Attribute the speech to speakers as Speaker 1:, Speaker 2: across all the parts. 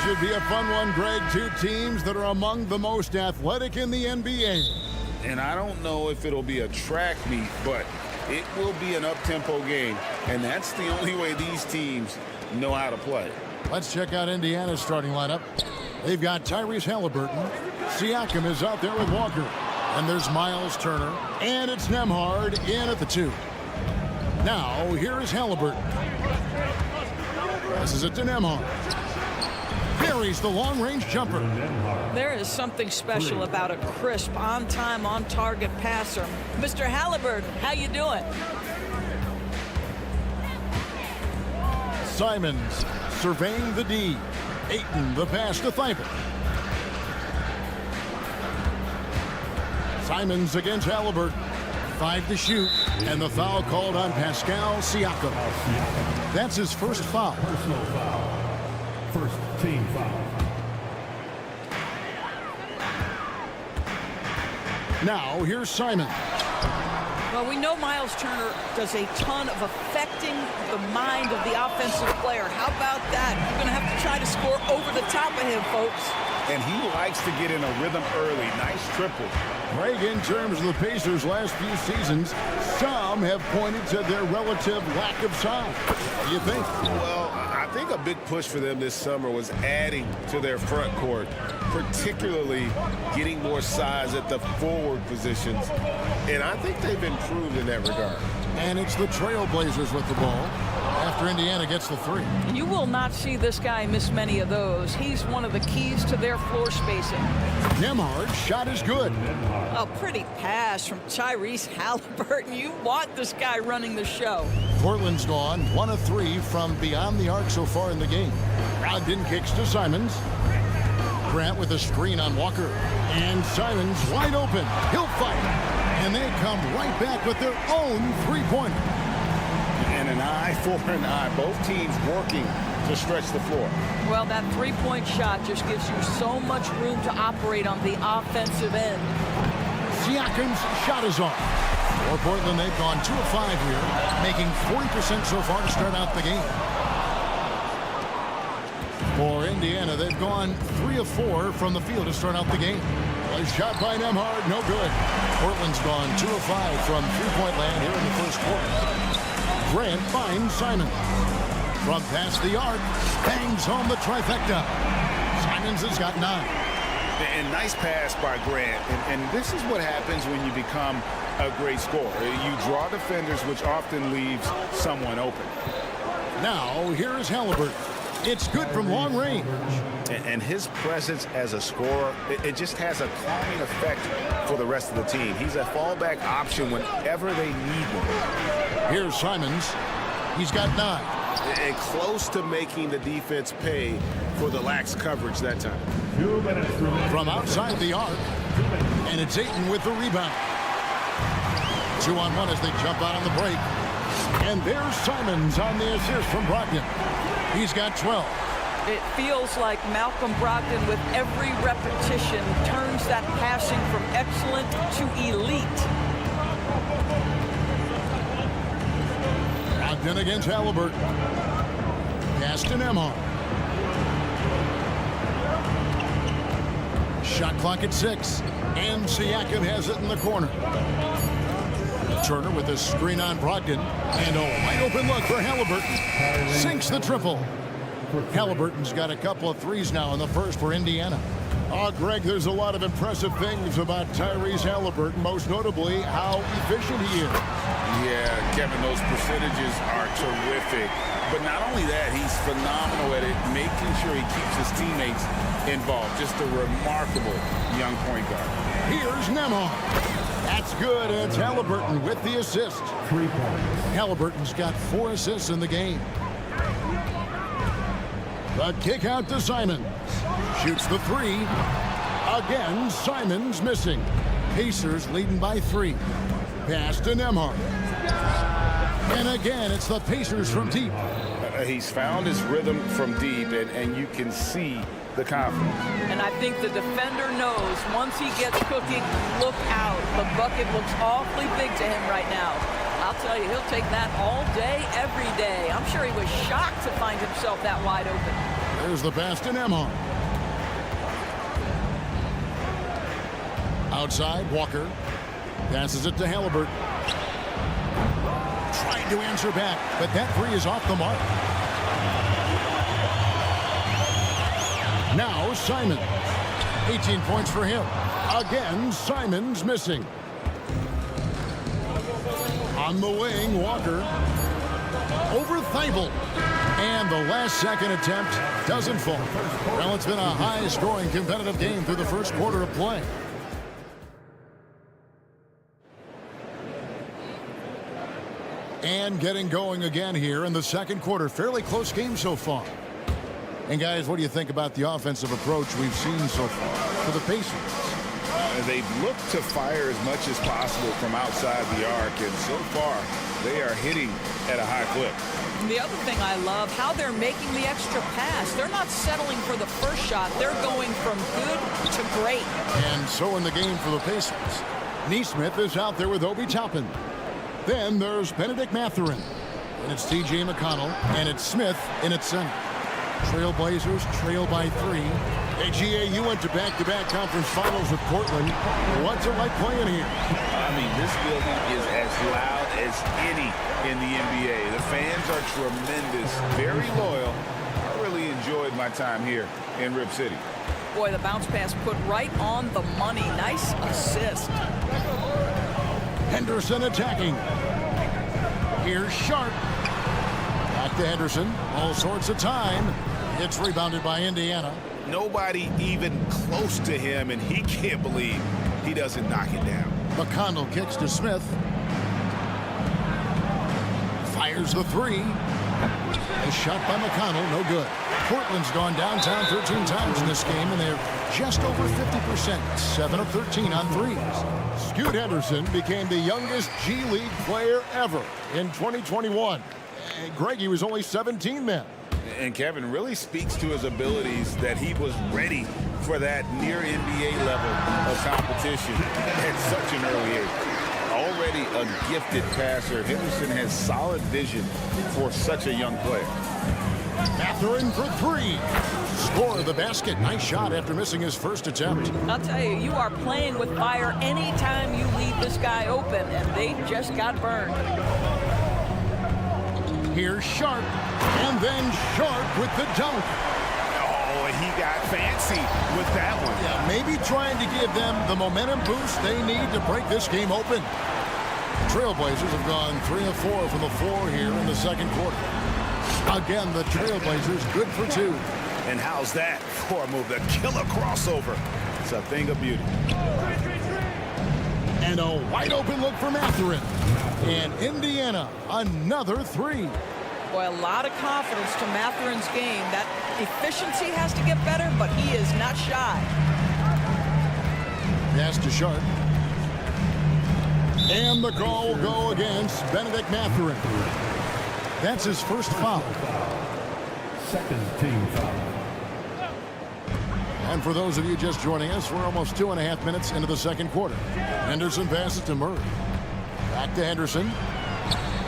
Speaker 1: should be a fun one, Greg. Two teams that are among the most athletic in the NBA.
Speaker 2: And I don't know if it'll be a track meet, but it will be an up-tempo game. And that's the only way these teams know how to play.
Speaker 1: Let's check out Indiana's starting lineup. They've got Tyrese Halliburton. Siakam is out there with Walker. And there's Miles Turner. And it's Nembhard in at the 2. Now, here is Halliburton. Passes it to Nembhard. Buries the long-range jumper.
Speaker 3: There is something special about a crisp, on-time, on-target passer. Mr. Halliburton, how you doing?
Speaker 1: Simons surveying the D. Ayton, the pass to Thibault. Simons against Halliburton. 5 to shoot, and the foul called on Pascal Siakam. That's his first foul.
Speaker 4: Personal foul. First team foul.
Speaker 1: Now, here's Simon.
Speaker 3: Well, we know Miles Turner does a ton of affecting the mind of the offensive player. How about that? You're going to have to try to score over the top of him, folks.
Speaker 2: And he likes to get in a rhythm early. Nice triple.
Speaker 1: Greg, in terms of the Pacers' last few seasons, some have pointed to their relative lack of size. What do you think?
Speaker 2: Well, I think a big push for them this summer was adding to their front court, particularly getting more size at the forward positions. And I think they've improved in that regard.
Speaker 1: And it's the Trailblazers with the ball after Indiana gets the 3.
Speaker 3: You will not see this guy miss many of those. He's one of the keys to their floor spacing.
Speaker 1: Nembhard's shot is good.
Speaker 3: A pretty pass from Tyrese Halliburton. You want this guy running the show.
Speaker 1: Portland's gone 1 of 3 from beyond the arc so far in the game. Brogdon kicks to Simons. Grant with a screen on Walker. And Simons wide open. He'll fight. And they come right back with their own 3-pointer.
Speaker 2: And an eye for an eye. Both teams working to stretch the floor.
Speaker 3: Well, that 3-point shot just gives you so much room to operate on the offensive end.
Speaker 1: Siakam's shot is off. For Portland, they've gone 2 of 5 here, making 40% so far to start out the game. For Indiana, they've gone 3 of 4 from the field to start out the game. A shot by Nembhard, no good. Portland's gone 2 of 5 from 3-point land here in the first quarter. Grant finds Simon. From past the arc, bangs home the trifecta. Simons has got 9.
Speaker 2: And nice pass by Grant. And this is what happens when you become a great scorer. You draw defenders, which often leaves someone open.
Speaker 1: Now, here is Halliburton. It's good from long range.
Speaker 2: And his presence as a scorer, it just has a calming effect for the rest of the team. He's a fallback option whenever they need one.
Speaker 1: Here's Simons. He's got 9.
Speaker 2: And close to making the defense pay for the lax coverage that time.
Speaker 4: 2 minutes remaining.
Speaker 1: From outside the arc. And it's Ayton with the rebound. 2-on-1 as they jump out on the break. And there's Simons on the assist from Brogdon. He's got 12.
Speaker 3: It feels like Malcolm Brogdon, with every repetition, turns that passing from excellent to elite.
Speaker 1: Brogdon against Halliburton. Pass to Nembhard. Shot clock at 6. And Siakam has it in the corner. Turner with a screen on Brogdon. And a wide open look for Halliburton. Sinks the triple. Halliburton's got a couple of threes now in the first for Indiana. Oh, Greg, there's a lot of impressive things about Tyrese Halliburton, most notably how efficient he is.
Speaker 2: Yeah, Kevin, those percentages are terrific. But not only that, he's phenomenal at it, making sure he keeps his teammates involved. Just a remarkable young point guard.
Speaker 1: Here's Nembhard. That's good, and it's Halliburton with the assist.
Speaker 4: 3 points.
Speaker 1: Halliburton's got 4 assists in the game. The kick out to Simons. Shoots the 3. Again, Simons missing. Pacers leading by 3. Pass to Nembhard. And again, it's the Pacers from deep.
Speaker 2: He's found his rhythm from deep, and you can see the confidence.
Speaker 3: And I think the defender knows once he gets cooking, look out. The bucket looks awfully big to him right now. I'll tell you, he'll take that all day, every day. I'm sure he was shocked to find himself that wide open.
Speaker 1: There's the pass to Nemhard. Outside, Walker. Passes it to Halliburton. Trying to answer back, but that three is off the mark. Now Simon. 18 points for him. Again, Simon's missing. On the wing, Walker. Over Thibault. And the last second attempt doesn't fall. Well, it's been a high-scoring competitive game through the first quarter of play. And getting going again here in the second quarter. Fairly close game so far. And guys, what do you think about the offensive approach we've seen so far for the Pacers?
Speaker 5: They've looked to fire as much as possible from outside the arc, and so far they are hitting at a high clip.
Speaker 3: The other thing I love, how they're making the extra pass. They're not settling for the first shot. They're going from good to great.
Speaker 1: And so in the game for the Pacers, Neesmith is out there with Obi Toppin. Then there's Benedict Mathurin. And it's T.J. McConnell. And it's Smith in its center. Trailblazers trail by 3. Hey, GA, you went to back-to-back conference finals with Portland. What's it like playing here?
Speaker 5: I mean, this building is as loud as any in the NBA. The fans are tremendous, very loyal. I really enjoyed my time here in Rip City.
Speaker 3: Boy, the bounce pass put right on the money. Nice assist.
Speaker 1: Henderson attacking. Here's Sharp. Back to Henderson. All sorts of time. It's rebounded by Indiana.
Speaker 5: Nobody even close to him, and he can't believe he doesn't knock it down.
Speaker 1: McConnell kicks to Smith. Fires the three. A shot by McConnell, no good. Portland's gone downtown 13 times in this game, and they're just over 50%. 7 of 13 on threes. Scoot Henderson became the youngest G League player ever in 2021. Greg, he was only 17 then.
Speaker 5: And Kevin really speaks to his abilities that he was ready for that near NBA level of competition at such an early age. Already a gifted passer, Henderson has solid vision for such a young player.
Speaker 1: Mathurin for 3. Score the basket. Nice shot after missing his first attempt.
Speaker 3: I'll tell you, you are playing with fire anytime you leave this guy open, and they just got burned.
Speaker 1: Here's Sharp, and then Sharp with the dunk.
Speaker 5: Oh, and he got fancy with that one.
Speaker 1: Yeah, maybe trying to give them the momentum boost they need to break this game open. Trailblazers have gone 3 of 4 from the floor here in the second quarter. Again, the Trailblazers good for 2.
Speaker 5: And how's that for a move? The killer crossover. It's a thing of beauty.
Speaker 1: And a wide open look for Mathurin. And Indiana, another 3.
Speaker 3: Boy, a lot of confidence to Mathurin's game. That efficiency has to get better, but he is not shy.
Speaker 1: Pass to Sharp. And the call will go against Benedict Mathurin. That's his first foul.
Speaker 4: Second team foul.
Speaker 1: And for those of you just joining us, we're almost 2.5 minutes into the second quarter. Henderson passes to Murray. Back to Henderson.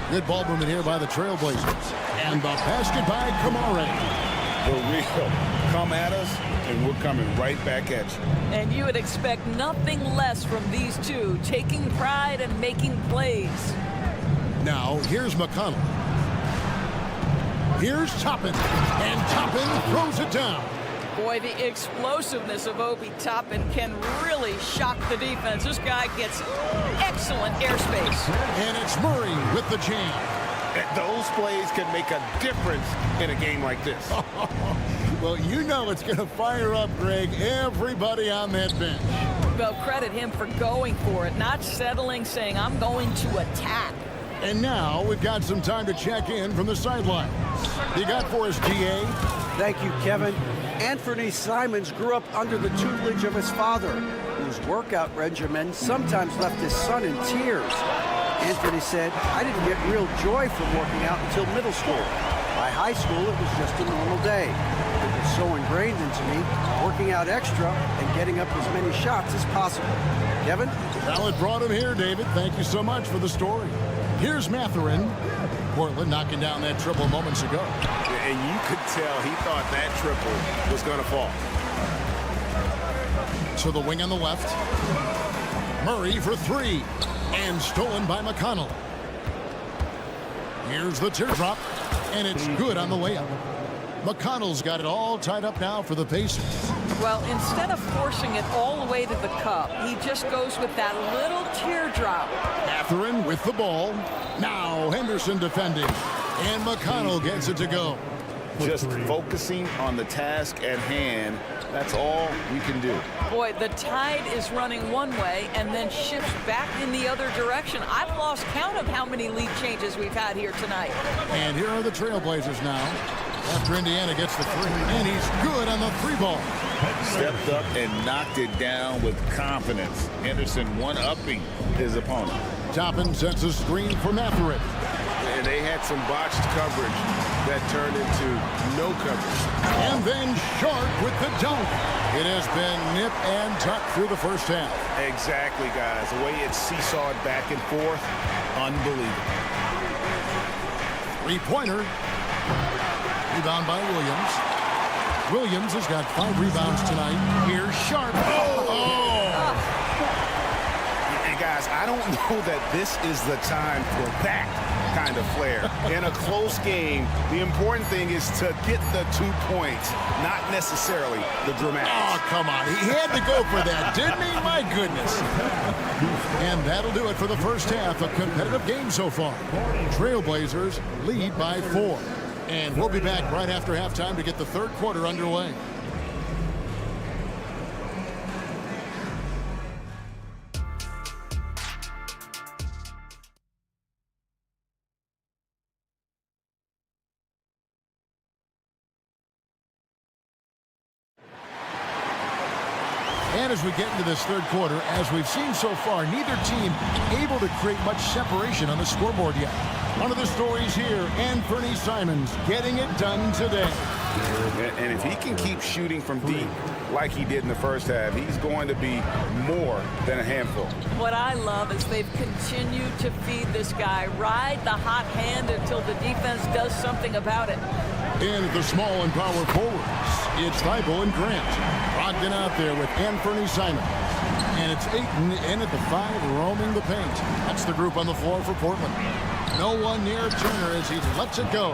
Speaker 1: Good ball movement here by the Trailblazers. And the basket by Kamare.
Speaker 5: The real come at us, and we're coming right back at you.
Speaker 3: And you would expect nothing less from these two, taking pride and making plays.
Speaker 1: Now, here's McConnell. Here's Toppin. And Toppin throws it down.
Speaker 3: Boy, the explosiveness of Obi Toppin can really shock the defense. This guy gets excellent airspace.
Speaker 1: And it's Murray with the jam.
Speaker 5: Those plays can make a difference in a game like this.
Speaker 1: Well, you know it's going to fire up, Greg, everybody on that bench.
Speaker 3: Well, credit him for going for it, not settling, saying, I'm going to attack.
Speaker 1: And now we've got some time to check in from the sideline. You got for us, GA?
Speaker 6: Thank you, Kevin. Anthony Simons grew up under the tutelage of his father, whose workout regimen sometimes left his son in tears. Anthony said, I didn't get real joy from working out until middle school. By high school, it was just a normal day. It was so ingrained into me, working out extra and getting up as many shots as possible. Kevin?
Speaker 1: Well, it brought him here, David. Thank you so much for the story. Here's Mathurin. Portland knocking down that triple moments ago.
Speaker 2: And you could tell he thought that triple was going to fall.
Speaker 1: To the wing on the left. Murray for three. And stolen by McConnell. Here's the teardrop. And it's good on the layup. McConnell's got it all tied up now for the Pacers.
Speaker 3: Well, instead of forcing it all the way to the cup, he just goes with that little teardrop.
Speaker 1: Mathurin with the ball. Now Henderson defending. And McConnell gets it to go.
Speaker 5: Just focusing on the task at hand. That's all we can do.
Speaker 3: Boy, the tide is running one way and then shifts back in the other direction. I've lost count of how many lead changes we've had here tonight.
Speaker 1: And here are the Trailblazers now. After Indiana gets the three. And he's good on the three ball.
Speaker 5: Stepped up and knocked it down with confidence. Henderson one-upping his opponent.
Speaker 1: Toppin sets a screen for Mathurin.
Speaker 2: And they had some botched coverage that turned into no coverage.
Speaker 1: And then Sharp with the dunk. It has been nip and tuck through the first half.
Speaker 2: Exactly, guys. The way it seesawed back and forth, unbelievable.
Speaker 1: Three-pointer. Rebound by Williams. Williams has got 5 rebounds tonight. Here's Sharp.
Speaker 2: And guys, I don't know that this is the time for that kind of flair. In a close game, the important thing is to get the 2 points, not necessarily the dramatics.
Speaker 1: Oh, come on. He had to go for that, didn't he? My goodness. And that'll do it for the first half. A competitive game so far. Trailblazers lead by 4. And we'll be back right after halftime to get the third quarter underway. And as we get into this third quarter, as we've seen so far, neither team able to create much separation on the scoreboard yet. One of the stories here, Anthony Simons getting it done today.
Speaker 5: And if he can keep shooting from deep like he did in the first half, he's going to be more than a handful.
Speaker 3: What I love is they've continued to feed this guy, ride the hot hand until the defense does something about it.
Speaker 1: And the small and power forwards, it's Thibault and Grant. Brogdon out there with Anthony Simons. And it's Ayton in at the 5, roaming the paint. That's the group on the floor for Portland. No one near Turner as he lets it go.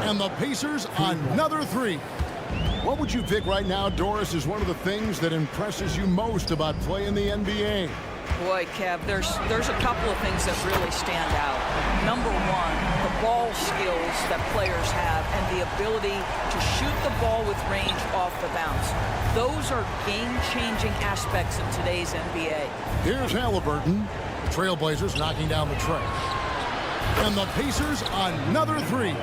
Speaker 1: And the Pacers, another 3. What would you pick right now, Doris, is one of the things that impresses you most about playing the NBA?
Speaker 3: Boy, Kev, there's a couple of things that really stand out. Number one, the ball skills that players have and the ability to shoot the ball with range off the bounce. Those are game-changing aspects in today's NBA.
Speaker 1: Here's Halliburton. The Trailblazers knocking down the tray. And the Pacers, another 3.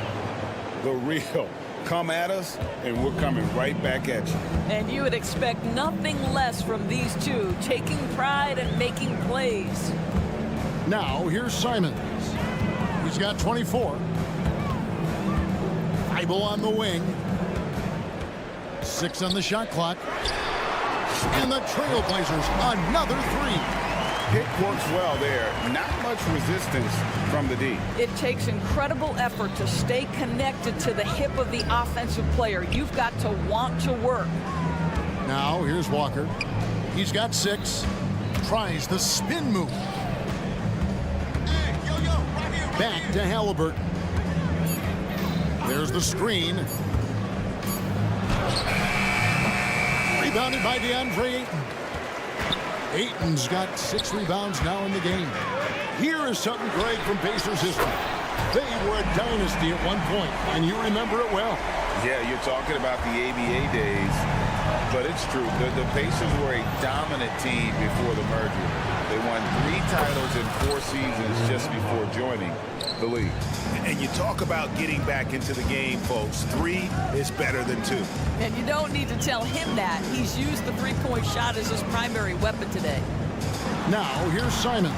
Speaker 5: The real. Come at us, and we're coming right back at you.
Speaker 3: And you would expect nothing less from these two, taking pride and making plays.
Speaker 1: Now, here's Simons. He's got 24. Thibault on the wing. 6 on the shot clock. And the Trailblazers, another 3.
Speaker 5: Pick works well there. Not much resistance from the D.
Speaker 3: It takes incredible effort to stay connected to the hip of the offensive player. You've got to want to work.
Speaker 1: Now, here's Walker. He's got 6. Tries the spin move. Back to Halliburton. There's the screen. Rebounded by DeAndre Ayton. Ayton's got 6 rebounds now in the game. Here is something great from Pacers history. They were a dynasty at one point, and you remember it well.
Speaker 5: Yeah, you're talking about the ABA days, but it's true. The Pacers were a dominant team before the merger. They won 3 titles in 4 seasons just before joining the league.
Speaker 2: And you talk about getting back into the game, folks. 3 is better than 2.
Speaker 3: And you don't need to tell him that. He's used the three-point shot as his primary weapon today.
Speaker 1: Now, here's Simons.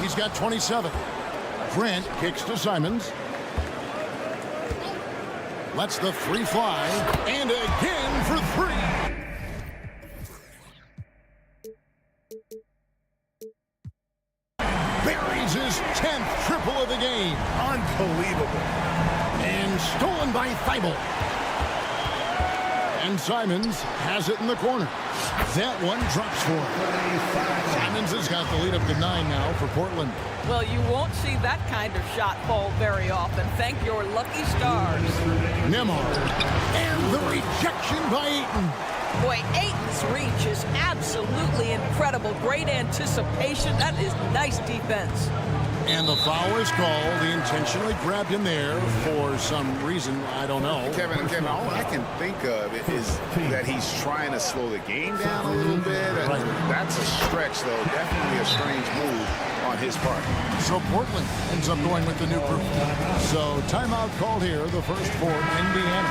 Speaker 1: He's got 27. Grant kicks to Simons. Lets the 3 fly. And again for 3. Buries his 10th triple of the game.
Speaker 2: Unbelievable.
Speaker 1: And stolen by Thibault. And Simons has it in the corner. That one drops for him. Simons has got the lead up to 9 now for Portland.
Speaker 3: Well, you won't see that kind of shot fall very often. Thank your lucky stars.
Speaker 1: Nembhard. And the rejection by Ayton.
Speaker 3: Boy, Ayton's reach is absolutely incredible. Great anticipation. That is nice defense.
Speaker 1: And the foul is called. He intentionally grabbed him there for some reason. I don't know.
Speaker 5: Kevin, all I can think of is that he's trying to slow the game down a little bit.
Speaker 1: Right.
Speaker 5: That's a stretch, though. Definitely a strange move on his part.
Speaker 1: So Portland ends up going with the new group. So timeout called here, the first for Indiana.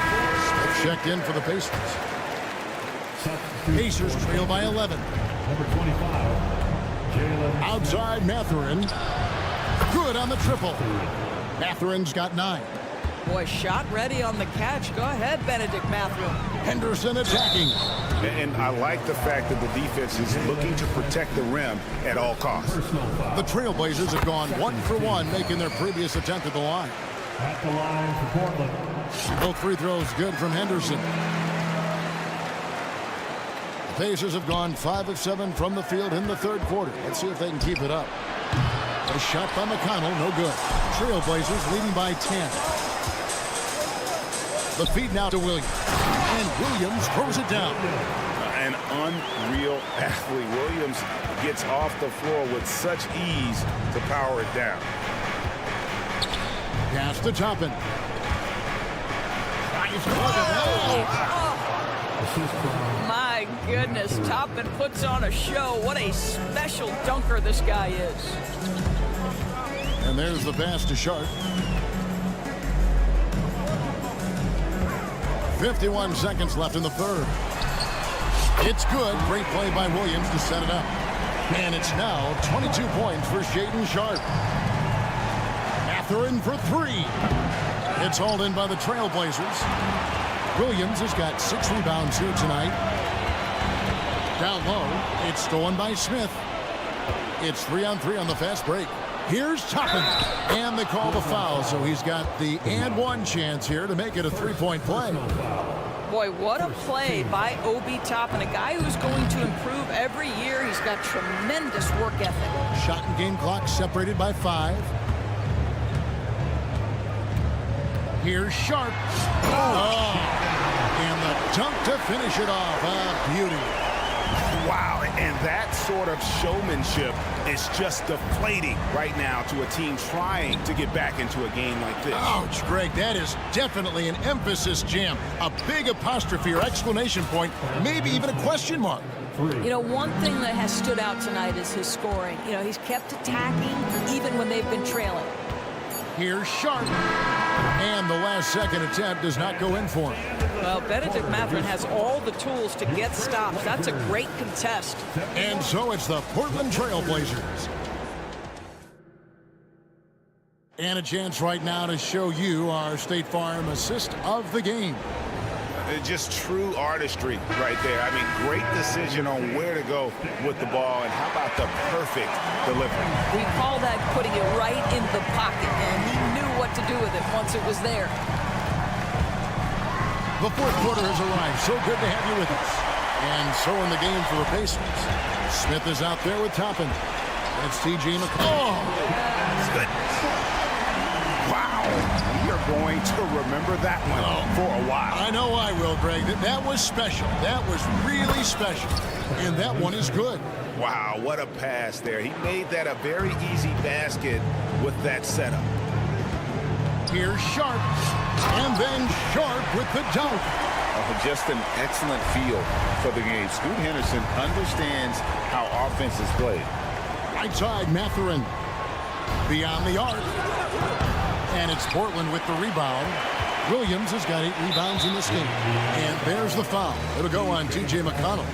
Speaker 1: Smith checked in for the Pacers. Pacers trail by 11.
Speaker 4: Number 25,
Speaker 1: Outside Mathurin. Good on the triple. Mathurin's got 9.
Speaker 3: Boy, shot ready on the catch. Go ahead, Benedict Mathurin.
Speaker 1: Henderson attacking.
Speaker 5: And I like the fact that the defense is looking to protect the rim at all costs.
Speaker 1: The Trailblazers have gone 1 for 1, making their previous attempt at the line.
Speaker 4: at the line for Portland.
Speaker 1: Both free throws good from Henderson. The Pacers have gone 5 of 7 from the field in the third quarter. Let's see if they can keep it up. A shot by McConnell, no good. Trailblazers leading by 10. The feed now to Williams. And Williams throws it down.
Speaker 5: An unreal athlete. Williams gets off the floor with such ease to power it down.
Speaker 1: Pass to Toppin.
Speaker 3: My goodness, Toppin puts on a show. What a special dunker this guy is.
Speaker 1: And there's the pass to Sharp. 51 seconds left in the third. It's good. Great play by Williams to set it up. And it's now 22 points for Shaedon Sharp. Mathurin for 3. It's hauled in by the Trailblazers. Williams has got 6 rebounds here tonight. Down low, it's stolen by Smith. It's 3-on-3 on the fast break. Here's Toppin, and they call the foul, so he's got the and one chance here to make it a 3-point play.
Speaker 3: Boy, what a play by Obi Toppin, a guy who's going to improve every year. He's got tremendous work ethic.
Speaker 1: Shot and game clock separated by 5. Here's Sharp. And the dunk to finish it off. A beauty.
Speaker 5: Wow, and that sort of showmanship is just deflating right now to a team trying to get back into a game like this.
Speaker 1: Ouch, Greg, that is definitely an emphasis jam. A big apostrophe or exclamation point, maybe even a question mark.
Speaker 3: You know, one thing that has stood out tonight is his scoring. You know, he's kept attacking even when they've been trailing.
Speaker 1: Here's Sharp. And the last second attempt does not go in for him.
Speaker 3: Well, Benedict Mathurin has all the tools to get stops. That's a great contest.
Speaker 1: And so it's the Portland Trailblazers. And a chance right now to show you our State Farm assist of the game.
Speaker 5: Just true artistry right there. I mean, great decision on where to go with the ball, and how about the perfect delivery?
Speaker 3: We call that putting it right in the pocket, and he knew what to do with it once it was there.
Speaker 1: The fourth quarter has arrived. So good to have you with us. And so in the game for the Pacers. Smith is out there with Toppin. And it's T.J. McConnell.
Speaker 5: That's good. Wow. We are going to remember that one for a while.
Speaker 1: I know I will, Greg. That was special. That was really special. And that one is good.
Speaker 5: Wow, what a pass there. He made that a very easy basket with that setup.
Speaker 1: Here's Sharp. And then Sharp with the dunk.
Speaker 5: Just an excellent feel for the game. Scoot Henderson understands how offense is played.
Speaker 1: Right side, Mathurin. Beyond the arc. And it's Portland with the rebound. Williams has got 8 rebounds in this game. And there's the foul. It'll go on T.J. McConnell.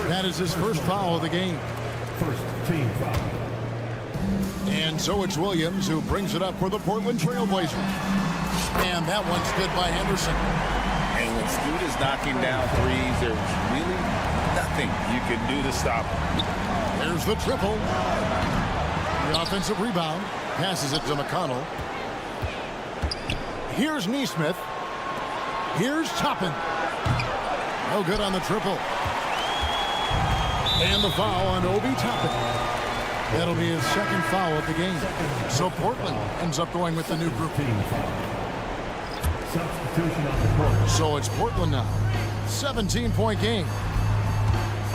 Speaker 1: That is his first foul of the game.
Speaker 4: First team foul.
Speaker 1: And so it's Williams who brings it up for the Portland Trailblazers. And that one's good by Henderson.
Speaker 5: And when Scoot is knocking down threes, there's really nothing you can do to stop him.
Speaker 1: There's the triple. The offensive rebound. Passes it to McConnell. Here's Neesmith. Here's Toppin. No good on the triple. And the foul on Obi Toppin. That'll be his second foul of the game. So Portland ends up going with the new group.
Speaker 4: Substitution on the court.
Speaker 1: So it's Portland now. 17-point game.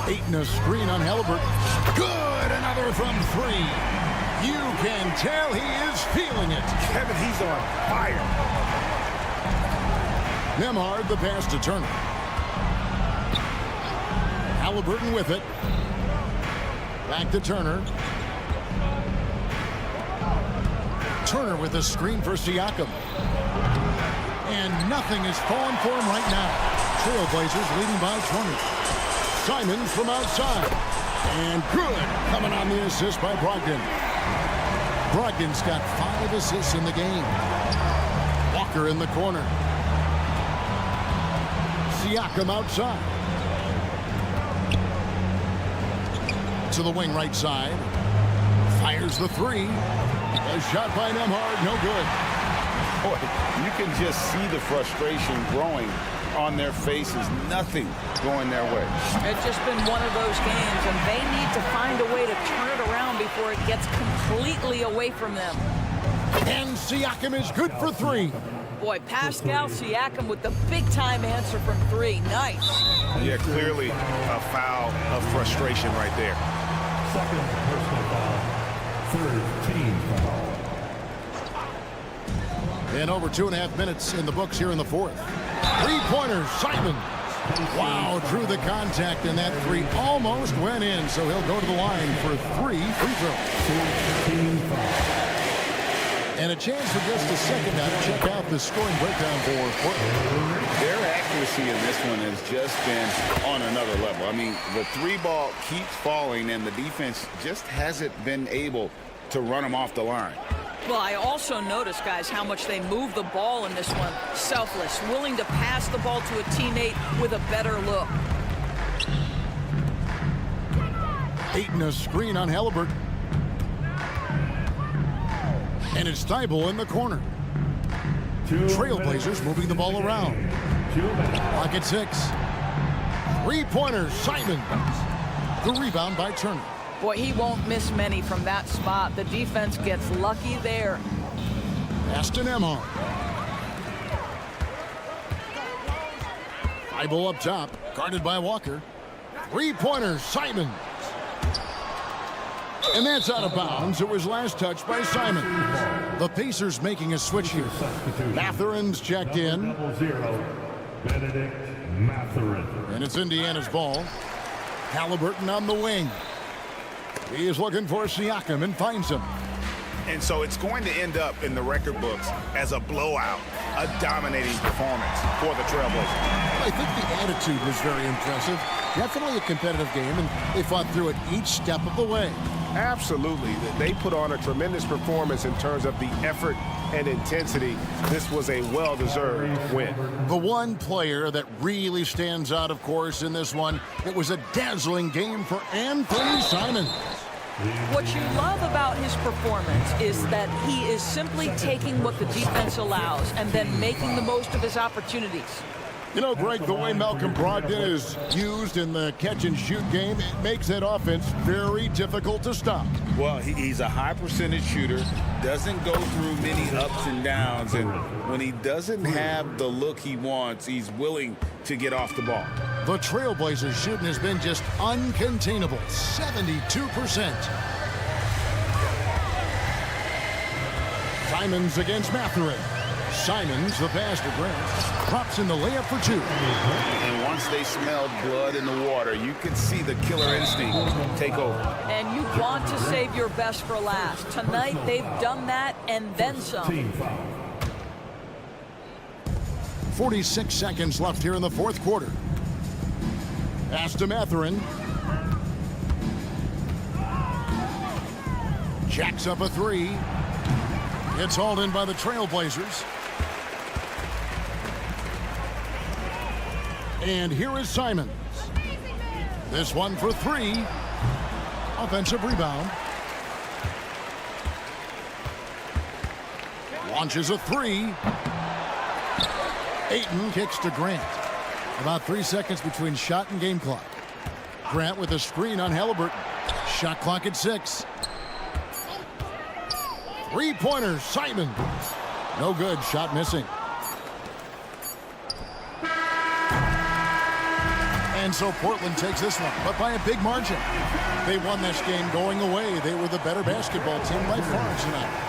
Speaker 1: Aiton a screen on Halliburton. Good, another from three. You can tell he is feeling it.
Speaker 2: Kevin, he's on fire.
Speaker 1: Nembhard the pass to Turner. Halliburton with it. Back to Turner. Turner with a screen for Siakam. And nothing is falling for him right now. Trailblazers leading by 20. Simons from outside. And good. Coming on the assist by Brogdon. Brogdon's got 5 assists in the game. Walker in the corner. Siakam outside. To the wing right side. Fires the three. A shot by Nembhard, no good.
Speaker 5: Boy, you can just see the frustration growing on their faces. Nothing going their way.
Speaker 3: It's just been one of those games, and they need to find a way to turn it around before it gets completely away from them.
Speaker 1: And Siakam is good for 3.
Speaker 3: Boy, Pascal Siakam with the big-time answer from 3. Nice.
Speaker 2: Yeah, clearly a foul of frustration right there.
Speaker 4: Second personal foul. Third team foul.
Speaker 1: And over 2.5 minutes in the books here in the fourth. 3-pointers, Simon. Wow, drew the contact, and that 3 almost went in, so he'll go to the line for 3 free throws.
Speaker 4: Team foul.
Speaker 1: And a chance for just a second now to check out the scoring breakdown for Portland.
Speaker 5: Their accuracy in this one has just been on another level. I mean, the 3 ball keeps falling, and the defense just hasn't been able to run them off the line.
Speaker 3: Well, I also noticed, guys, how much they move the ball in this one. Selfless, willing to pass the ball to a teammate with a better look.
Speaker 1: Aiton a screen on Halliburton. And it's Thibault in the corner. Trailblazers moving the ball around. Clock at 6. 3-pointers, Simon. The rebound by Turner.
Speaker 3: Boy, he won't miss many from that spot. The defense gets lucky there.
Speaker 1: Aston Nembhard. Thibault up top, guarded by Walker. 3-pointers, Simon. And that's out of bounds. It was last touched by Simon. The Pacers making a switch here. Mathurin's checked in.
Speaker 4: 0-0. Benedict Mathurin.
Speaker 1: And it's Indiana's ball. Halliburton on the wing. He is looking for Siakam and finds him.
Speaker 2: And so it's going to end up in the record books as a blowout, a dominating performance for the Trailblazers.
Speaker 1: I think the attitude was very impressive. Definitely a competitive game, and they fought through it each step of the way.
Speaker 2: Absolutely. They put on a tremendous performance in terms of the effort and intensity. This was a well-deserved win.
Speaker 1: The one player that really stands out, of course, in this one, it was a dazzling game for Anthony Simons.
Speaker 3: What you love about his performance is that he is simply taking what the defense allows and then making the most of his opportunities.
Speaker 1: You know, Greg, the way Malcolm Brogdon is used in the catch-and-shoot game, it makes that offense very difficult to stop.
Speaker 5: Well, he's a high-percentage shooter, doesn't go through many ups and downs, and when he doesn't have the look he wants, he's willing to get off the ball.
Speaker 1: The Trailblazers shooting has been just uncontainable, 72%. Simons against Mathurin. Simons, the pass to Grant, drops in the layup for 2.
Speaker 5: And once they smelled blood in the water, you could see the killer instinct take over.
Speaker 3: And you want to save your best for last. Tonight, they've done that and then some.
Speaker 1: 46 seconds left here in the fourth quarter. Pass to Mathurin. Jacks up a 3. It's hauled in by the Trailblazers. And here is Simons. This one for 3. Offensive rebound. Launches a 3. Ayton kicks to Grant. About 3 seconds between shot and game clock. Grant with a screen on Halliburton. Shot clock at 6. Three-pointer, Simon. No good, shot missing. And so Portland takes this one, but by a big margin. They won this game going away. They were the better basketball team by far tonight.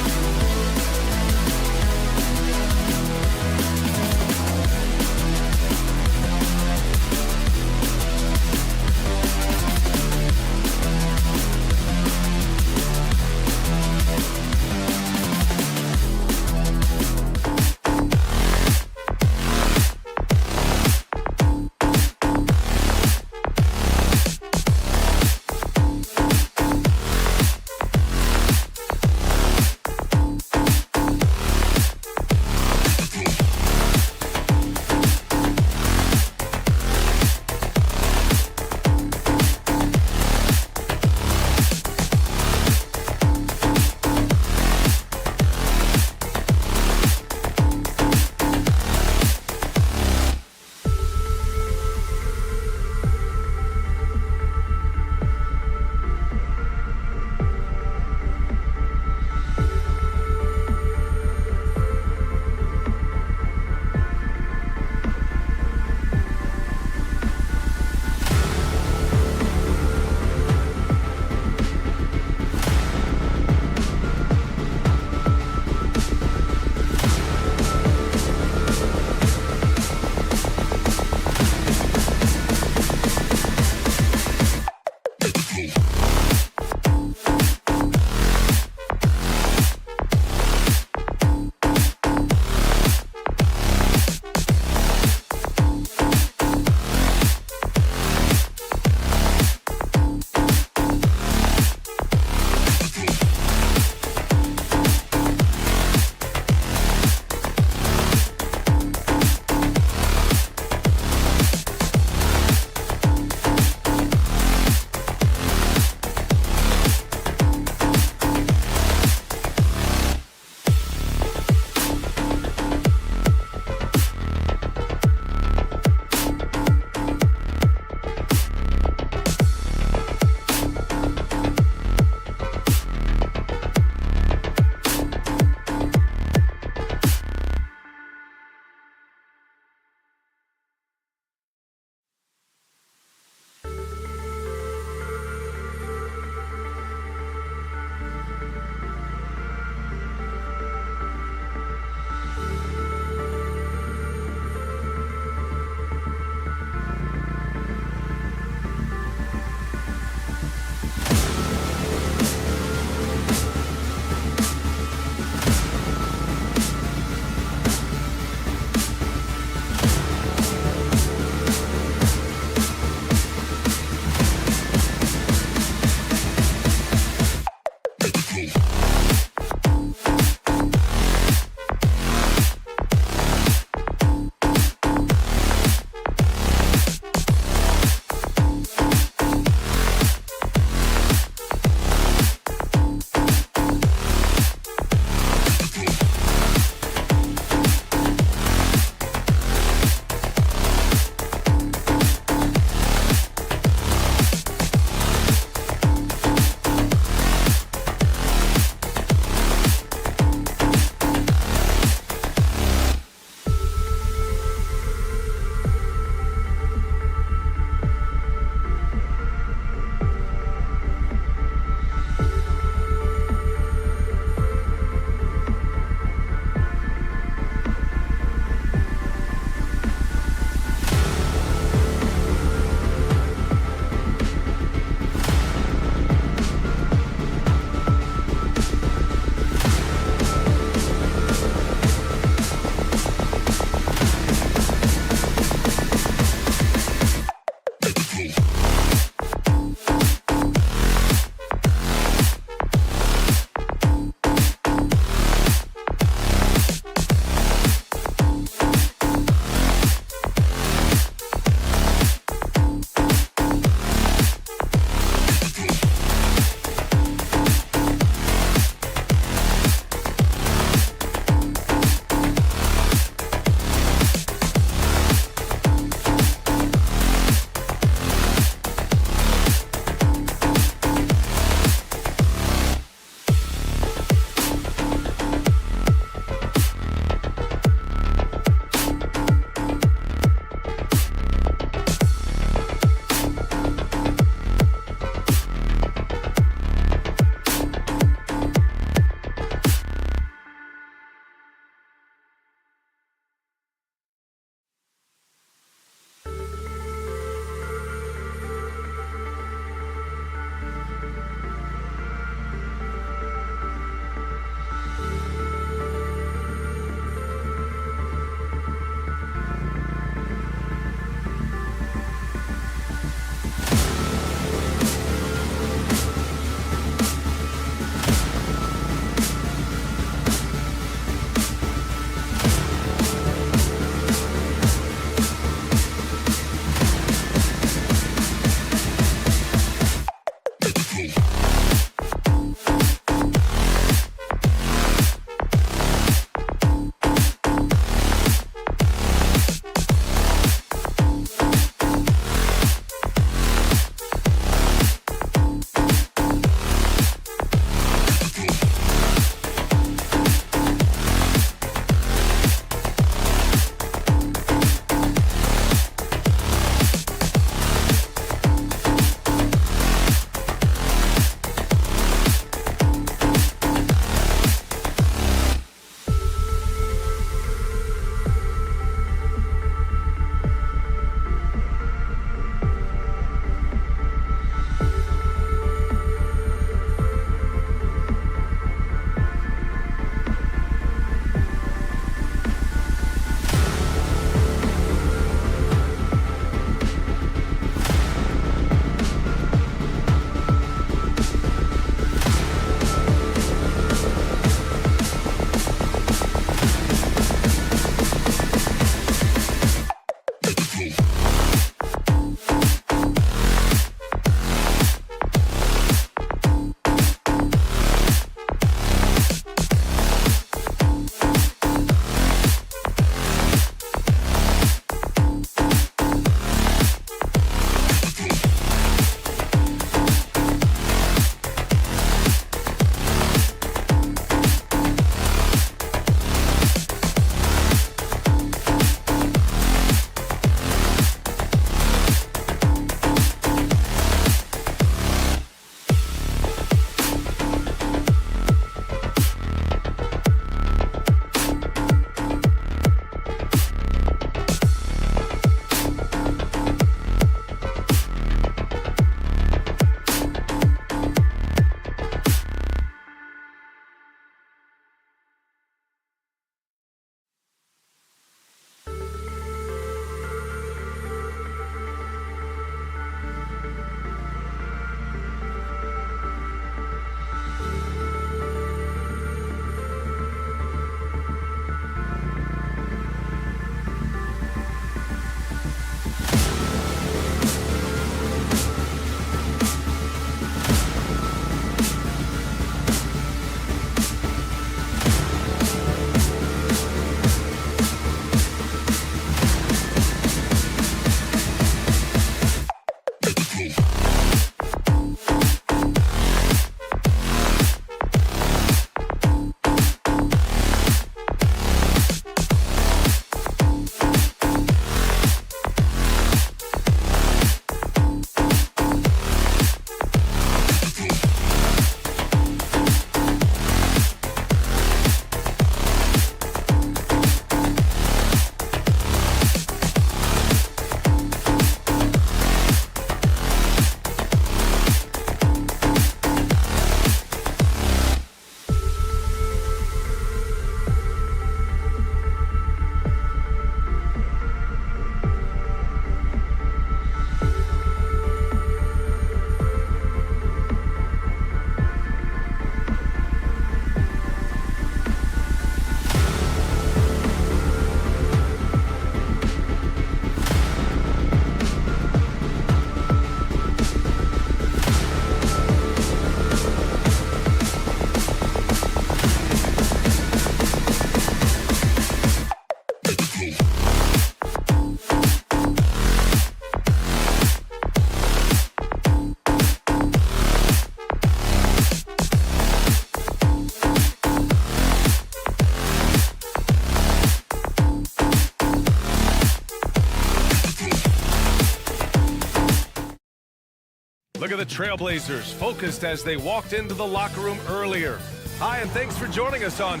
Speaker 7: Look at the Trailblazers, focused as they walked into the locker room earlier. Hi, and thanks for joining us on...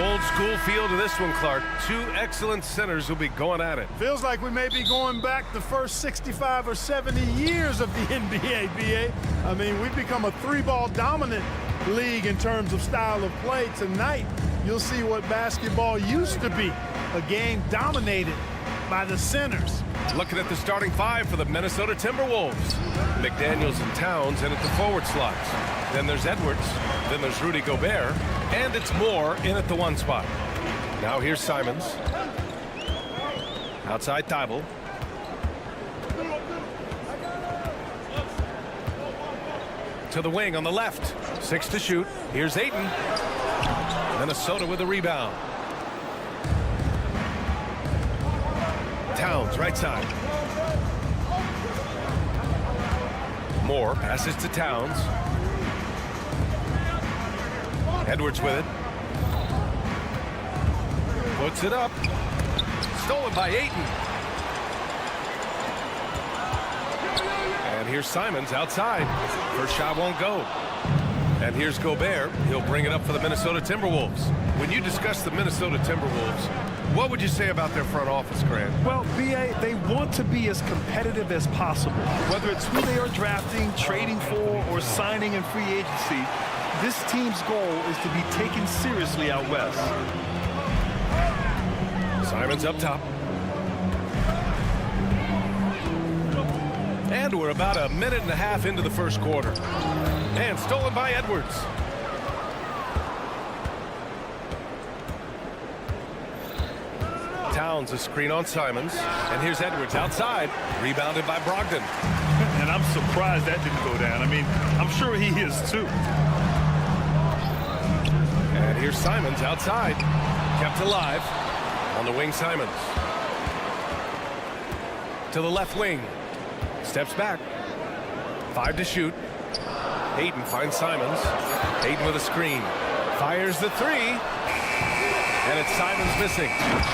Speaker 7: Old school feel to this one, Clark. Two excellent centers will be going at it.
Speaker 8: Feels like we may be going back the first 65 or 70 years of the NBA, BA. I mean, we've become a three-ball dominant league in terms of style of play. Tonight, you'll see what basketball used to be, a game dominated by the centers.
Speaker 7: Looking at the starting five for the Minnesota Timberwolves. McDaniels and Towns in at the forward slots. Then there's Edwards. Then there's Rudy Gobert. And it's Moore in at the one spot. Now here's Simons. Outside Thibault. To the wing on the left. 6 to shoot. Here's Ayton. Minnesota with a rebound. Towns, right side. Moore passes to Towns. Edwards with it. Puts it up. Stolen by Ayton. And here's Simons outside. First shot won't go. And here's Gobert. He'll bring it up for the Minnesota Timberwolves. When you discuss the Minnesota Timberwolves, what would you say about their front office, Grant?
Speaker 9: Well, BA, they want to be as competitive as possible. Whether it's who they are drafting, trading for, or signing in free agency, this team's goal is to be taken seriously out west.
Speaker 7: Simons up top. And we're about a minute and a half into the first quarter. And stolen by Edwards. Towns a screen on Simons. And here's Edwards outside. Rebounded by Brogdon.
Speaker 9: And I'm surprised that didn't go down. I mean, I'm sure he is too.
Speaker 7: And here's Simons outside. Kept alive. On the wing, Simons. To the left wing. Steps back. 5 to shoot. Ayton finds Simons. Ayton with a screen. Fires the three. And it's Simons missing.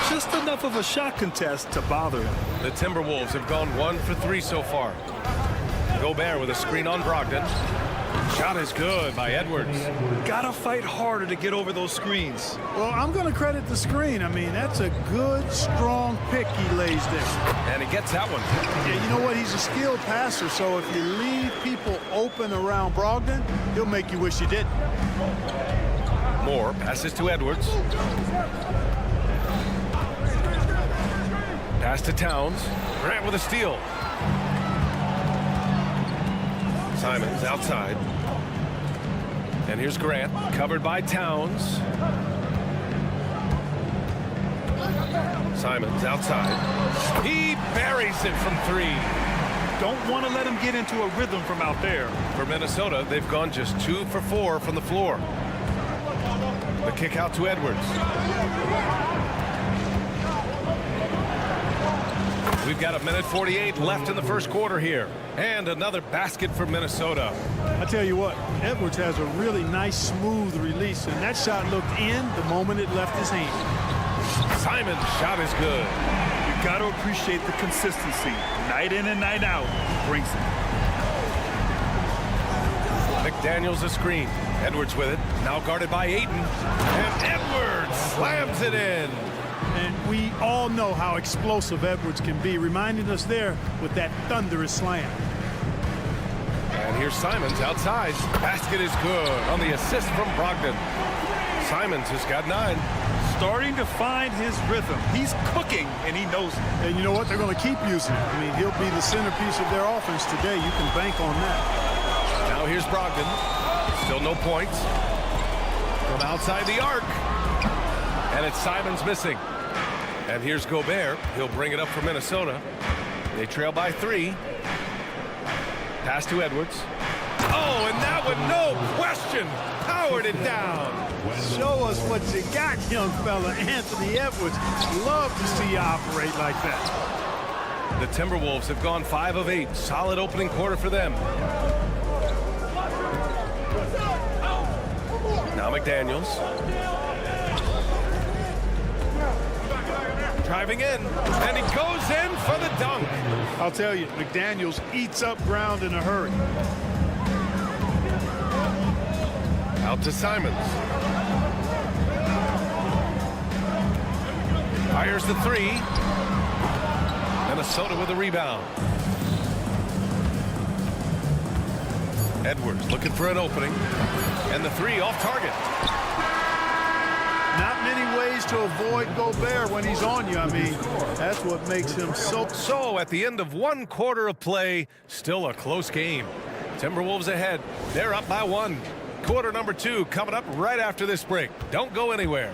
Speaker 9: Just enough of a shot contest to bother him.
Speaker 7: The Timberwolves have gone 1 for 3 so far. Gobert with a screen on Brogdon. Shot is good by Edwards.
Speaker 9: Gotta fight harder to get over those screens.
Speaker 8: Well, I'm going to credit the screen. I mean, that's a good, strong pick he lays there.
Speaker 7: And he gets that one.
Speaker 8: Yeah, you know what? He's a skilled passer, so if you leave people open around Brogdon, he'll make you wish you didn't.
Speaker 7: Moore passes to Edwards. Pass to Towns. Grant with a steal. Simons outside. And here's Grant, covered by Towns. Simons outside. He buries it from 3.
Speaker 9: Don't want to let him get into a rhythm from out there.
Speaker 7: For Minnesota, they've gone just 2 for 4 from the floor. The kick out to Edwards. We've got 1:48 left in the first quarter here. And another basket for Minnesota.
Speaker 8: I tell you what, Edwards has a really nice, smooth release, and that shot looked in the moment it left his hand.
Speaker 7: Simon's shot is good.
Speaker 9: You got to appreciate the consistency. Night in and night out brings it.
Speaker 7: McDaniels a screen. Edwards with it. Now guarded by Ayton. And Edwards slams it in.
Speaker 8: And we all know how explosive Edwards can be, reminding us there with that thunderous slam.
Speaker 7: And here's Simons outside. Basket is good on the assist from Brogdon. Simons has got 9.
Speaker 9: Starting to find his rhythm. He's cooking, and he knows it.
Speaker 8: And you know what? They're going to keep using it. I mean, he'll be the centerpiece of their offense today. You can bank on that.
Speaker 7: Now here's Brogdon. Still no points. From outside the arc. And it's Simons missing. And here's Gobert. He'll bring it up for Minnesota. They trail by 3. Pass to Edwards. Oh, and that one, no question, powered it down.
Speaker 8: Show us what you got, young fella. Anthony Edwards. Love to see you operate like that.
Speaker 7: The Timberwolves have gone 5 of 8. Solid opening quarter for them. Now McDaniels. Driving in, and he goes in for the dunk.
Speaker 8: I'll tell you, McDaniels eats up ground in a hurry.
Speaker 7: Out to Simons. Fires the 3. Minnesota with a rebound. Edwards looking for an opening. And the 3 off target.
Speaker 8: Not many ways to avoid Gobert when he's on you. I mean, that's what makes him so...
Speaker 7: So at the end of 1 quarter of play, still a close game. Timberwolves ahead. They're up by 1. Quarter number 2 coming up right after this break. Don't go anywhere.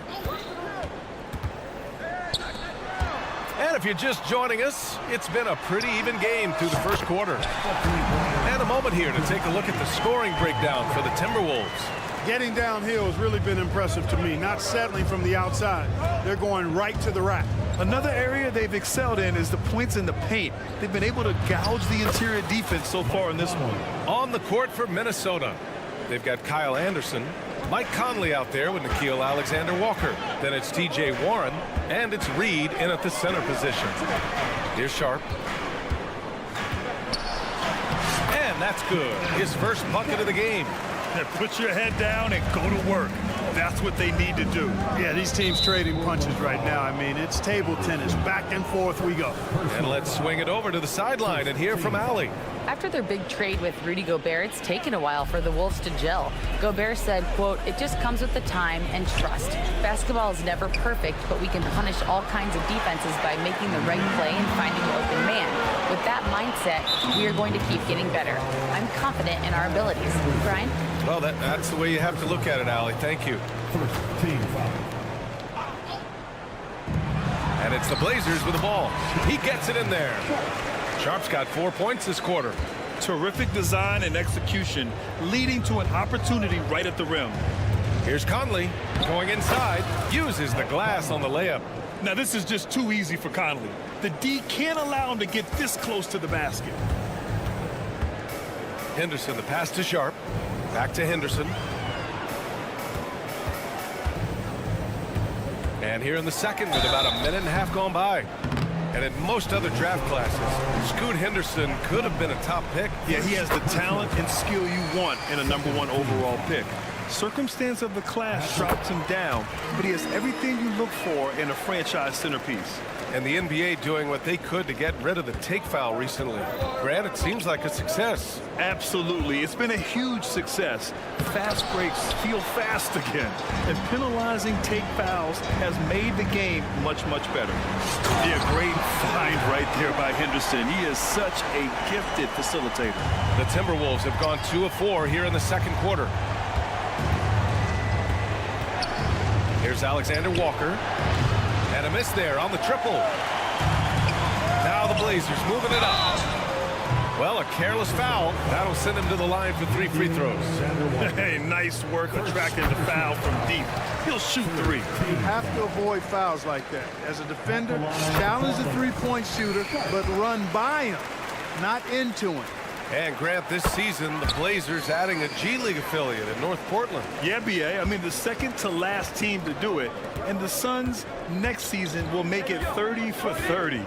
Speaker 7: And if you're just joining us, it's been a pretty even game through the first quarter. And a moment here to take a look at the scoring breakdown for the Timberwolves.
Speaker 8: Getting downhill has really been impressive to me, not settling from the outside. They're going right to the rack.
Speaker 9: Another area they've excelled in is the points in the paint. They've been able to gouge the interior defense so far in this one.
Speaker 7: On the court for Minnesota, they've got Kyle Anderson, Mike Conley out there with Nickeil Alexander-Walker. Then it's T.J. Warren, and it's Reed in at the center position. Here's Sharp. And that's good. His first bucket of the game.
Speaker 9: Put your head down and go to work. That's what they need to do.
Speaker 8: Yeah, these teams trading punches right now. I mean, it's table tennis. Back and forth we go.
Speaker 7: And let's swing it over to the sideline and hear from Allie.
Speaker 10: After their big trade with Rudy Gobert, it's taken a while for the Wolves to gel. Gobert said, quote, "It just comes with the time and trust. Basketball is never perfect, but we can punish all kinds of defenses by making the right play and finding an open man. With that mindset, we are going to keep getting better. I'm confident in our abilities." Brian?
Speaker 7: Well, that's the way you have to look at it, Allie. Thank you.
Speaker 4: First team foul.
Speaker 7: And it's the Blazers with the ball. He gets it in there. Sharp's got 4 points this quarter.
Speaker 9: Terrific design and execution, leading to an opportunity right at the rim.
Speaker 7: Here's Conley going inside, uses the glass on the layup.
Speaker 9: Now this is just too easy for Conley. The D can't allow him to get this close to the basket.
Speaker 7: Henderson, the pass to Sharp. Back to Henderson. And here in the second with about a minute and a half gone by. And in most other draft classes, Scoot Henderson could have been a top pick.
Speaker 9: Yeah, he has the talent and skill you want in a #1 overall pick. Circumstance of the class drops him down, but he has everything you look for in a franchise centerpiece.
Speaker 7: And the NBA doing what they could to get rid of the take foul recently. Grant, it seems like a success.
Speaker 9: Absolutely. It's been a huge success. Fast breaks feel fast again. And penalizing take fouls has made the game much, much better. Yeah, great find right there by Henderson. He is such a gifted facilitator.
Speaker 7: The Timberwolves have gone 2 of 4 here in the second quarter. Here's Alexander Walker. And a miss there on the triple. Now the Blazers moving it up. Well, a careless foul. That'll send him to the line for 3 free throws.
Speaker 9: Hey, nice work attracting the foul from deep. He'll shoot 3.
Speaker 8: You have to avoid fouls like that. As a defender, challenge the three-point shooter, but run by him, not into him.
Speaker 7: And Grant, this season, the Blazers adding a G League affiliate in North Portland.
Speaker 9: Yeah, BA. I mean, the second to last team to do it. And the Suns next season will make it 30 for 30.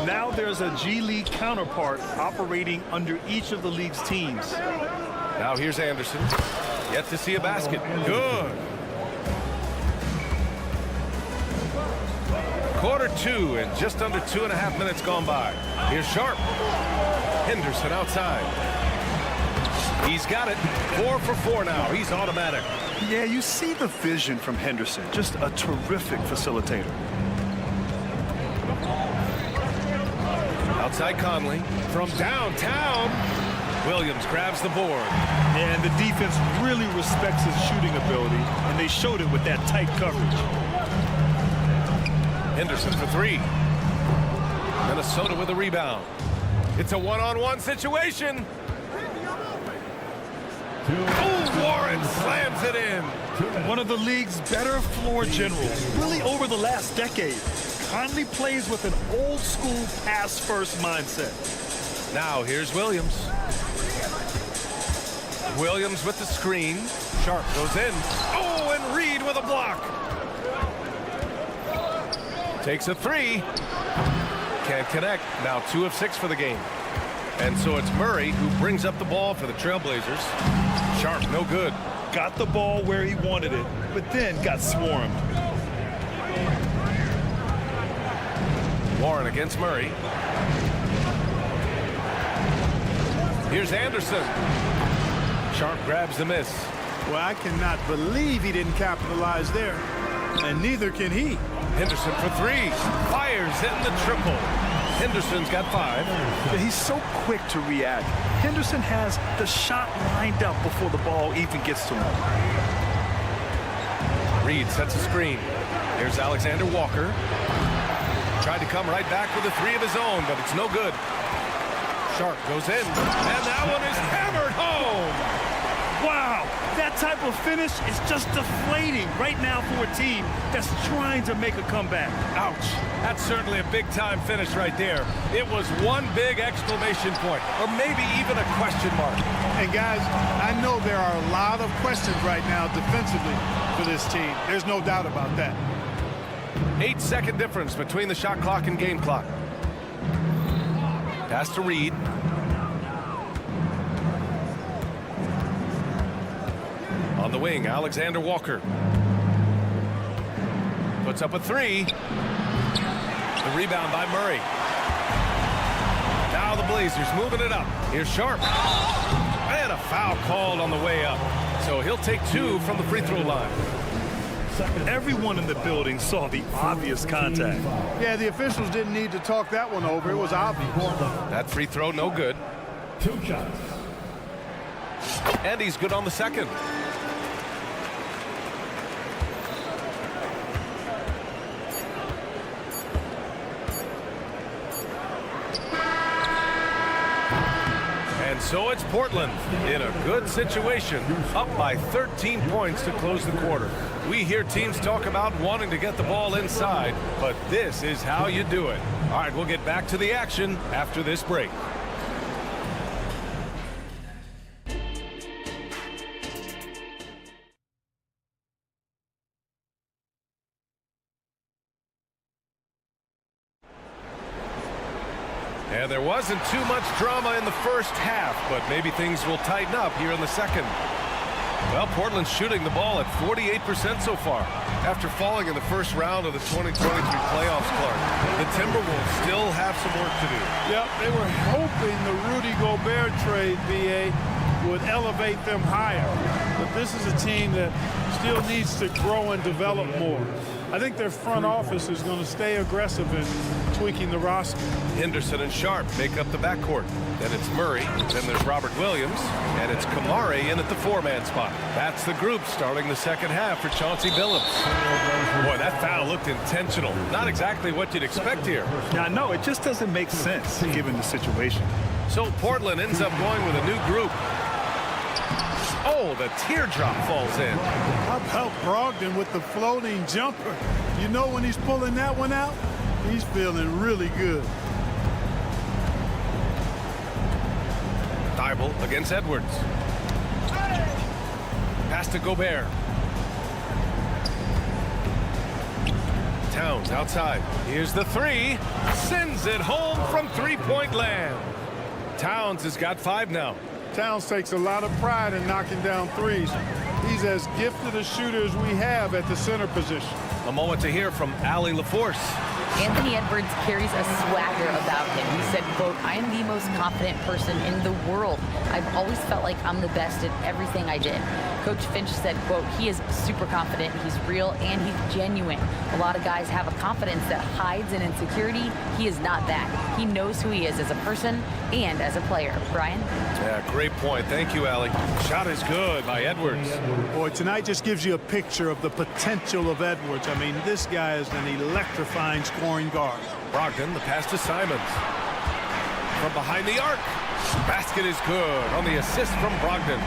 Speaker 9: Now there's a G League counterpart operating under each of the league's teams.
Speaker 7: Now here's Anderson. Yet to see a basket. Good. Quarter 2 and just under 2.5 minutes gone by. Here's Sharp. Henderson outside. He's got it. 4 for 4 now. He's automatic.
Speaker 9: Yeah, you see the vision from Henderson. Just a terrific facilitator.
Speaker 7: Outside Conley. From downtown. Williams grabs the board.
Speaker 9: And the defense really respects his shooting ability, and they showed it with that tight coverage.
Speaker 7: Henderson for 3. Minnesota with a rebound. It's a one-on-one situation. Oh, Warren slams it in.
Speaker 9: One of the league's better floor generals, really over the last decade. Conley plays with an old-school pass-first mindset.
Speaker 7: Now here's Williams. Williams with the screen. Sharp goes in. Oh, and Reed with a block. Takes a three. Can't connect. Now 2 of 6 for the game. And so it's Murray who brings up the ball for the Trailblazers. Sharp, no good.
Speaker 9: Got the ball where he wanted it, but then got swarmed.
Speaker 7: Warren against Murray. Here's Anderson. Sharp grabs the miss.
Speaker 8: Well, I cannot believe he didn't capitalize there. And neither can he.
Speaker 7: Henderson for 3. Fires, hitting the triple. Henderson's got 5.
Speaker 9: He's so quick to react. Henderson has the shot lined up before the ball even gets to him.
Speaker 7: Reed sets a screen. Here's Alexander Walker. Tried to come right back with a 3 of his own, but it's no good. Sharp goes in, and that one is hammered home.
Speaker 9: Wow, that type of finish is just deflating right now for a team that's trying to make a comeback.
Speaker 7: Ouch. That's certainly a big-time finish right there. It was one big exclamation point, or maybe even a question mark.
Speaker 8: And guys, I know there are a lot of questions right now defensively for this team. There's no doubt about that.
Speaker 7: 8-second difference between the shot clock and game clock. Pass to Reed. On the wing, Alexander Walker. Puts up a 3. The rebound by Murray. Now the Blazers moving it up. Here's Sharp. And a foul called on the way up. So he'll take 2 from the free throw line.
Speaker 9: Everyone in the building saw the obvious contact.
Speaker 8: Yeah, the officials didn't need to talk that one over. It was obvious.
Speaker 7: That free throw, no good.
Speaker 4: 2 shots.
Speaker 7: And he's good on the second. And so it's Portland in a good situation, up by 13 points to close the quarter. We hear teams talk about wanting to get the ball inside, but this is how you do it. All right, we'll get back to the action after this break. And there wasn't too much drama in the first half, but maybe things will tighten up here in the second. Well, Portland's shooting the ball at 48% so far. After falling in the first round of the 2023 playoffs, Clark, the Timberwolves still have some work to do.
Speaker 8: Yep, they were hoping the Rudy Gobert trade, BA, would elevate them higher. But this is a team that still needs to grow and develop more. I think their front office is going to stay aggressive in tweaking the roster.
Speaker 7: Henderson and Sharp make up the backcourt. Then it's Murray, then there's Robert Williams, and it's Kamari in at the 4-man spot. That's the group starting the second half for Chauncey Billups. Boy, that foul looked intentional. Not exactly what you'd expect here.
Speaker 9: Now, no, it just doesn't make sense given the situation.
Speaker 7: So Portland ends up going with a new group. Oh, the teardrop falls in.
Speaker 8: How about Brogdon with the floating jumper? You know when he's pulling that one out, he's feeling really good.
Speaker 7: Thibault against Edwards. Pass to Gobert. Towns outside. Here's the 3. Sends it home from three-point land. Towns has got 5 now.
Speaker 8: Towns takes a lot of pride in knocking down threes. He's as gifted a shooter as we have at the center position.
Speaker 7: A moment to hear from Allie LaForce.
Speaker 10: Anthony Edwards carries a swagger about him. He said, quote, "I am the most confident person in the world. I've always felt like I'm the best at everything I did." Coach Finch said, quote, "He is super confident, he's real, and he's genuine. A lot of guys have a confidence that hides in insecurity. He is not that. He knows who he is as a person and as a player." Brian?
Speaker 7: Yeah, great point. Thank you, Allie. Shot is good by Edwards.
Speaker 8: Boy, tonight just gives you a picture of the potential of Edwards. I mean, this guy is an electrifying scoring guard.
Speaker 7: Brogdon, the pass to Simons. From behind the arc. Basket is good on the assist from Brogdon.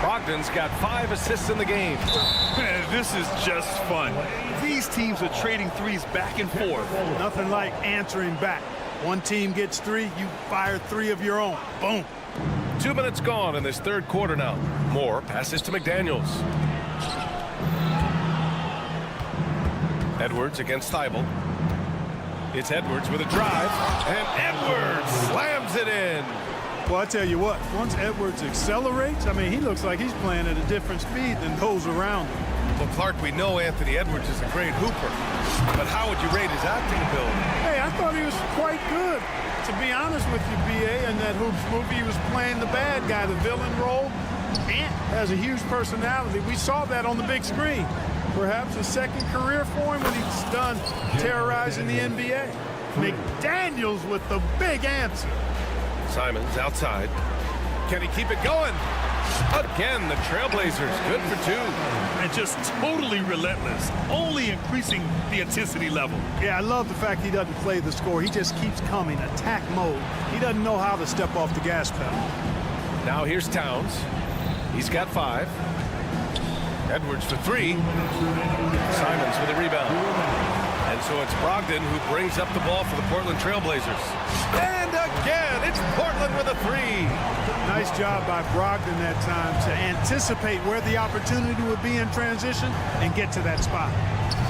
Speaker 7: Brogdon's got 5 assists in the game.
Speaker 9: Man, this is just fun. These teams are trading threes back and forth.
Speaker 8: Nothing like answering back. One team gets 3, you fire 3 of your own. Boom.
Speaker 7: 2 minutes gone in this third quarter now. Moore passes to McDaniels. Edwards against Thibault. It's Edwards with a drive, and Edwards slams it in.
Speaker 8: Well, I tell you what, once Edwards accelerates, I mean, he looks like he's playing at a different speed than those around him.
Speaker 7: Well, Clark, we know Anthony Edwards is a great hooper, but how would you rate his acting ability?
Speaker 8: Hey, I thought he was quite good. To be honest with you, B.A., in that Hoops movie, he was playing the bad guy, the villain role. Ant has a huge personality. We saw that on the big screen. Perhaps a second career for him when he's done terrorizing the NBA. McDaniels with the big answer.
Speaker 7: Simons outside. Can he keep it going? Again, the Trailblazers, good for 2.
Speaker 9: And just totally relentless, only increasing the intensity level.
Speaker 8: Yeah, I love the fact he doesn't play the score. He just keeps coming, attack mode. He doesn't know how to step off the gas pedal.
Speaker 7: Now here's Towns. He's got 5. Edwards for 3. Simons with a rebound. And so it's Brogdon who brings up the ball for the Portland Trailblazers. And again, it's Portland with a 3.
Speaker 8: Nice job by Brogdon that time to anticipate where the opportunity would be in transition and get to that spot.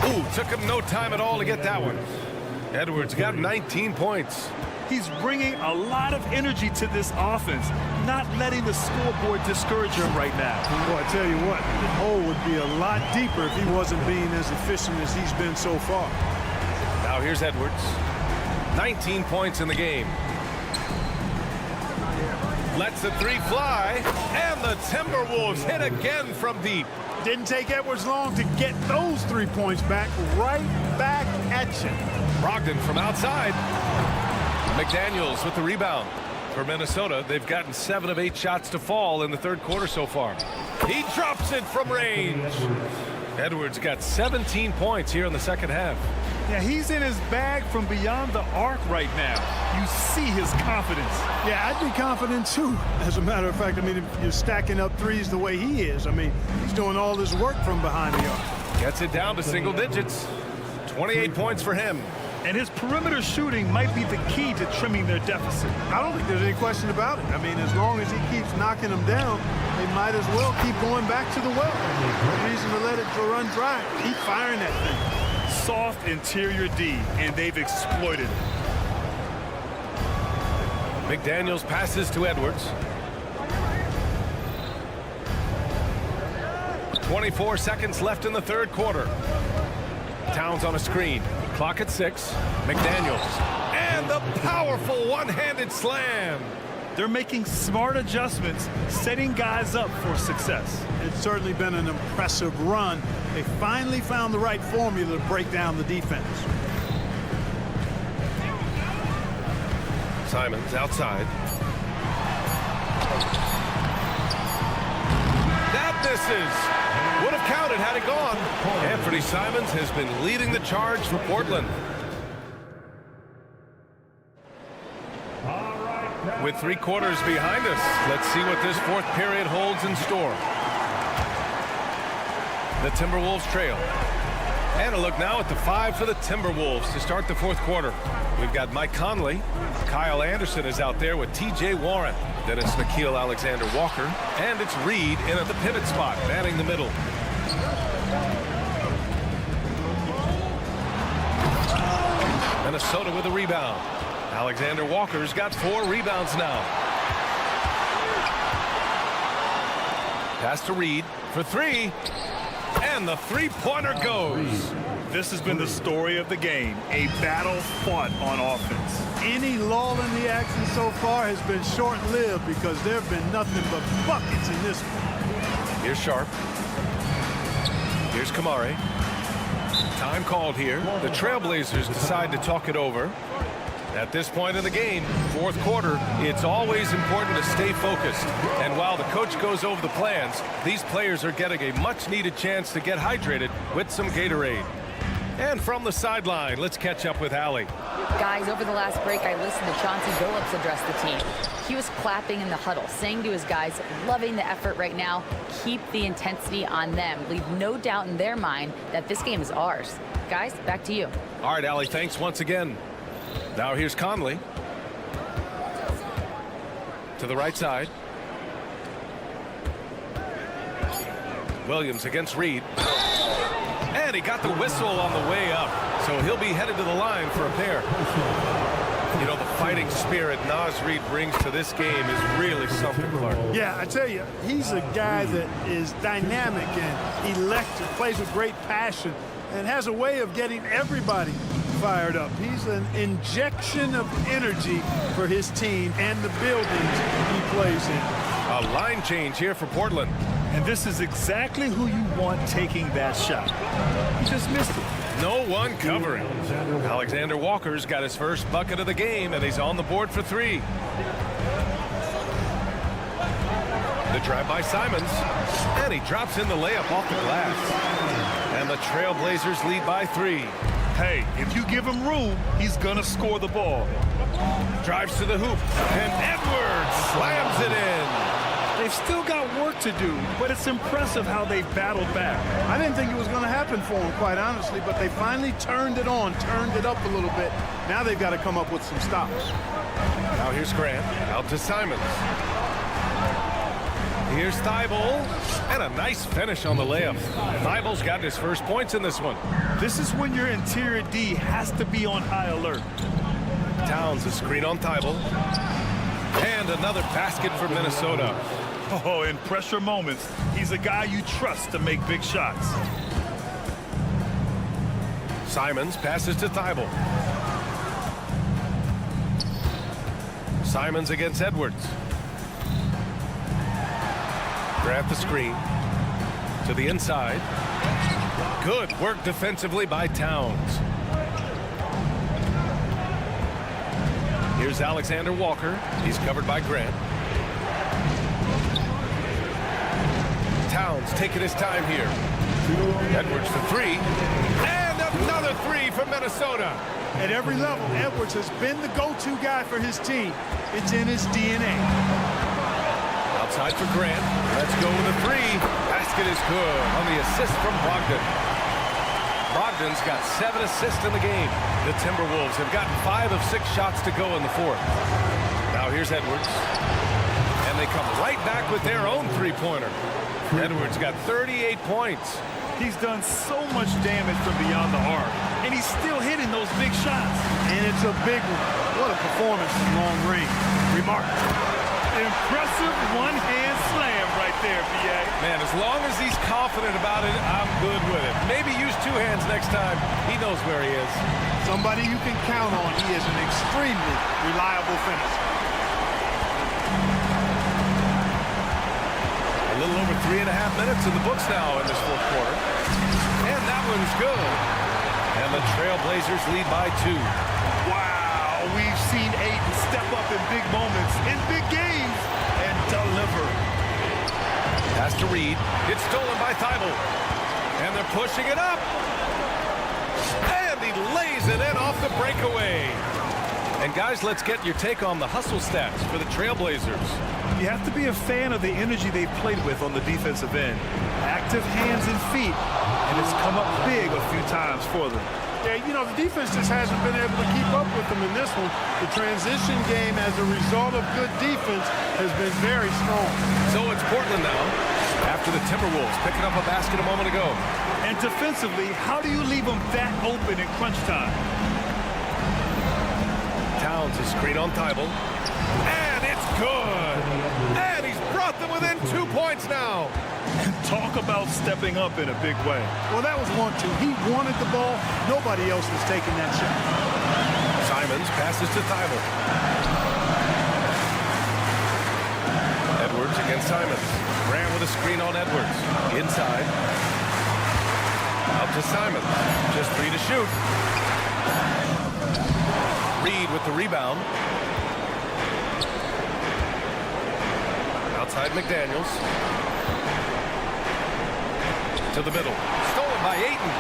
Speaker 7: Ooh, took him no time at all to get that one. Edwards got 19 points.
Speaker 9: He's bringing a lot of energy to this offense, not letting the scoreboard discourage him right now.
Speaker 8: Boy, I tell you what, the hole would be a lot deeper if he wasn't being as efficient as he's been so far.
Speaker 7: Now here's Edwards. 19 points in the game. Lets the 3 fly, and the Timberwolves hit again from deep.
Speaker 8: Didn't take Edwards long to get those 3 points back, right back at you.
Speaker 7: Brogdon from outside. McDaniels with the rebound. For Minnesota, they've gotten 7 of 8 shots to fall in the third quarter so far. He drops it from range. Edwards got 17 points here in the second half.
Speaker 9: Yeah, he's in his bag from beyond the arc right now. You see his confidence.
Speaker 8: Yeah, I'd be confident too. As a matter of fact, I mean, if you're stacking up threes the way he is, I mean, he's doing all this work from behind the arc.
Speaker 7: Gets it down to single digits. 28 points for him.
Speaker 9: And his perimeter shooting might be the key to trimming their deficit.
Speaker 8: I don't think there's any question about it. I mean, as long as he keeps knocking them down, they might as well keep going back to the well. No reason to let it run dry. Keep firing that thing.
Speaker 9: Soft interior D, and they've exploited it.
Speaker 7: McDaniels passes to Edwards. 24 seconds left in the third quarter. Towns on a screen. Clock at 6. McDaniels. And the powerful one-handed slam.
Speaker 9: They're making smart adjustments, setting guys up for success.
Speaker 8: It's certainly been an impressive run. They finally found the right formula to break down the defense.
Speaker 7: Simons outside. That misses. Would have counted had it gone. Anthony Simons has been leading the charge for Portland. With 3 quarters behind us, let's see what this fourth period holds in store. The Timberwolves trail. And a look now at the 5 for the Timberwolves to start the fourth quarter. We've got Mike Conley. Kyle Anderson is out there with T.J. Warren. Then it's Nickeil Alexander-Walker. And it's Reed in at the pivot spot, manning the middle. Minnesota with a rebound. Alexander-Walker's got 4 rebounds now. Pass to Reed for 3. And the three-pointer goes.
Speaker 9: This has been the story of the game, a battle fought on offense.
Speaker 8: Any lull in the action so far has been short-lived because there have been nothing but buckets in this one.
Speaker 7: Here's Sharp. Here's Kamare. Time called here. The Trailblazers decide to talk it over. At this point in the game, fourth quarter, it's always important to stay focused. And while the coach goes over the plans, these players are getting a much-needed chance to get hydrated with some Gatorade. And from the sideline, let's catch up with Allie.
Speaker 10: Guys, over the last break, I listened to Chauncey Billups address the team. He was clapping in the huddle, saying to his guys, loving the effort right now, keep the intensity on them. Leave no doubt in their mind that this game is ours. Guys, back to you.
Speaker 7: All right, Allie, thanks once again. Now here's Conley. To the right side. Williams against Reed. And he got the whistle on the way up. So he'll be headed to the line for a pair. You know, the fighting spirit Naz Reid brings to this game is really something, Clark.
Speaker 8: Yeah, I tell you, he's a guy that is dynamic and electric, plays with great passion, and has a way of getting everybody fired up. He's an injection of energy for his team and the buildings he plays in.
Speaker 7: A line change here for Portland.
Speaker 9: And this is exactly who you want taking that shot. He just missed it.
Speaker 7: No one covering. Alexander Walker's got his first bucket of the game, and he's on the board for 3. The drive by Simons, and he drops in the layup off the glass. And the Trailblazers lead by 3.
Speaker 9: Hey, if you give him room, he's gonna score the ball.
Speaker 7: Drives to the hoop, and Edwards slams it in.
Speaker 9: They've still got work to do, but it's impressive how they battled back.
Speaker 8: I didn't think it was going to happen for them, quite honestly, but they finally turned it on, turned it up a little bit. Now they've got to come up with some stops.
Speaker 7: Now here's Grant, out to Simons. Here's Thibault, and a nice finish on the layup. Thibault's got his first points in this one.
Speaker 9: This is when your interior D has to be on high alert.
Speaker 7: Towns a screen on Thibault. And another basket for Minnesota.
Speaker 9: Oh, in pressure moments, he's a guy you trust to make big shots.
Speaker 7: Simons passes to Thibault. Simons against Edwards. Grant the screen. To the inside. Good work defensively by Towns. Here's Alexander Walker. He's covered by Grant. Towns taking his time here. Edwards for 3. And another 3 for Minnesota.
Speaker 8: At every level, Edwards has been the go-to guy for his team. It's in his DNA.
Speaker 7: Outside for Grant. Let's go with a 3. Basket is good on the assist from Brogdon. Brogdon's got 7 assists in the game. The Timberwolves have gotten 5 of 6 shots to go in the 4th. Now here's Edwards. And they come right back with their own 3-pointer. Edwards got 38 points.
Speaker 9: He's done so much damage from beyond the arc, and he's still hitting those big shots.
Speaker 8: And it's a big one. What a performance in long range. Remarkable.
Speaker 9: Impressive one-hand slam right there, B.A.
Speaker 7: Man, as long as he's confident about it, I'm good with it. Maybe use 2 hands next time. He knows where he is.
Speaker 8: Somebody you can count on. He is an extremely reliable finisher.
Speaker 7: A little over 3.5 minutes in the books now in this 4th quarter. And that one's good. And the Trailblazers lead by 2.
Speaker 9: Wow, we've seen Ayton step up in big moments, in big games, and deliver.
Speaker 7: Pass to Reed. It's stolen by Thibault. And they're pushing it up. And he lays it in off the breakaway. And guys, let's get your take on the hustle stats for the Trailblazers.
Speaker 9: You have to be a fan of the energy they've played with on the defensive end. Active hands and feet, and it's come up big a few times for them.
Speaker 8: Yeah, you know, the defense just hasn't been able to keep up with them in this one. The transition game as a result of good defense has been very strong.
Speaker 7: So it's Portland now, after the Timberwolves picking up a basket a moment ago.
Speaker 9: And defensively, how do you leave them that open in crunch time?
Speaker 7: Towns a screen on Thibault. And it's good. And he's brought them within 2 points now.
Speaker 9: Talk about stepping up in a big way.
Speaker 8: Well, that was 1-2. He wanted the ball. Nobody else was taking that shot.
Speaker 7: Simons passes to Thibault. Edwards against Simons. Grant with a screen on Edwards. Inside. Out to Simons. Just 3 to shoot. Reed with the rebound. Outside McDaniels. To the middle. Stolen by Ayton.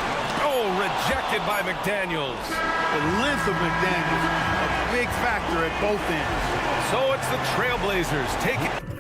Speaker 7: Oh, rejected by McDaniels.
Speaker 8: The length of McDaniels, a big factor at both ends.
Speaker 7: So it's the Trailblazers taking...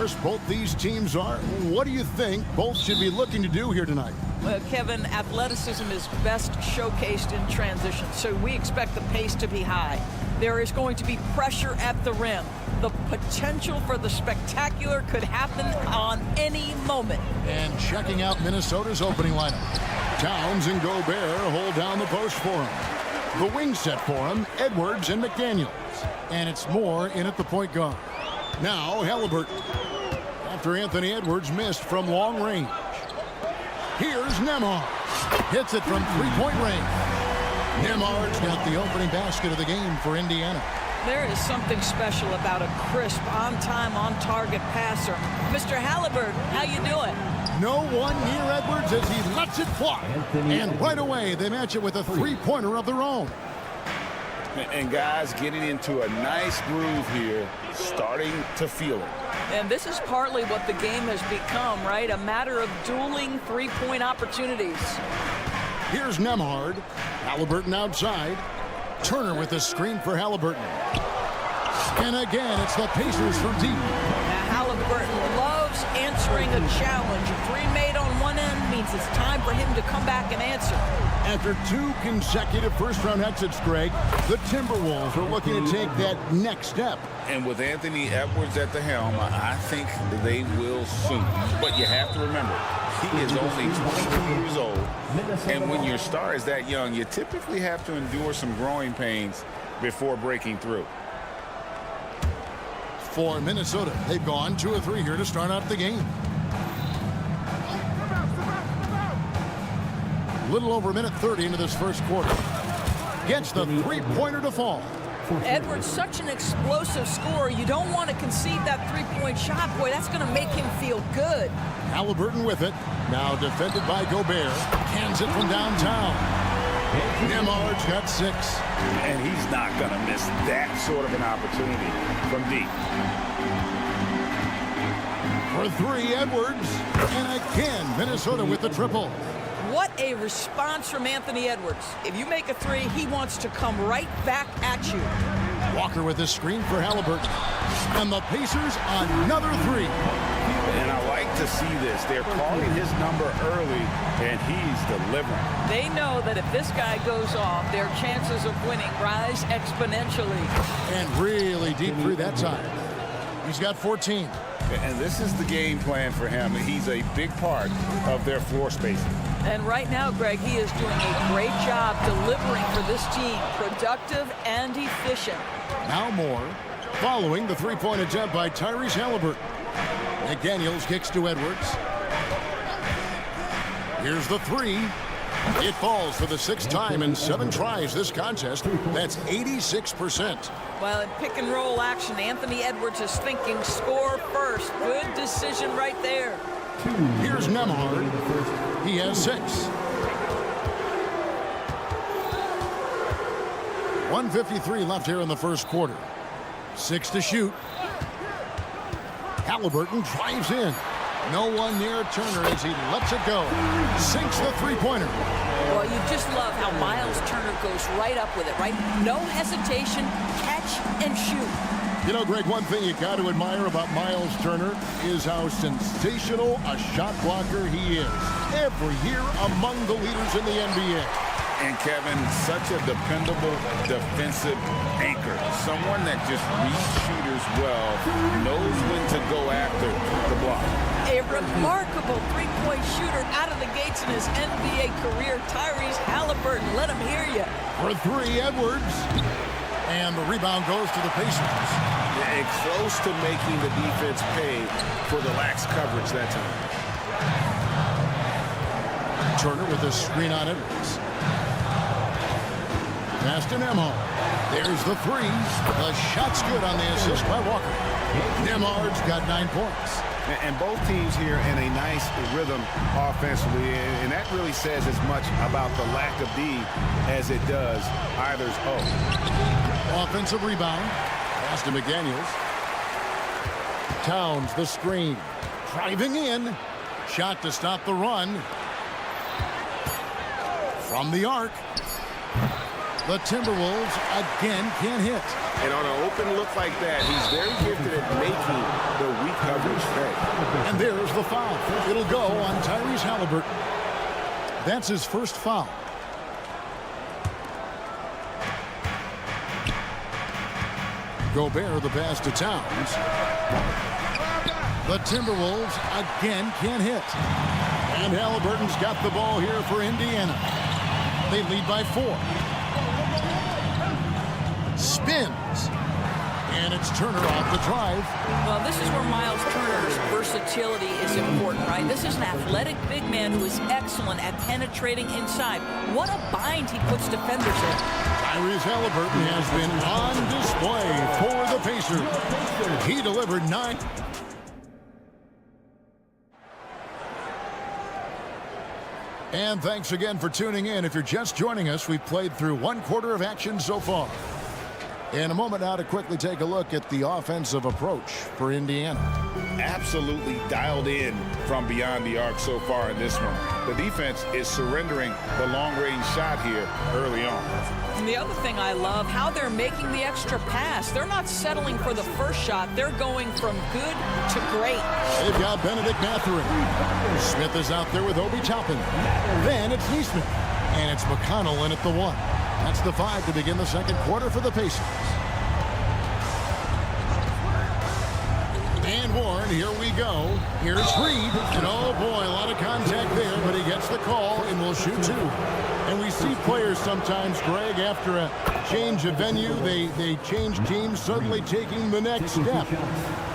Speaker 1: course, both these teams are. What do you think both should be looking to do here tonight?
Speaker 3: Well, Kevin, athleticism is best showcased in transition, so we expect the pace to be high. There is going to be pressure at the rim. The potential for the spectacular could happen on any moment.
Speaker 1: And checking out Minnesota's opening lineup. Towns and Gobert hold down the post for him. The wing set for him, Edwards and McDaniels. And it's Moore in at the point guard. Now Halliburton. After Anthony Edwards missed from long range. Here's Nembhard. Hits it from three-point range. Nembhard's got the opening basket of the game for Indiana.
Speaker 3: There is something special about a crisp, on-time, on-target passer. Mr. Halliburton, how you doing?
Speaker 1: No one near Edwards as he lets it fly. And right away, they match it with a three-pointer of their own.
Speaker 5: And guys getting into a nice groove here, starting to feel it.
Speaker 3: And this is partly what the game has become, right? A matter of dueling three-point opportunities.
Speaker 1: Here's Nembhard. Halliburton outside. Turner with the screen for Halliburton. And again, it's the Pacers from deep.
Speaker 3: Now, Halliburton loves answering a challenge. A three made on one end means it's time for him to come back and answer.
Speaker 1: After two consecutive first-round exits, Greg, the Timberwolves are looking to take that next step.
Speaker 5: And with Anthony Edwards at the helm, I think they will soon. But you have to remember, he is only 22 years old. And when your star is that young, you typically have to endure some growing pains before breaking through.
Speaker 1: For Minnesota, they've gone 2 of 3 here to start out the game. Little over a minute 30 into this first quarter. Gets the three-pointer to fall.
Speaker 3: Edwards, such an explosive scorer. You don't want to concede that three-point shot. Boy, that's going to make him feel good.
Speaker 1: Halliburton with it. Now defended by Gobert. Hands it from downtown. Nembhard's got 6.
Speaker 5: And he's not going to miss that sort of an opportunity from deep.
Speaker 1: For 3, Edwards. And again, Minnesota with the triple.
Speaker 3: What a response from Anthony Edwards. If you make a three, he wants to come right back at you.
Speaker 1: Walker with the screen for Halliburton. And the Pacers another 3.
Speaker 5: And I like to see this. They're calling his number early, and he's delivering.
Speaker 3: They know that if this guy goes off, their chances of winning rise exponentially.
Speaker 1: And really deep through that time. He's got 14.
Speaker 5: And this is the game plan for him. He's a big part of their floor spacing.
Speaker 3: And right now, Greg, he is doing a great job delivering for this team, productive and efficient.
Speaker 1: Now Moore, following the three-point attempt by Tyrese Halliburton. McDaniels kicks to Edwards. Here's the 3. It falls for the 6th time in 7 tries this contest. That's 86%.
Speaker 3: Well, in pick-and-roll action, Anthony Edwards is thinking score first. Good decision right there.
Speaker 1: Here's Nembhard. He has 6. 1:53 left here in the first quarter. 6 to shoot. Halliburton drives in. No one near Turner as he lets it go. Sinks the three-pointer.
Speaker 3: Well, you just love how Miles Turner goes right up with it, right? No hesitation, catch and shoot.
Speaker 1: You know, Greg, one thing you got to admire about Miles Turner is how sensational a shot blocker he is. Every year among the leaders in the NBA.
Speaker 5: And Kevin, such a dependable defensive anchor. Someone that just reads shooters well, knows when to go after the block.
Speaker 3: A remarkable three-point shooter out of the gates in his NBA career, Tyrese Halliburton. Let him hear you.
Speaker 1: For 3, Edwards. And the rebound goes to the Pacers.
Speaker 2: And close to making the defense pay for the lax coverage that time.
Speaker 1: Turner with a screen on Edwards. Pass to Nembhard. There's the 3. The shot's good on the assist by Walker. Nembhard's got 9 points.
Speaker 2: And both teams here in a nice rhythm offensively, and that really says as much about the lack of D as it does either's O.
Speaker 1: Offensive rebound. Pass to McDaniels. Towns the screen. Driving in. Shot to stop the run. From the arc. The Timberwolves again can't hit.
Speaker 5: And on an open look like that, he's very gifted at making the weak coverage pay.
Speaker 1: And there's the foul. It'll go on Tyrese Halliburton. That's his first foul. Gobert the pass to Towns. The Timberwolves again can't hit. And Halliburton's got the ball here for Indiana. They lead by 4. Spins. And it's Turner off the drive.
Speaker 3: Well, this is where Miles Turner's versatility is important, right? This is an athletic big man who is excellent at penetrating inside. What a bind he puts defenders in.
Speaker 1: Tyrese Halliburton has been on display for the Pacers. He delivered 9. And thanks again for tuning in. If you're just joining us, we've played through 1 quarter of action so far. In a moment now to quickly take a look at the offensive approach for Indiana.
Speaker 5: Absolutely dialed in from beyond the arc so far in this one. The defense is surrendering the long-range shot here early on.
Speaker 3: And the other thing I love, how they're making the extra pass. They're not settling for the first shot. They're going from good to great.
Speaker 1: They've got Benedict Mathurin. Smith is out there with Obi Toppin. Then it's Neesmith. And it's McConnell in at the 1. That's the 5 to begin the second quarter for the Pacers. And Warren, here we go. Here's Reed. And oh boy, a lot of contact there, but he gets the call and will shoot 2. And we see players sometimes, Greg, after a change of venue, they change teams, suddenly taking the next step.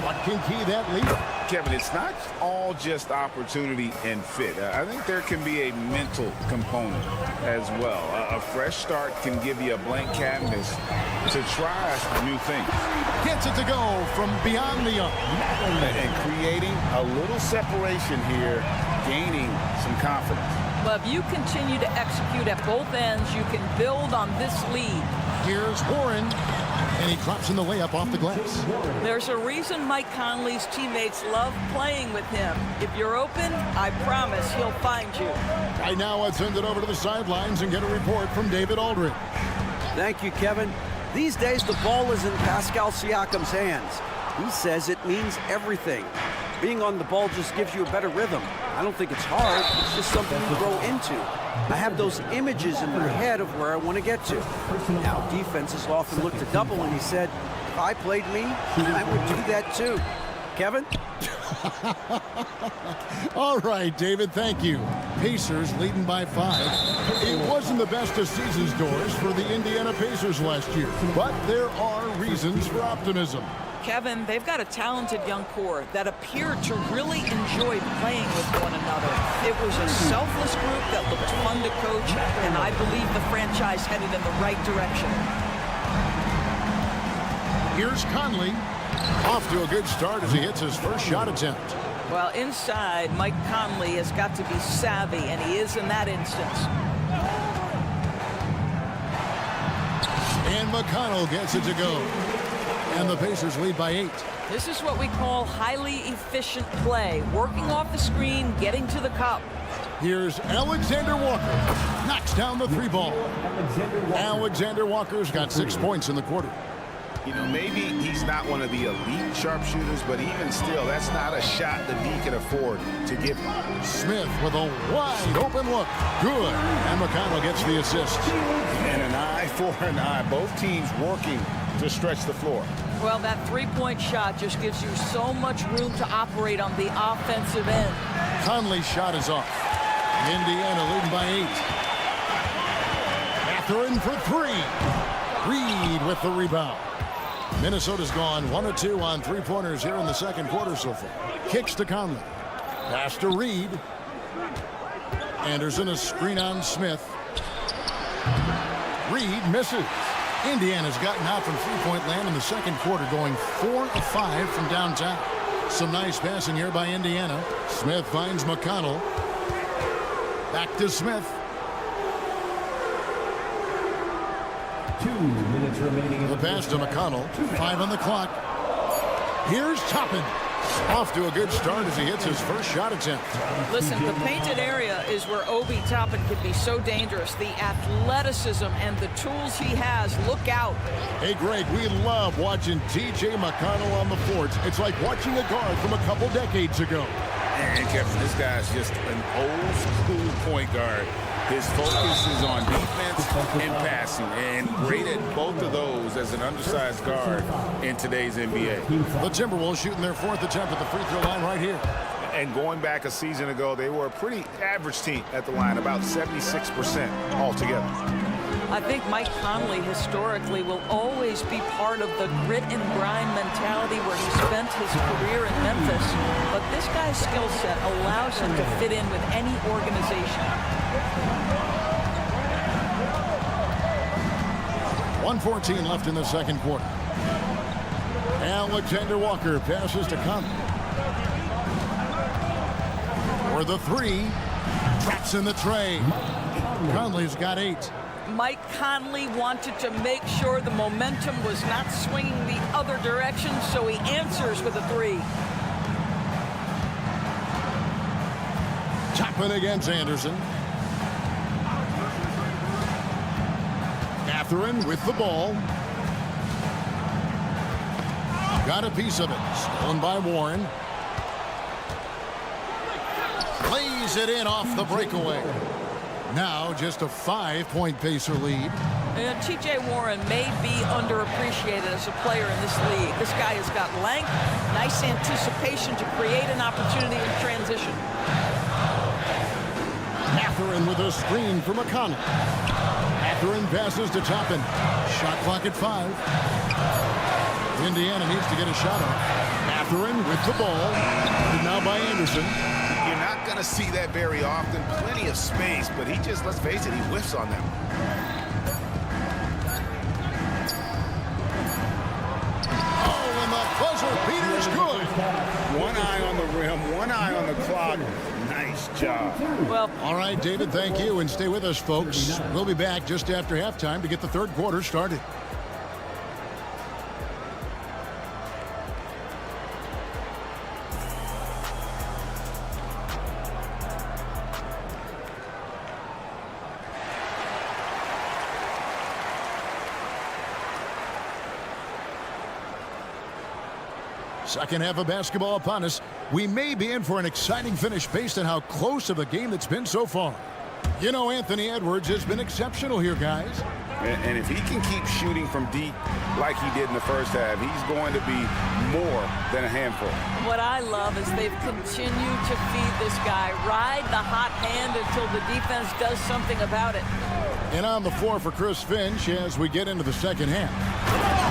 Speaker 1: What can key that lead?
Speaker 5: Kevin, it's not all just opportunity and fit. I think there can be a mental component as well. A fresh start can give you a blank canvas to try new things.
Speaker 1: Gets it to go from beyond the arc.
Speaker 5: And creating a little separation here, gaining some confidence.
Speaker 3: But if you continue to execute at both ends, you can build on this lead.
Speaker 1: Here's Warren. And he drops in the layup off the glass.
Speaker 3: There's a reason Mike Conley's teammates love playing with him. If you're open, I promise he'll find you.
Speaker 1: Right now, let's send it over to the sidelines and get a report from David Aldridge.
Speaker 6: Thank you, Kevin. These days, the ball is in Pascal Siakam's hands. He says it means everything. Being on the ball just gives you a better rhythm. I don't think it's hard. It's just something you grow into. I have those images in my head of where I want to get to. Now, defenses often look to double, and he said, if I played me, I would do that too. Kevin?
Speaker 1: All right, David, thank you. Pacers leading by 5. It wasn't the best of season's doors for the Indiana Pacers last year, but there are reasons for optimism.
Speaker 3: Kevin, they've got a talented young core that appeared to really enjoy playing with one another. It was a selfless group that looked fun to coach, and I believe the franchise headed in the right direction.
Speaker 1: Here's Conley. Off to a good start as he hits his first shot attempt.
Speaker 3: Well, inside, Mike Conley has got to be savvy, and he is in that instance.
Speaker 1: And McConnell gets it to go. And the Pacers lead by 8.
Speaker 3: This is what we call highly efficient play. Working off the screen, getting to the cup.
Speaker 1: Here's Alexander Walker. Knocks down the 3 ball. Alexander Walker's got 6 points in the quarter.
Speaker 5: You know, maybe he's not one of the elite sharpshooters, but even still, that's not a shot that he can afford to give him.
Speaker 1: Smith with a wide open look. Good. And McConnell gets the assist.
Speaker 5: And an eye for an eye. Both teams working to stretch the floor.
Speaker 3: Well, that 3-point shot just gives you so much room to operate on the offensive end.
Speaker 1: Conley's shot is off. Indiana leading by 8. Mathurin for 3. Reed with the rebound. Minnesota's gone 1 of 2 on 3-pointers here in the second quarter so far. Kicks to Conley. Pass to Reed. Anderson a screen on Smith. Reed misses. Indiana's gotten out from 3-point land in the second quarter, going 4 of 5 from downtown. Some nice passing here by Indiana. Smith finds McConnell. Back to Smith.
Speaker 4: 2 minutes remaining.
Speaker 1: The pass to McConnell. 5 on the clock. Here's Toppin. Off to a good start as he hits his first shot attempt.
Speaker 3: Listen, the painted area is where Obi Toppin can be so dangerous. The athleticism and the tools he has. Look out.
Speaker 1: Hey, Greg, we love watching T.J. McConnell on the boards. It's like watching a guard from a couple decades ago.
Speaker 5: And Kevin, this guy's just an old school point guard. His focus is on defense and passing, and great at both of those as an undersized guard in today's NBA.
Speaker 1: The Timberwolves shooting their fourth attempt at the free throw line right here.
Speaker 5: And going back a season ago, they were a pretty average team at the line, about 76% altogether.
Speaker 3: I think Mike Conley historically will always be part of the grit and grind mentality where he spent his career in Memphis. But this guy's skill set allows him to fit in with any organization.
Speaker 1: 1:14 left in the second quarter. Alexander Walker passes to Conley. For the three. Traps in the tray. Conley's got 8.
Speaker 3: Mike Conley wanted to make sure the momentum was not swinging the other direction, so he answers with a 3.
Speaker 1: Toppin against Anderson. Catherine with the ball. Got a piece of it. Stolen by Warren. Plays it in off the breakaway. Now just a 5-point Pacer lead.
Speaker 3: And T.J. Warren may be underappreciated as a player in this league. This guy has got length, nice anticipation to create an opportunity in transition.
Speaker 1: Catherine with a screen for McConnell. Catherine passes to Toppin. Shot clock at 5. Indiana needs to get a shot off. Catherine with the ball. And now by Anderson.
Speaker 5: You're not going to see that very often. Plenty of space, but he just, let's face it, he whiffs on them.
Speaker 1: Oh, and the buzzer beater's good.
Speaker 5: One eye on the rim, one eye on the clock. Nice job.
Speaker 3: Well,
Speaker 1: all right, David, thank you. And stay with us, folks. We'll be back just after halftime to get the third quarter started. Second half of basketball upon us. We may be in for an exciting finish based on how close of a game that's been so far. You know, Anthony Edwards has been exceptional here, guys.
Speaker 5: And if he can keep shooting from deep like he did in the first half, he's going to be more than a handful.
Speaker 3: What I love is they've continued to feed this guy. Ride the hot hand until the defense does something about it.
Speaker 1: And on the floor for Chris Finch as we get into the second half.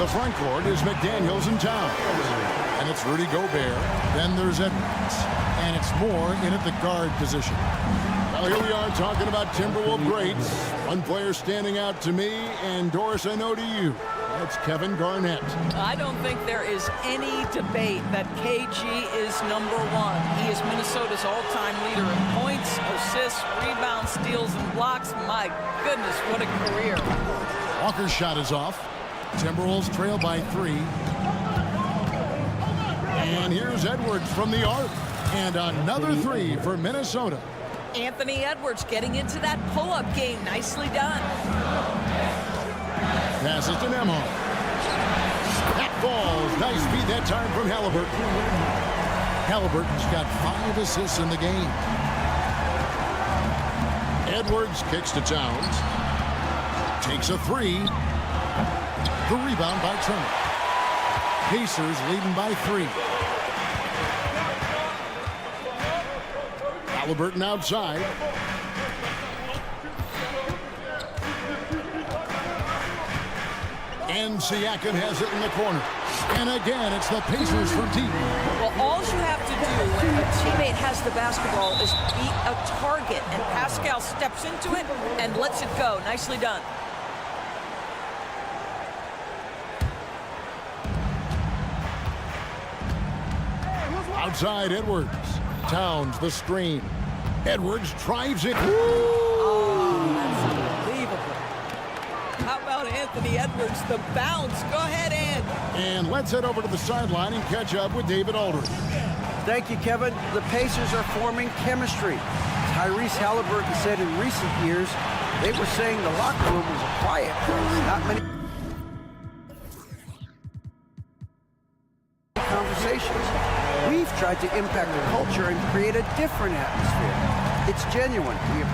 Speaker 1: The front court is McDaniels and Towns. And it's Rudy Gobert. Then there's Edwards. And it's Moore in at the guard position. Well, here we are talking about Timberwolves greats. One player standing out to me, and Doris, I know to you. That's Kevin Garnett.
Speaker 3: I don't think there is any debate that KG is number 1. He is Minnesota's all-time leader in points, assists, rebounds, steals, and blocks. My goodness, what a career.
Speaker 1: Walker's shot is off. Timberwolves trail by 3. And here's Edwards from the arc. And another 3 for Minnesota.
Speaker 3: Anthony Edwards getting into that pull-up game. Nicely done.
Speaker 1: Passes to Nemhard. That falls. Nice feed that time from Halliburton. Halliburton's got 5 assists in the game. Edwards kicks to Towns. Takes a 3. The rebound by Turner. Pacers leading by 3. Halliburton outside. And Siakam has it in the corner. And again, it's the Pacers from deep.
Speaker 3: Well, all you have to do when a teammate has the basketball is beat a target, and Pascal steps into it and lets it go. Nicely done.
Speaker 1: Outside Edwards. Towns the screen. Edwards drives it.
Speaker 3: Oh, that's unbelievable. How about him? Anthony Edwards. The bounce. Go ahead, Ed.
Speaker 1: And let's head over to the sideline and catch up with David Aldridge.
Speaker 6: Thank you, Kevin. The Pacers are forming chemistry. Tyrese Halliburton said in recent years, they were saying the locker room was a quiet place. Not many conversations. We've tried to impact the culture and create a different atmosphere. It's genuine. We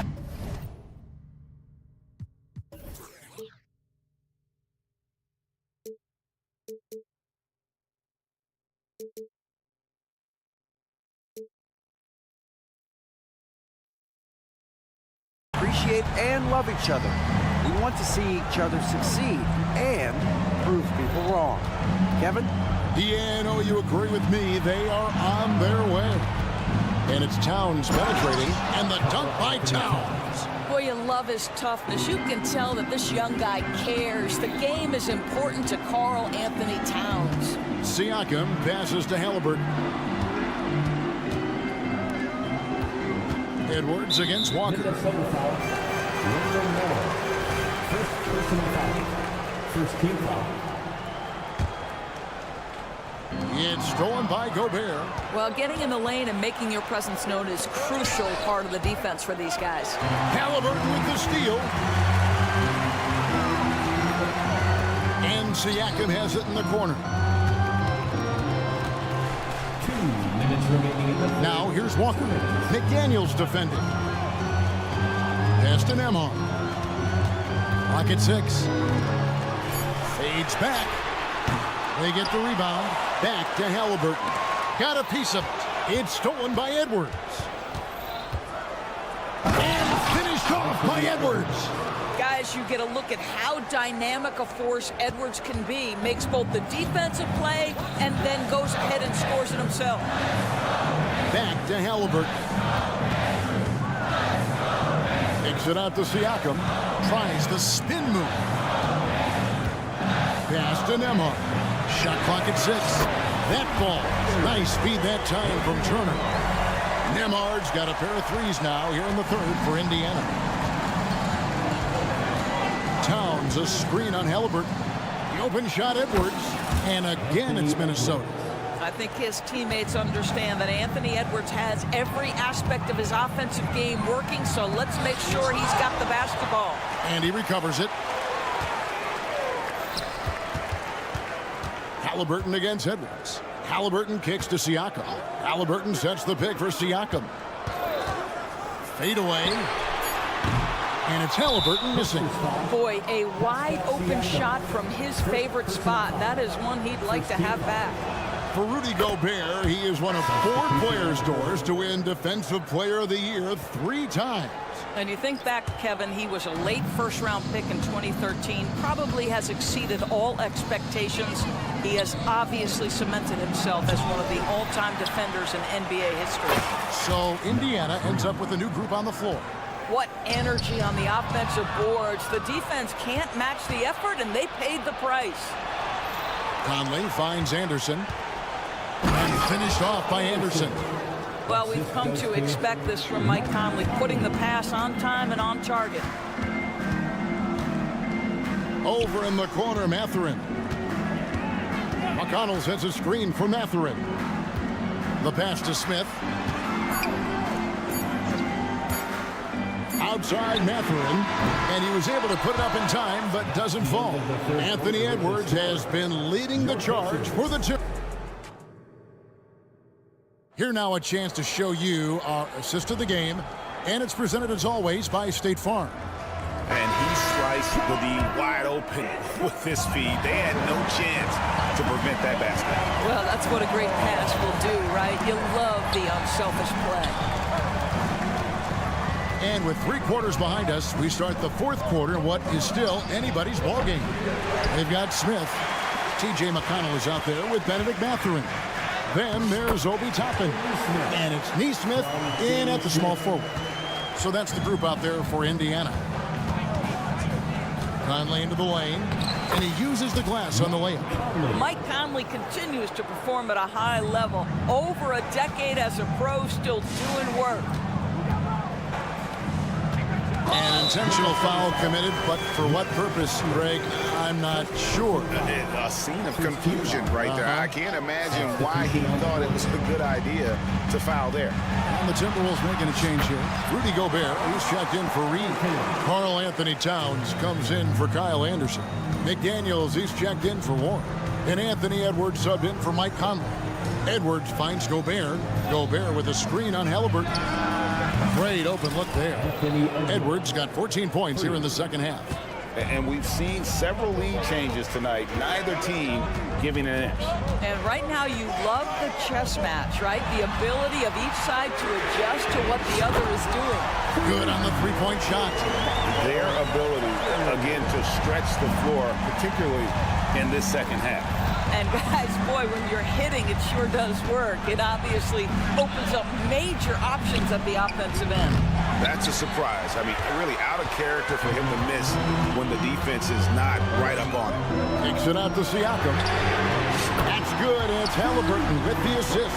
Speaker 6: appreciate and love each other. We want to see each other succeed and prove people wrong. Kevin?
Speaker 1: Yeah, I know you agree with me. They are on their way. And it's Towns penetrating, and the dunk by Towns.
Speaker 3: Boy, you love his toughness. You can tell that this young guy cares. The game is important to Karl Anthony Towns.
Speaker 1: Siakam passes to Halliburton. Edwards against Walker.
Speaker 4: First personal foul. First team foul.
Speaker 1: It's stolen by Gobert.
Speaker 3: Well, getting in the lane and making your presence known is crucial part of the defense for these guys.
Speaker 1: Halliburton with the steal. And Siakam has it in the corner.
Speaker 4: 2 minutes remaining in the
Speaker 1: Now here's Walker. McDaniels defending. Pass to Nembhard. Clock at 6. Fades back. They get the rebound. Back to Halliburton. Got a piece of it. It's stolen by Edwards. And finished off by Edwards.
Speaker 3: Guys, you get a look at how dynamic a force Edwards can be. Makes both the defensive play and then goes ahead and scores it himself.
Speaker 1: Back to Halliburton. Kicks it out to Siakam. Tries the spin move. Pass to Nembhard. Shot clock at 6. That ball. Nice speed that time from Turner. Nembhard's got a pair of threes now here in the third for Indiana. Towns a screen on Halliburton. The open shot Edwards. And again it's Minnesota.
Speaker 3: I think his teammates understand that Anthony Edwards has every aspect of his offensive game working, so let's make sure he's got the basketball.
Speaker 1: And he recovers it. Halliburton against Edwards. Halliburton kicks to Siakam. Halliburton sets the pick for Siakam. Fade away. And it's Halliburton missing.
Speaker 3: Boy, a wide open shot from his favorite spot. That is one he'd like to have back.
Speaker 1: For Rudy Gobert, he is one of 4 players, Doris, to win Defensive Player of the Year 3 times.
Speaker 3: And you think back, Kevin, he was a late first-round pick in 2013. Probably has exceeded all expectations. He has obviously cemented himself as one of the all-time defenders in NBA history.
Speaker 1: So Indiana ends up with a new group on the floor.
Speaker 3: What energy on the offensive boards. The defense can't match the effort, and they paid the price.
Speaker 1: Conley finds Anderson. And finished off by Anderson.
Speaker 3: Well, we've come to expect this from Mike Conley, putting the pass on time and on target.
Speaker 1: Over in the corner, Mathurin. McConnell sets a screen for Mathurin. The pass to Smith. Outside Mathurin, and he was able to put it up in time, but doesn't fall. Anthony Edwards has been leading the charge for the two. Here now a chance to show you our assist of the game, and it's presented as always by State Farm.
Speaker 5: And he sliced the D wide open with his feed. They had no chance to prevent that basket.
Speaker 3: Well, that's what a great pass will do, right? You love the unselfish play.
Speaker 1: And with 3 quarters behind us, we start the 4th quarter in what is still anybody's ball game. They've got Smith. T.J. McConnell is out there with Benedict Mathurin. Then there's Obi Toppin. And it's Nesmith in at the small forward. So that's the group out there for Indiana. Conley into the lane, and he uses the glass on the layup.
Speaker 3: Mike Conley continues to perform at a high level. Over a decade as a pro, still doing work.
Speaker 1: An intentional foul committed, but for what purpose, Greg? I'm not sure.
Speaker 5: A scene of confusion right there. I can't imagine why he thought it was a good idea to foul there.
Speaker 1: And the Timberwolves making a change here. Rudy Gobert, he's checked in for Reed. Karl Anthony Towns comes in for Kyle Anderson. McDaniels, he's checked in for Warren. And Anthony Edwards subbed in for Mike Conley. Edwards finds Gobert. Gobert with a screen on Halliburton. Great open look there. Edwards got 14 points here in the second half.
Speaker 5: And we've seen several lead changes tonight. Neither team giving an inch.
Speaker 3: And right now you love the chess match, right? The ability of each side to adjust to what the other is doing.
Speaker 1: Good on the three-point shot.
Speaker 5: Their ability, again, to stretch the floor, particularly in this second half.
Speaker 3: And guys, boy, when you're hitting, it sure does work. It obviously opens up major options at the offensive end.
Speaker 5: That's a surprise. I mean, really out of character for him to miss when the defense is not right up on him.
Speaker 1: Takes it out to Siakam. That's good. It's Halliburton with the assist.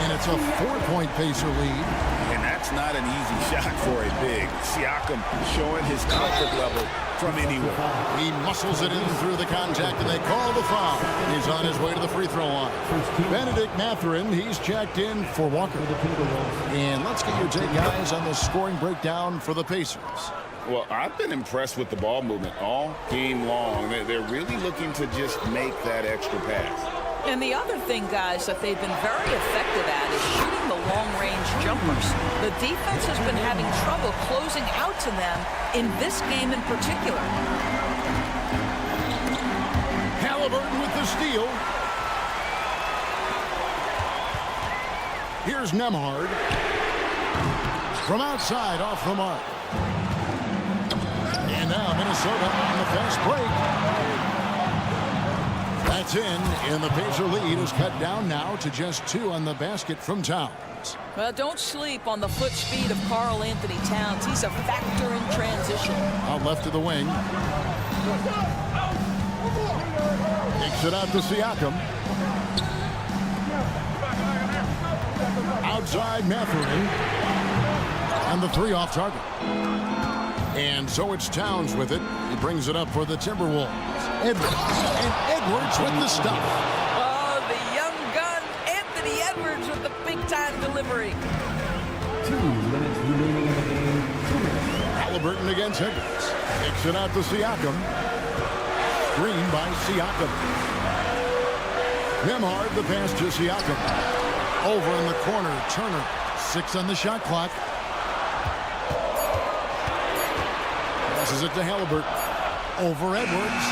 Speaker 1: And it's a 4-point Pacer lead.
Speaker 5: And that's not an easy shot for a big. Siakam showing his comfort level from anywhere.
Speaker 1: He muscles it in through the contact, and they call the foul. He's on his way to the free throw line. Benedict Mathurin, he's checked in for Walker. And let's get your take, guys, on the scoring breakdown for the Pacers.
Speaker 5: Well, I've been impressed with the ball movement all game long. They're really looking to just make that extra pass.
Speaker 3: And the other thing, guys, that they've been very effective at is shooting the long-range jumpers. The defense has been having trouble closing out to them in this game in particular.
Speaker 1: Halliburton with the steal. Here's Nembhard. From outside, off the mark. And now Minnesota on the fast break. That's in, and the Pacer lead is cut down now to just 2 on the basket from Towns.
Speaker 3: Well, don't sleep on the foot speed of Karl Anthony Towns. He's a factor in transition.
Speaker 1: Out left of the wing. Takes it out to Siakam. Outside Mathurin. And the 3 off target. And so it's Towns with it. He brings it up for the Timberwolves. Edwards. And Edwards with the stuff.
Speaker 3: Oh, the young gun, Anthony Edwards with the big-time delivery.
Speaker 4: 2 minutes remaining in the game. 2 minutes.
Speaker 1: Halliburton against Edwards. Takes it out to Siakam. Screen by Siakam. Nembhard the pass to Siakam. Over in the corner, Turner. 6 on the shot clock. Passes it to Halliburton. Over Edwards.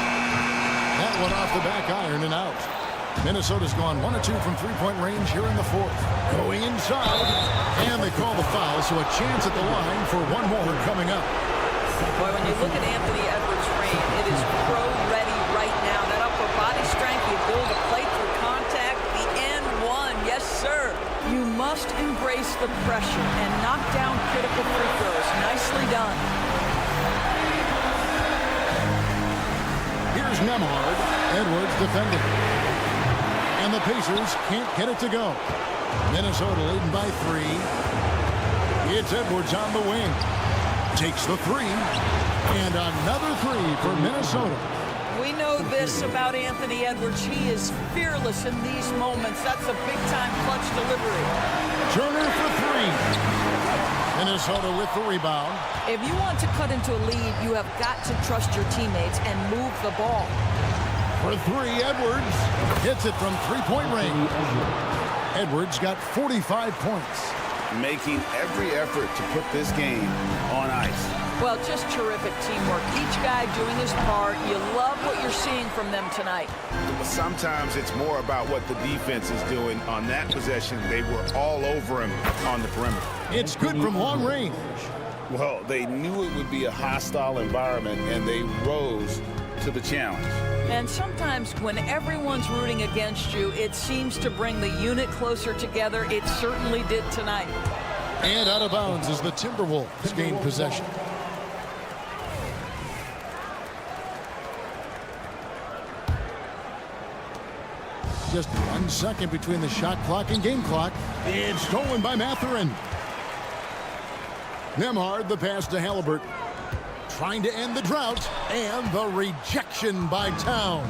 Speaker 1: That one off the back iron and out. Minnesota's gone 1 of 2 from three-point range here in the fourth. Going inside. And they call the foul, so a chance at the line for one more coming up.
Speaker 3: Boy, when you look at Anthony Edwards' frame, it is pro-ready right now. That upper body strength, the ability to play through contact, the and one. Yes, sir. You must embrace the pressure and knock down critical free throws. Nicely done.
Speaker 1: Here's Nembhard. Edwards defending. And the Pacers can't get it to go. Minnesota leading by 3. It's Edwards on the wing. Takes the 3. And another 3 for Minnesota.
Speaker 3: We know this about Anthony Edwards. He is fearless in these moments. That's a big-time clutch delivery.
Speaker 1: Turner for 3. Minnesota with the rebound.
Speaker 3: If you want to cut into a lead, you have got to trust your teammates and move the ball.
Speaker 1: For 3, Edwards hits it from three-point range. Edwards got 45 points.
Speaker 5: Making every effort to put this game on ice.
Speaker 3: Well, just terrific teamwork. Each guy doing his part. You love what you're seeing from them tonight.
Speaker 5: Sometimes it's more about what the defense is doing on that possession. They were all over him on the perimeter.
Speaker 1: It's good from long range.
Speaker 5: Well, they knew it would be a hostile environment, and they rose to the challenge.
Speaker 3: And sometimes when everyone's rooting against you, it seems to bring the unit closer together. It certainly did tonight.
Speaker 1: And out of bounds as the Timberwolves gain possession. Just 1 second between the shot clock and game clock. It's stolen by Mathurin. Nemhard, the pass to Halliburton. Trying to end the drought, and the rejection by Towns.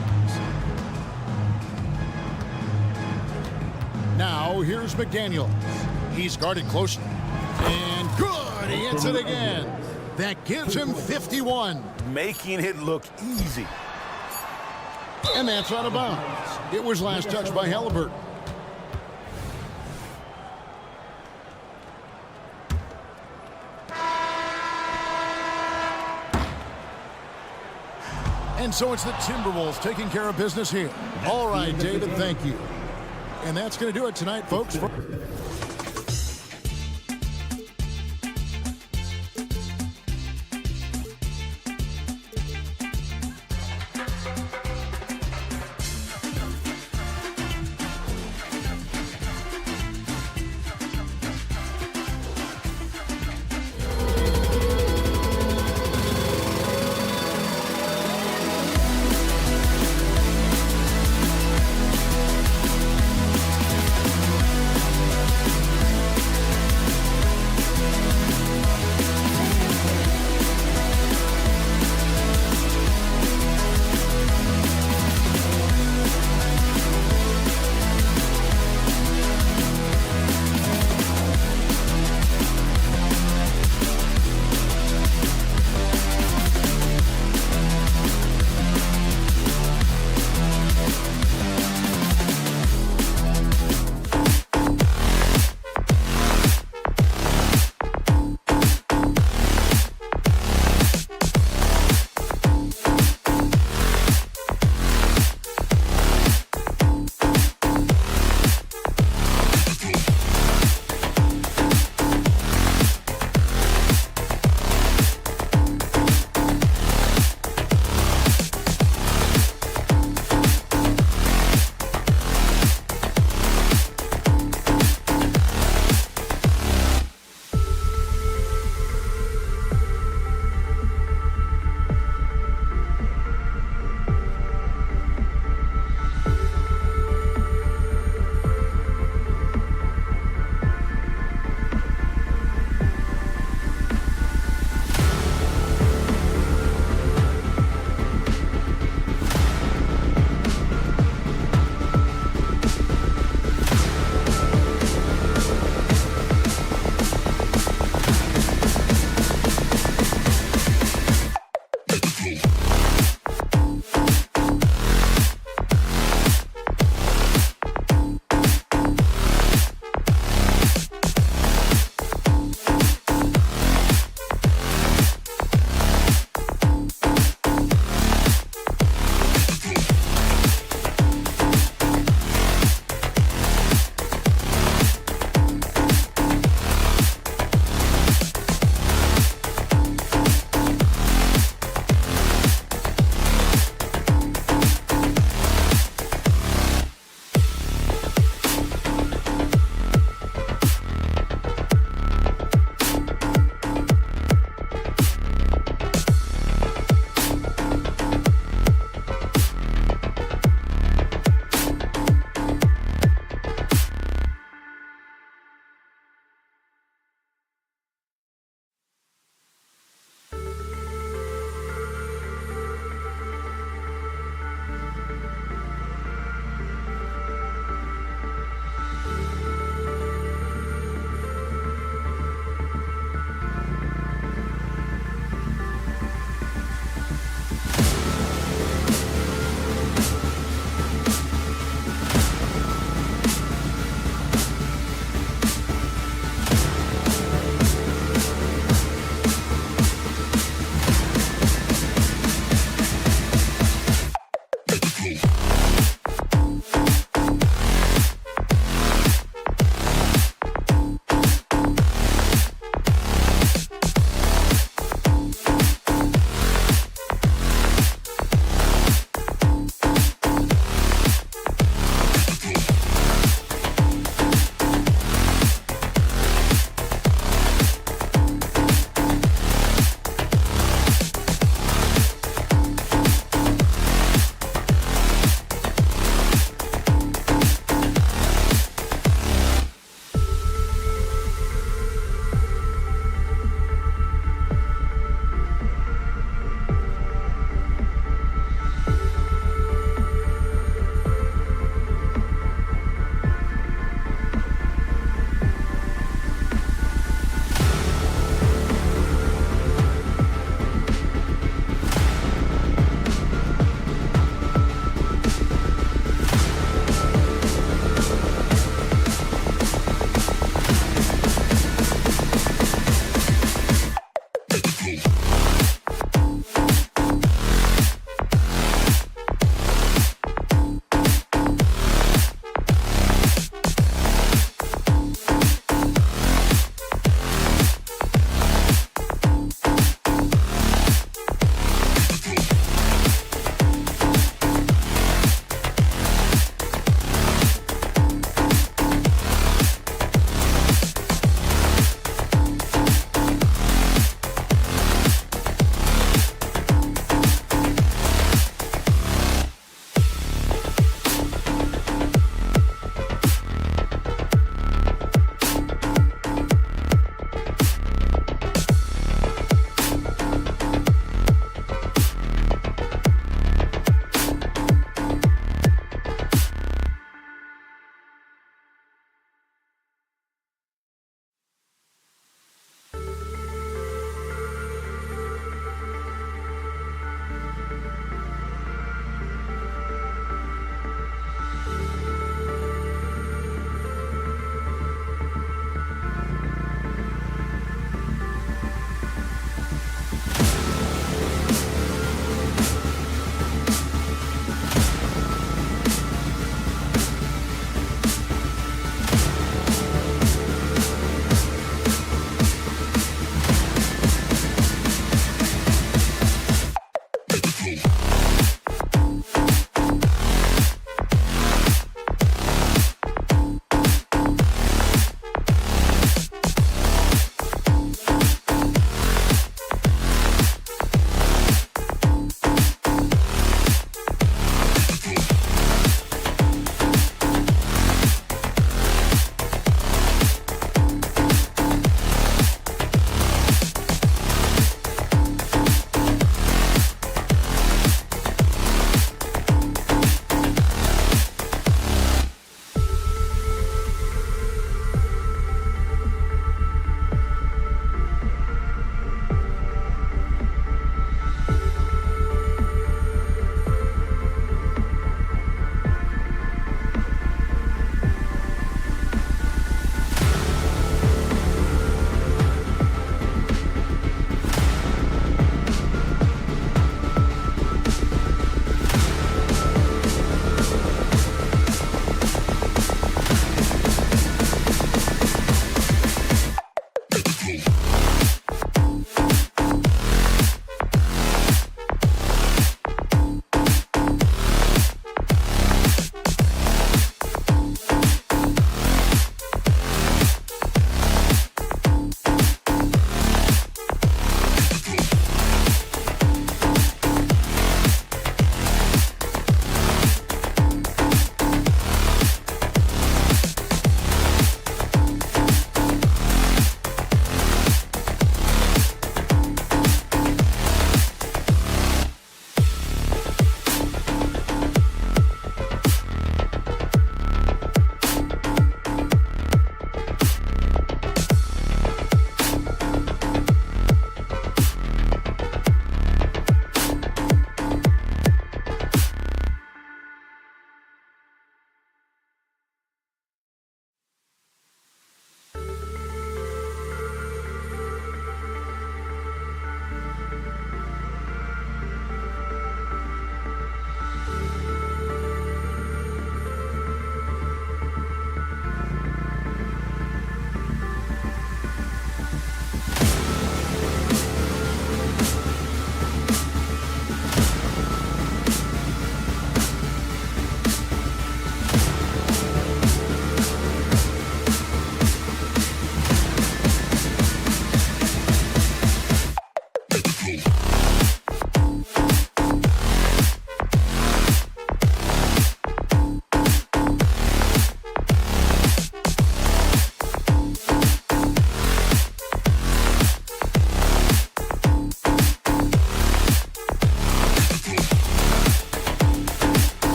Speaker 1: Now, here's McDaniels. He's guarded close. And good! He hits it again. That gives him 51.
Speaker 5: Making it look easy.
Speaker 1: And that's out of bounds. It was last touched by Halliburton. And so it's the Timberwolves taking care of business here. All right, David, thank you. And that's going to do it tonight, folks.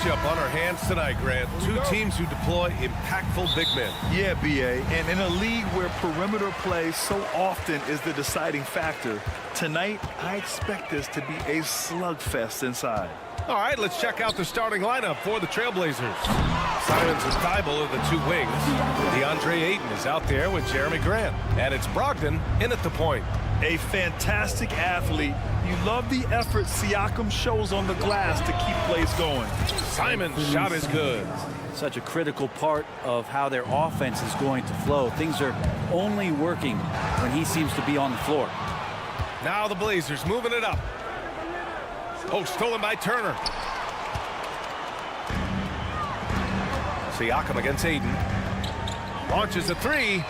Speaker 7: Matchup on our hands tonight, Grant. Two teams who deploy impactful big men.
Speaker 9: Yeah, B.A. And in a league where perimeter play so often is the deciding factor, tonight I expect this to be a slugfest inside.
Speaker 7: All right, let's check out the starting lineup for the Trailblazers. Simons and Thibault are the two wings. DeAndre Ayton is out there with Jeremy Grant. And it's Brogdon in at the point.
Speaker 9: A fantastic athlete. You love the effort Siakam shows on the glass to keep plays going.
Speaker 7: Simon's shot is good.
Speaker 11: Such a critical part of how their offense is going to flow. Things are only working when he seems to be on the floor.
Speaker 7: Now the Blazers moving it up. Oh, stolen by Turner. Siakam against Aiden. Launches a three.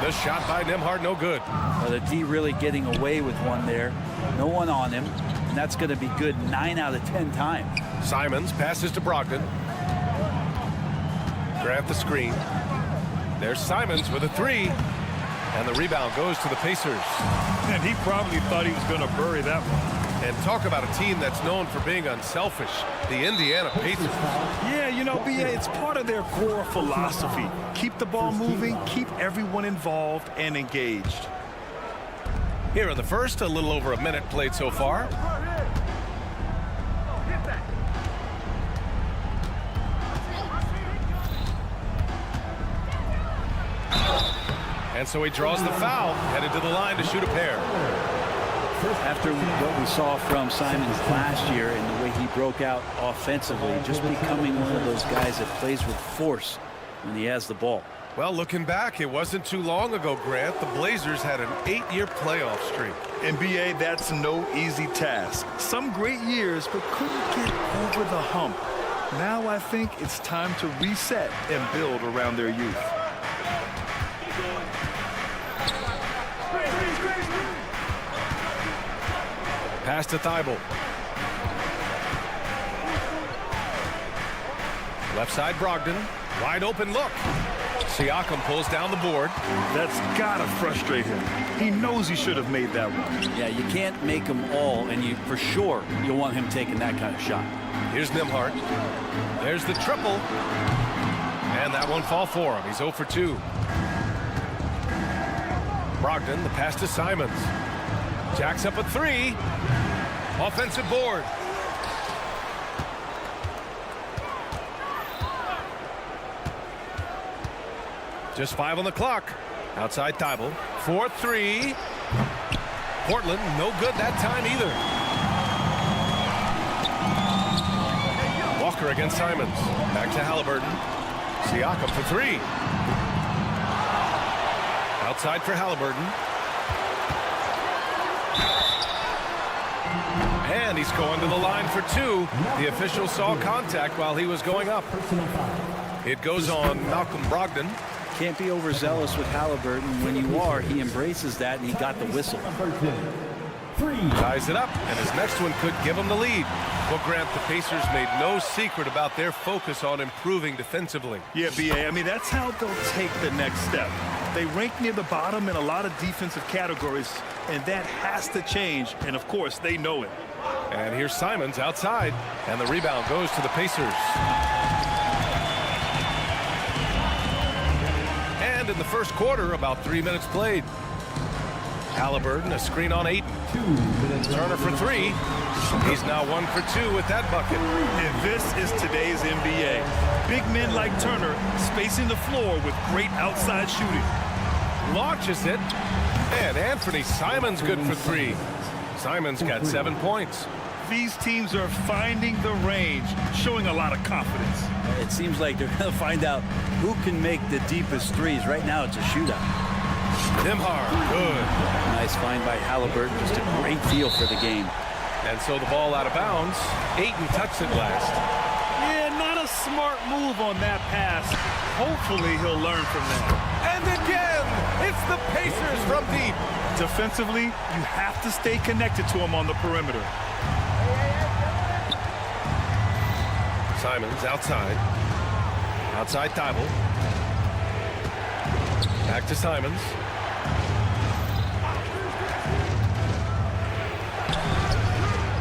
Speaker 7: The shot by Nembhard, no good.
Speaker 11: The D really getting away with one there. No one on him. And that's going to be good 9 out of 10 times.
Speaker 7: Simons passes to Brogdon. Grant the screen. There's Simons with a three. And the rebound goes to the Pacers.
Speaker 9: And he probably thought he was going to bury that one.
Speaker 7: And talk about a team that's known for being unselfish, the Indiana Pacers.
Speaker 9: Yeah, you know, BA, it's part of their core philosophy. Keep the ball moving, keep everyone involved and engaged.
Speaker 7: Here in the first, a little over a minute played so far. And so he draws the foul, headed to the line to shoot a pair.
Speaker 11: After what we saw from Simons last year and the way he broke out offensively, just becoming one of those guys that plays with force when he has the ball.
Speaker 7: Well, looking back, it wasn't too long ago, Grant. The Blazers had an 8-year playoff streak.
Speaker 9: NBA, that's no easy task. Some great years, but couldn't get over the hump. Now I think it's time to reset and build around their youth.
Speaker 7: Pass to Thibault. Left side Brogdon. Wide open look. Siakam pulls down the board.
Speaker 9: That's got to frustrate him. He knows he should have made that one.
Speaker 11: Yeah, you can't make them all, and you for sure you'll want him taking that kind of shot.
Speaker 7: Here's Nembhard. There's the triple. And that one fall for him. He's 0 for 2. Brogdon, the pass to Simons. Jacks up a three. Offensive board. Just 5 on the clock. Outside Thibault. 4-3. Portland, no good that time either. Walker against Simons. Back to Halliburton. Siakam for 3. Outside for Halliburton. And he's going to the line for 2. The official saw contact while he was going up. It goes on Malcolm Brogdon.
Speaker 11: Can't be overzealous with Halliburton. When you are, he embraces that, and he got the whistle.
Speaker 7: Ties it up, and his next one could give him the lead. Well, Grant, the Pacers made no secret about their focus on improving defensively.
Speaker 9: Yeah, BA, I mean, that's how they'll take the next step. They rank near the bottom in a lot of defensive categories, and that has to change, and of course, they know it.
Speaker 7: And here's Simons outside, and the rebound goes to the Pacers. And in the first quarter, about 3 minutes played. Halliburton, a screen on Ayton. Turner for 3. He's now 1 for 2 with that bucket.
Speaker 9: And this is today's NBA. Big men like Turner spacing the floor with great outside shooting.
Speaker 7: Launches it. And Anthony Simons good for 3. Simons got 7 points.
Speaker 9: These teams are finding the range, showing a lot of confidence.
Speaker 11: It seems like they're going to find out who can make the deepest threes. Right now, it's a shootout.
Speaker 7: Nembhard, good.
Speaker 11: Nice find by Halliburton. Just a great feel for the game.
Speaker 7: And so the ball out of bounds. Ayton touched it last.
Speaker 9: Yeah, not a smart move on that pass. Hopefully, he'll learn from that.
Speaker 7: And again, it's the Pacers from deep.
Speaker 9: Defensively, you have to stay connected to him on the perimeter.
Speaker 7: Simons outside. Outside Thibault. Back to Simons.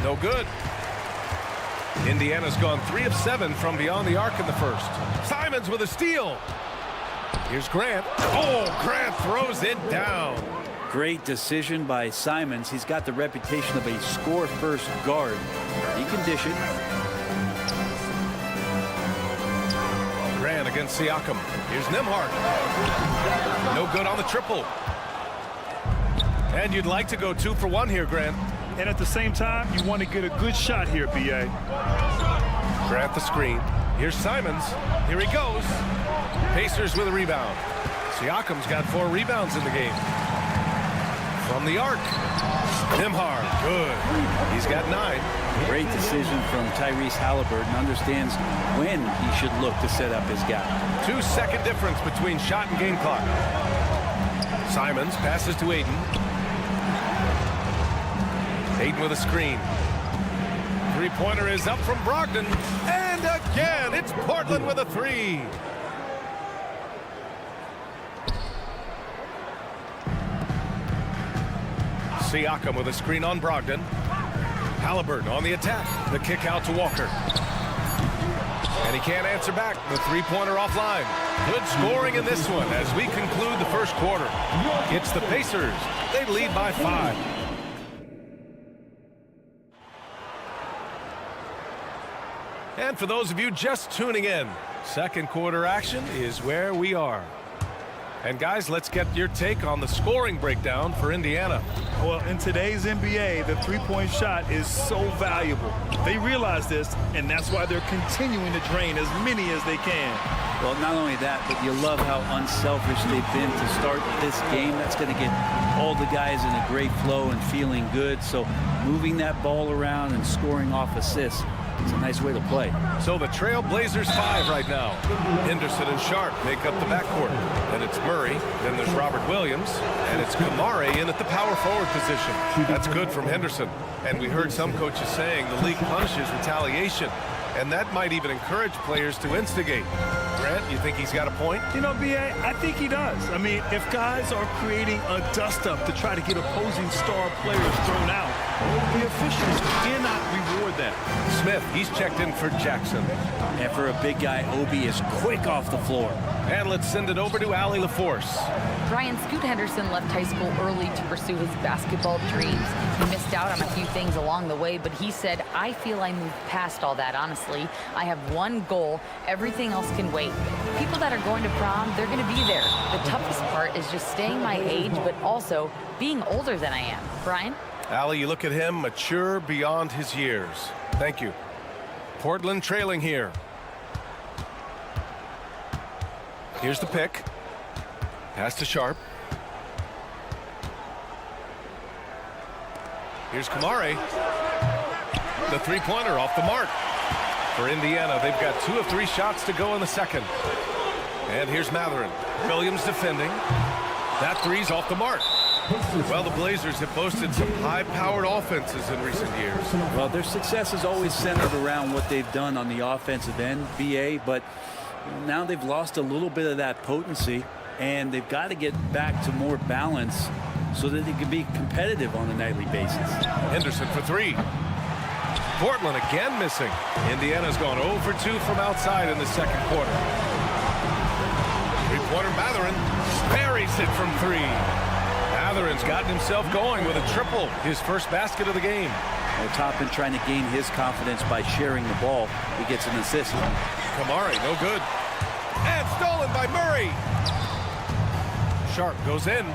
Speaker 7: No good. Indiana's gone 3 of 7 from beyond the arc in the first. Simons with a steal. Here's Grant. Oh, Grant throws it down.
Speaker 11: Great decision by Simons. He's got the reputation of a score-first guard. He can dish it.
Speaker 7: Grant against Siakam. Here's Nembhard. No good on the triple. And you'd like to go 2 for 1 here, Grant.
Speaker 9: And at the same time, you want to get a good shot here, B.A.
Speaker 7: Grant the screen. Here's Simons. Here he goes. Pacers with a rebound. Siakam's got 4 rebounds in the game. From the arc. Nembhard, good. He's got 9.
Speaker 11: Great decision from Tyrese Halliburton. Understands when he should look to set up his guy.
Speaker 7: 2-second difference between shot and game clock. Simons passes to Aiden. Aiden with a screen. Three-pointer is up from Brogdon. And again, it's Portland with a 3. Siakam with a screen on Brogdon. Halliburton on the attack. The kick out to Walker. And he can't answer back. The three-pointer offline. Good scoring in this one as we conclude the first quarter. It's the Pacers. They lead by 5. And for those of you just tuning in, second quarter action is where we are. And guys, let's get your take on the scoring breakdown for Indiana.
Speaker 9: Well, in today's NBA, the three-point shot is so valuable. They realize this, and that's why they're continuing to drain as many as they can.
Speaker 11: Well, not only that, but you love how unselfish they've been to start this game. That's going to get all the guys in a great flow and feeling good. So moving that ball around and scoring off assists, it's a nice way to play.
Speaker 7: So the Trail Blazers 5 right now. Henderson and Sharp make up the backcourt. Then it's Murray. Then there's Robert Williams. And it's Kamare in at the power forward position. That's good from Henderson. And we heard some coaches saying the league punishes retaliation. And that might even encourage players to instigate. Grant, you think he's got a point?
Speaker 9: You know, B.A., I think he does. I mean, if guys are creating a dust-up to try to get opposing star players thrown out, the officials cannot reward that.
Speaker 7: Smith, he's checked in for Jackson.
Speaker 11: And for a big guy, Obi is quick off the floor.
Speaker 7: And let's send it over to Allie LaForce.
Speaker 10: Brian, Scoot Henderson left high school early to pursue his basketball dreams. He missed out on a few things along the way, but he said, I feel I moved past all that, honestly. I have one goal. Everything else can wait. People that are going to prom, they're going to be there. The toughest part is just staying my age, but also being older than I am. Brian?
Speaker 7: Allie, you look at him, mature beyond his years. Thank you. Portland trailing here. Here's the pick. Pass to Sharp. Here's Kamare. The three-pointer off the mark. For Indiana, they've got 2 of 3 shots to go in the second. And here's Matherin. Williams defending. That three's off the mark. Well, the Blazers have boasted some high-powered offenses in recent years.
Speaker 11: Well, their success is always centered around what they've done on the offensive end, BA, but now they've lost a little bit of that potency, and they've got to get back to more balance so that they can be competitive on a nightly basis.
Speaker 7: Henderson for 3. Portland again missing. Indiana's gone 0 for 2 from outside in the second quarter. Three-pointer Matherin buries it from 3. Matherin's gotten himself going with a triple, his first basket of the game.
Speaker 11: Well, Toppin trying to gain his confidence by sharing the ball. He gets an assist.
Speaker 7: Kamare, no good. And stolen by Murray. Sharp goes in.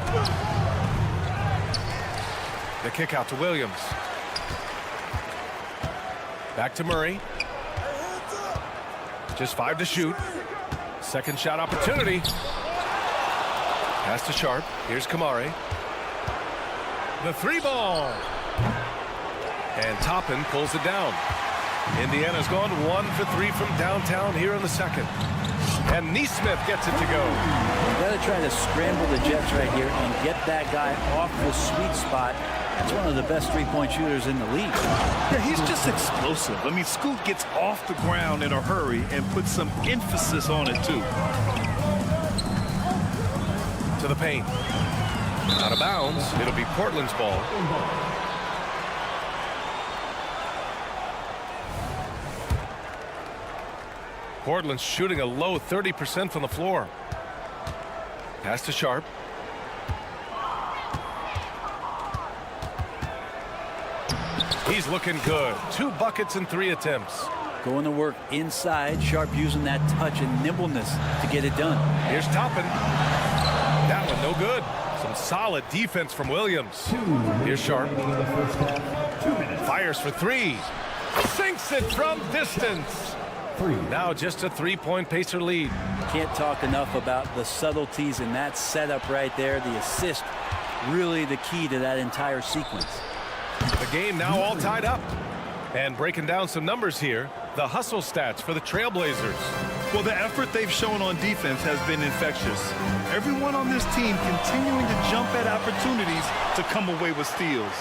Speaker 7: The kick out to Williams. Back to Murray. Just 5 to shoot. Second shot opportunity. Pass to Sharp. Here's Kamare. The 3-ball. And Toppin pulls it down. Indiana's gone 1 for 3 from downtown here in the second. And Neesmith gets it to go.
Speaker 11: You got to try to scramble the Jets right here and get that guy off the sweet spot. That's one of the best three-point shooters in the league.
Speaker 9: Yeah, he's just explosive. I mean, Scoot gets off the ground in a hurry and puts some emphasis on it, too.
Speaker 7: To the paint. Out of bounds. It'll be Portland's ball. Portland's shooting a low 30% from the floor. Pass to Sharp. He's looking good. 2 buckets and 3 attempts.
Speaker 11: Going to work inside. Sharp using that touch and nimbleness to get it done.
Speaker 7: Here's Toppin. That one no good. So Some solid defense from Williams. Here's Sharp. Fires for three. Sinks it from distance. Now just a 3-point Pacer lead.
Speaker 11: Can't talk enough about the subtleties in that setup right there. The assist, really the key to that entire sequence.
Speaker 7: The game now all tied up. And breaking down some numbers here, the hustle stats for the Trailblazers.
Speaker 9: Well, the effort they've shown on defense has been infectious. Everyone on this team continuing to jump at opportunities to come away with steals.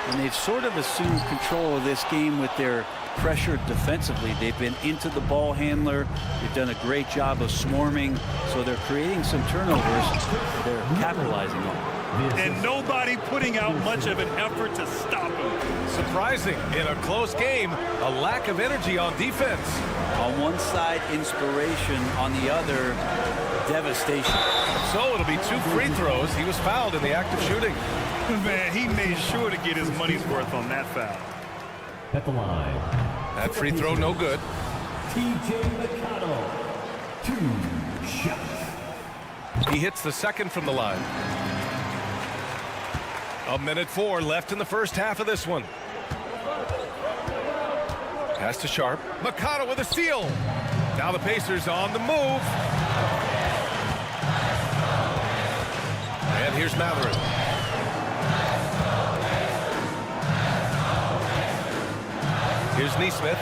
Speaker 11: And they've sort of assumed control of this game with their pressure defensively. They've been into the ball handler. They've done a great job of swarming. So they're creating some turnovers they're capitalizing on.
Speaker 9: And nobody putting out much of an effort to stop them.
Speaker 7: Surprising in a close game, a lack of energy on defense.
Speaker 11: On one side, inspiration. On the other, devastation.
Speaker 7: So it'll be 2 free throws. He was fouled in the act of shooting.
Speaker 9: Man, he made sure to get his money's worth on that foul.
Speaker 4: At the line.
Speaker 7: That free throw no good.
Speaker 4: TJ McConnell. 2 shots.
Speaker 7: He hits the second from the line. 1:04 left in the first half of this one. Pass to Sharp. McConnell with a steal. Now the Pacers on the move. And here's Matherin. Here's Neesmith.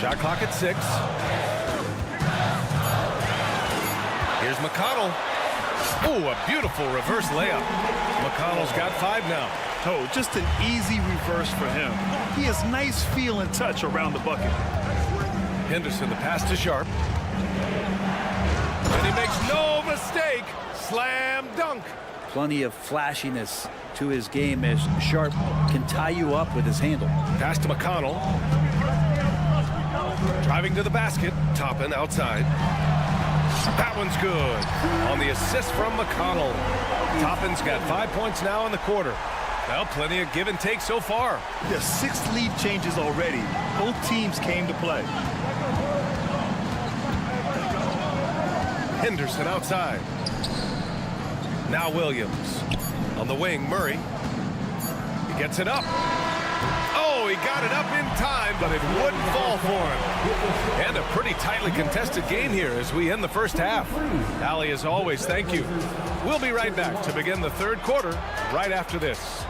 Speaker 7: Shot clock at 6. Here's McConnell. Oh, a beautiful reverse layup. McConnell's got 5 now.
Speaker 9: Oh, just an easy reverse for him. He has nice feel and touch around the bucket.
Speaker 7: Henderson, the pass to Sharp. And he makes no mistake. Slam dunk.
Speaker 11: Plenty of flashiness to his game as Sharp can tie you up with his handle.
Speaker 7: Pass to McConnell. Driving to the basket. Toppin outside. That one's good. On the assist from McConnell. Toppin's got 5 points now in the quarter. Well, plenty of give and take so far.
Speaker 9: The 6 lead changes already. Both teams came to play.
Speaker 7: Henderson outside. Now Williams. On the wing, Murray. He gets it up. Oh, he got it up in time, but it wouldn't fall for him. And a pretty tightly contested game here as we end the first half. Allie, as always, thank you. We'll be right back to begin the third quarter right after this.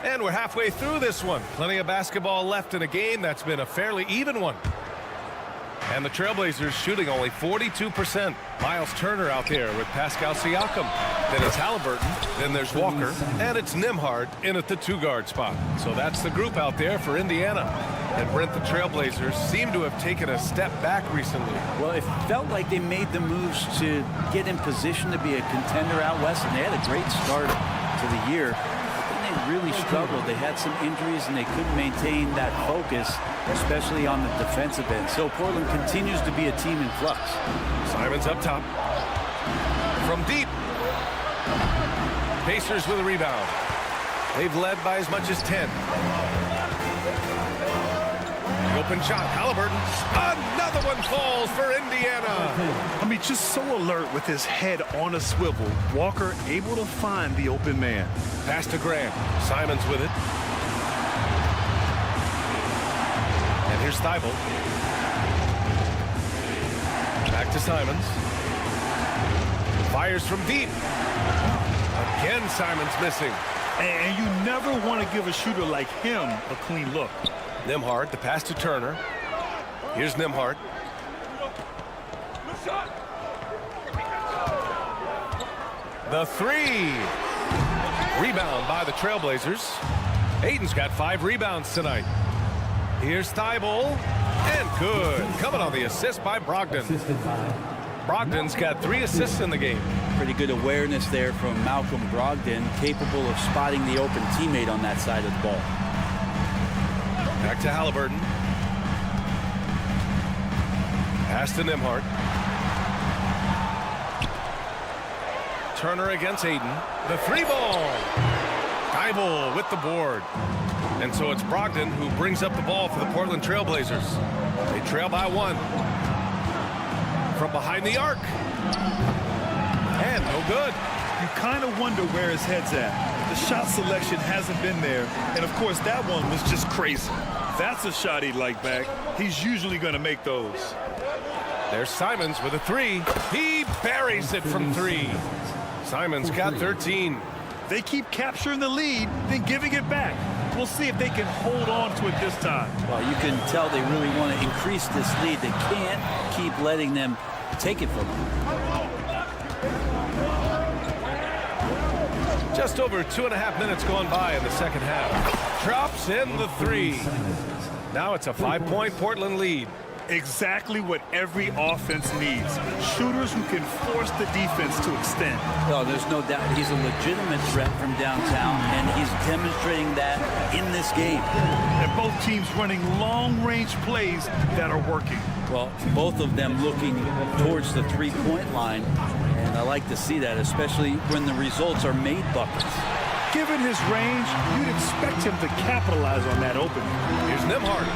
Speaker 7: And we're halfway through this one. Plenty of basketball left in a game that's been a fairly even one. And the Trailblazers shooting only 42%. Miles Turner out there with Pascal Siakam. Then it's Halliburton. Then there's Walker. And it's Nembhard in at the 2-guard spot. So that's the group out there for Indiana. And Brent, the Trailblazers seem to have taken a step back recently.
Speaker 11: Well, it felt like they made the moves to get in position to be a contender out west. And they had a great start to the year. Really struggled. They had some injuries and they couldn't maintain that focus, especially on the defensive end. So Portland continues to be a team in flux.
Speaker 7: Simons up top. From deep. Pacers with a rebound. They've led by as much as 10. The open shot. Halliburton. Another one falls for Indiana.
Speaker 9: I mean, just so alert with his head on a swivel. Walker able to find the open man.
Speaker 7: Pass to Graham. Simons with it. And here's Thibault. Back to Simons. Fires from deep. Again, Simons missing.
Speaker 9: And you never want to give a shooter like him a clean look.
Speaker 7: Nembhard, the pass to Turner. Here's Nembhard. The 3. Rebound by the Trailblazers. Ayton's got 5 rebounds tonight. Here's Thibault. And good. Coming on the assist by Brogdon. Brogdon's got 3 assists in the game.
Speaker 11: Pretty good awareness there from Malcolm Brogdon, capable of spotting the open teammate on that side of the ball.
Speaker 7: Back to Halliburton. Pass to Nembhard. Turner against Aiden. The 3-ball. Geibel with the board. And so it's Brogdon who brings up the ball for the Portland Trailblazers. They trail by 1. From behind the arc. And no good.
Speaker 9: You kind of wonder where his head's at. The shot selection hasn't been there. And, of course, that one was just crazy. That's a shot he'd like back. He's usually going to make those.
Speaker 7: There's Simons with a 3. He buries it from 3. Simons got 13.
Speaker 9: They keep capturing the lead, then giving it back. We'll see if they can hold on to it this time.
Speaker 11: Well, you can tell they really want to increase this lead. They can't keep letting them take it from them.
Speaker 7: Just over 2.5 minutes gone by in the second half. Drops in the 3. Now it's a 5-point Portland lead.
Speaker 9: Exactly what every offense needs. Shooters who can force the defense to extend.
Speaker 11: Oh, there's no doubt he's a legitimate threat from downtown, and he's demonstrating that in this game.
Speaker 9: And both teams running long-range plays that are working.
Speaker 11: Well, both of them looking towards the three-point line, and I like to see that, especially when the results are made buckets.
Speaker 9: Given his range, you'd expect him to capitalize on that opening.
Speaker 7: Here's Nembhard.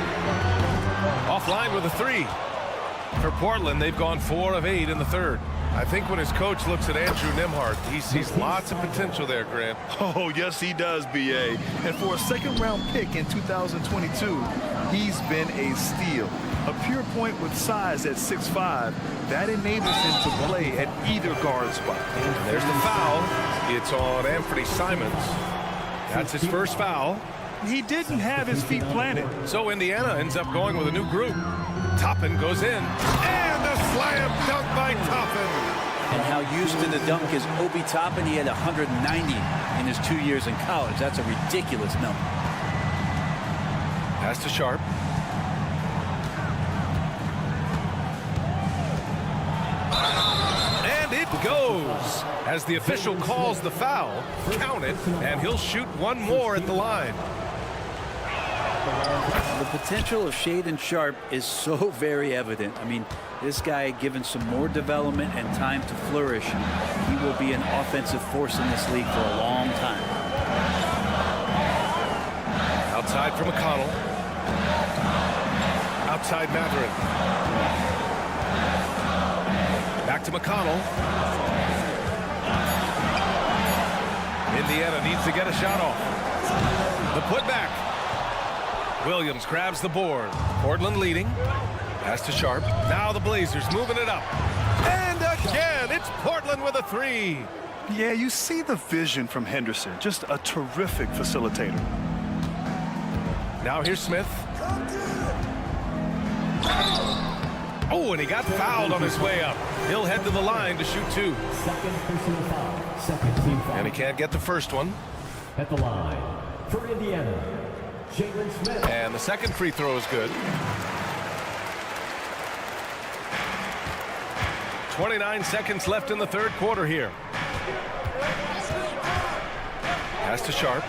Speaker 7: Offline with a 3. For Portland, they've gone 4 of 8 in the third. I think when his coach looks at Andrew Nembhard, he sees lots of potential there, Grant.
Speaker 9: Oh, yes, he does, B.A. And for a second-round pick in 2022, he's been a steal. A pure point with size at 6'5", that enables him to play at either guard spot.
Speaker 7: And there's the foul. It's on Anthony Simons. That's his first foul.
Speaker 9: He didn't have his feet planted.
Speaker 7: So Indiana ends up going with a new group. Toppin goes in. And a slam dunk by Toppin.
Speaker 11: And how used to the dunk is Obi Toppin. He had 190 in his 2 years in college. That's a ridiculous number.
Speaker 7: Pass to Sharp. And it goes. As the official calls the foul, count it, and he'll shoot one more at the line.
Speaker 11: The potential of Shaedon Sharpe is so very evident. I mean, this guy, given some more development and time to flourish, he will be an offensive force in this league for a long time.
Speaker 7: Outside for McConnell. Outside Mathurin. Back to McConnell. Indiana needs to get a shot off. The putback. Williams grabs the board. Portland leading. Pass to Sharp. Now the Blazers moving it up. And again, it's Portland with a 3.
Speaker 9: Yeah, you see the vision from Henderson. Just a terrific facilitator.
Speaker 7: Now here's Smith. Oh, and he got fouled on his way up. He'll head to the line to shoot 2. And he can't get the first one.
Speaker 4: At the line for Indiana, Jalen Smith.
Speaker 7: And the second free throw is good. 29 seconds left in the third quarter here. Pass to Sharp.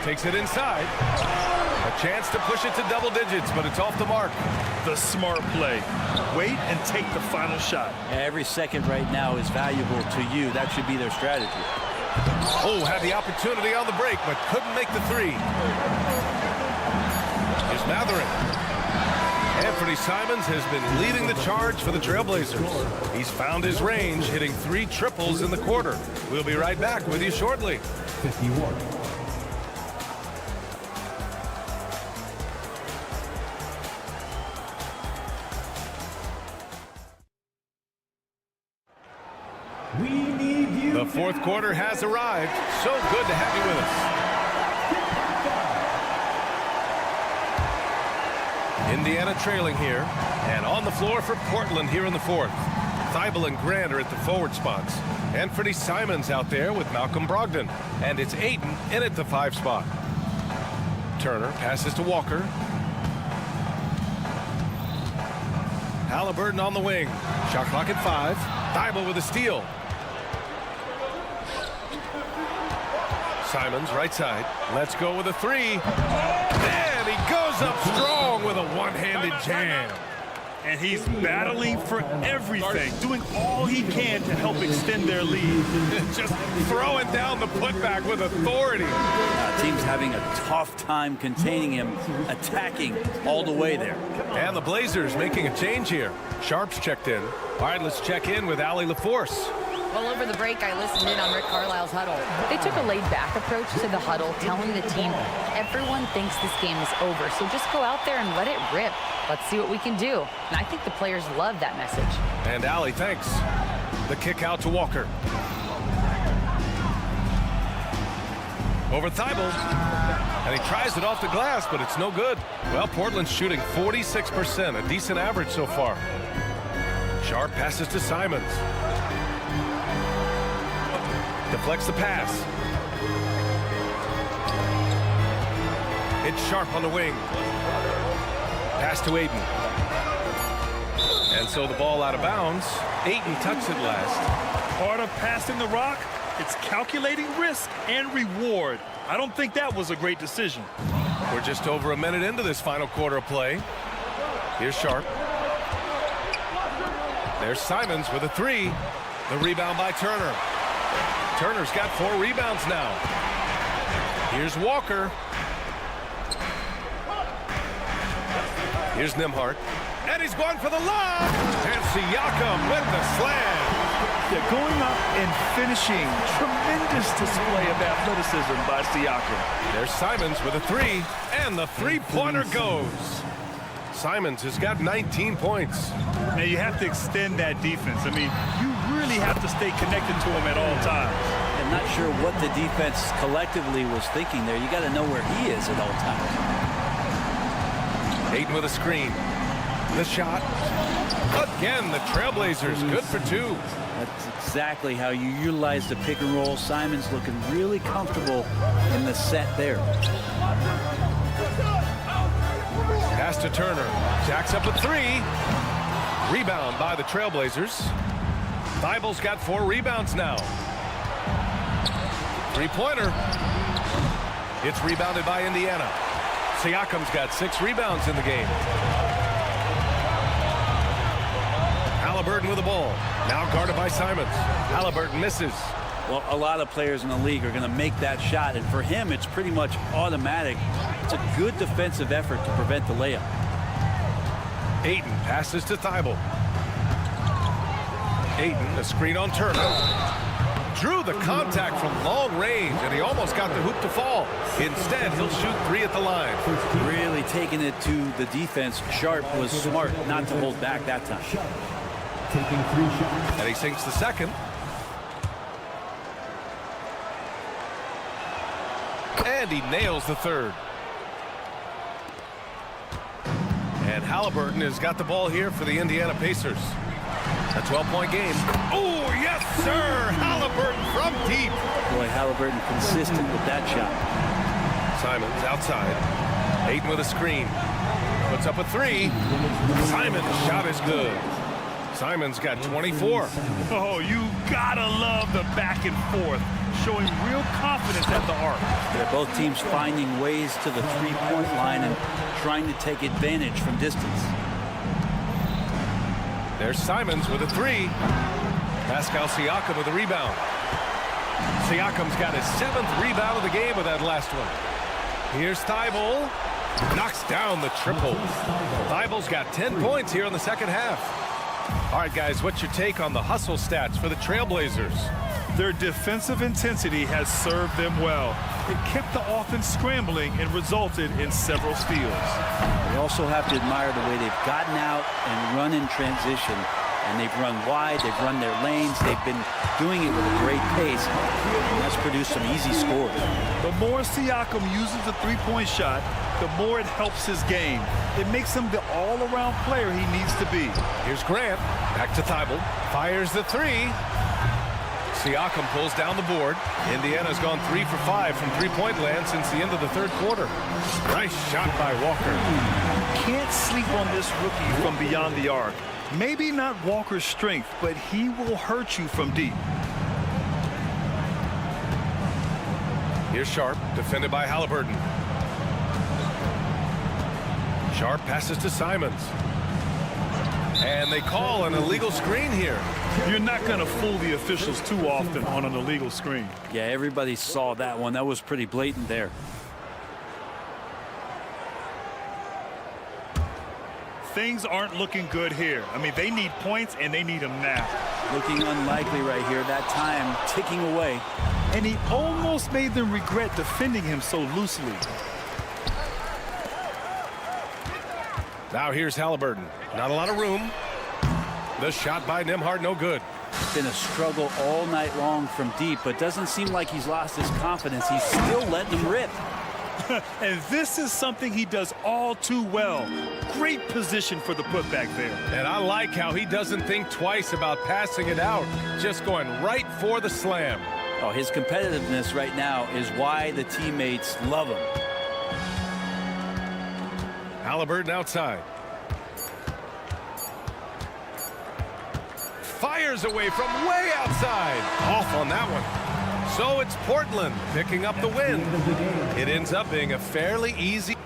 Speaker 7: Takes it inside. A chance to push it to double digits, but it's off the mark.
Speaker 9: The smart play. Wait and take the final shot.
Speaker 11: Every second right now is valuable to you. That should be their strategy.
Speaker 7: Oh, had the opportunity on the break, but couldn't make the 3. Here's Mathurin. Anthony Simons has been leading the charge for the Trailblazers. He's found his range, hitting 3 triples in the quarter. We'll be right back with you shortly.
Speaker 4: 51.
Speaker 7: The fourth quarter has arrived. So good to have you with us. Indiana trailing here. And on the floor for Portland here in the fourth. Thibault and Grant are at the forward spots. Anthony Simons out there with Malcolm Brogdon. And it's Ayton in at the 5 spot. Turner passes to Walker. Halliburton on the wing. Shot clock at 5. Thibault with a steal. Simons, right side. Let's go with a three. And he goes up strong with a one-handed jam.
Speaker 9: And he's battling for everything, doing all he can to help extend their lead.
Speaker 7: Just throwing down the putback with authority.
Speaker 11: Team's having a tough time containing him, attacking all the way there.
Speaker 7: And the Blazers making a change here. Sharp's checked in. All right, let's check in with Allie LaForce.
Speaker 10: Well, over the break, I listened in on Rick Carlisle's huddle. They took a laid-back approach to the huddle, telling the team, everyone thinks this game is over, so just go out there and let it rip. Let's see what we can do. And I think the players love that message.
Speaker 7: And Allie, thanks. The kick out to Walker. Over Thibault. And he tries it off the glass, but it's no good. Well, Portland's shooting 46%, a decent average so far. Sharp passes to Simons. Deflects the pass. It's Sharp on the wing. Pass to Ayton. And so the ball out of bounds. Ayton tucks it last.
Speaker 9: Part of passing the rock, it's calculating risk and reward. I don't think that was a great decision.
Speaker 7: We're just over a minute into this final quarter of play. Here's Sharp. There's Simons with a three. The rebound by Turner. Turner's got 4 rebounds now. Here's Walker. Here's Nembhard. And he's going for the lob. And Siakam with the slam.
Speaker 9: They're going up and finishing. Tremendous display of athleticism by Siakam.
Speaker 7: There's Simons with a three. And the three-pointer goes. Simons has got 19 points.
Speaker 9: Now you have to extend that defense. I mean, you really have to stay connected to him at all times.
Speaker 11: I'm not sure what the defense collectively was thinking there. You got to know where he is at all times.
Speaker 7: Ayton with a screen. The shot. Again, the Trailblazers good for 2.
Speaker 11: That's exactly how you utilize the pick and roll. Simons looking really comfortable in the set there.
Speaker 7: Pass to Turner. Jacks up a 3. Rebound by the Trailblazers. Thibault's got 4 rebounds now. Three-pointer. It's rebounded by Indiana. Siakam's got 6 rebounds in the game. Halliburton with the ball. Now guarded by Simons. Halliburton misses.
Speaker 11: Well, a lot of players in the league are going to make that shot, and for him, it's pretty much automatic. It's a good defensive effort to prevent the layup.
Speaker 7: Ayton passes to Thibault. Ayton, a screen on Turner. Drew the contact from long range, and he almost got the hoop to fall. Instead, he'll shoot 3 at the line.
Speaker 11: Really taking it to the defense. Sharp was smart not to hold back that time.
Speaker 4: Taking 3 shots.
Speaker 7: And he sinks the second. And he nails the third. And Halliburton has got the ball here for the Indiana Pacers. A 12-point game. Oh, yes, sir! Halliburton from deep.
Speaker 11: Boy, Halliburton consistent with that shot.
Speaker 7: Simons outside. Ayton with a screen. Puts up a 3. Simons' shot is good. Simons got 24.
Speaker 9: Oh, you gotta love the back and forth, showing real confidence at the arc.
Speaker 11: They're both teams finding ways to the three-point line and trying to take advantage from distance.
Speaker 7: There's Simons with a 3. Pascal Siakam with a rebound. Siakam's got his 7th rebound of the game with that last one. Here's Thibault. Knocks down the triple. Thibault's got 10 points here in the second half. All right, guys, what's your take on the hustle stats for the Trailblazers?
Speaker 9: Their defensive intensity has served them well. It kept the offense scrambling and resulted in several steals.
Speaker 11: We also have to admire the way they've gotten out and run in transition. And they've run wide, they've run their lanes, they've been doing it with a great pace. And that's produced some easy scores.
Speaker 9: The more Siakam uses the three-point shot, the more it helps his game. It makes him the all-around player he needs to be.
Speaker 7: Here's Grant, back to Thibault, fires the 3. Siakam pulls down the board. Indiana's gone 3 for 5 from three-point land since the end of the third quarter. Nice shot by Walker.
Speaker 9: Can't sleep on this rookie from beyond the arc. Maybe not Walker's strength, but he will hurt you from deep.
Speaker 7: Here's Sharp, defended by Halliburton. Sharp passes to Simons. And they call an illegal screen here.
Speaker 9: You're not going to fool the officials too often on an illegal screen.
Speaker 11: Yeah, everybody saw that one. That was pretty blatant there.
Speaker 9: Things aren't looking good here. I mean, they need points, and they need them now.
Speaker 11: Looking unlikely right here. That time ticking away.
Speaker 9: And he almost made them regret defending him so loosely.
Speaker 7: Now here's Halliburton. Not a lot of room. The shot by Nembhard, no good.
Speaker 11: Been a struggle all night long from deep, but doesn't seem like he's lost his confidence. He's still letting them rip.
Speaker 9: And this is something he does all too well. Great position for the putback there.
Speaker 7: And I like how he doesn't think twice about passing it out. Just going right for the slam.
Speaker 11: Oh, his competitiveness right now is why the teammates love him.
Speaker 7: Halliburton outside. Fires away from way outside. Off on that one. So it's Portland picking up the win. It ends up being a fairly easy.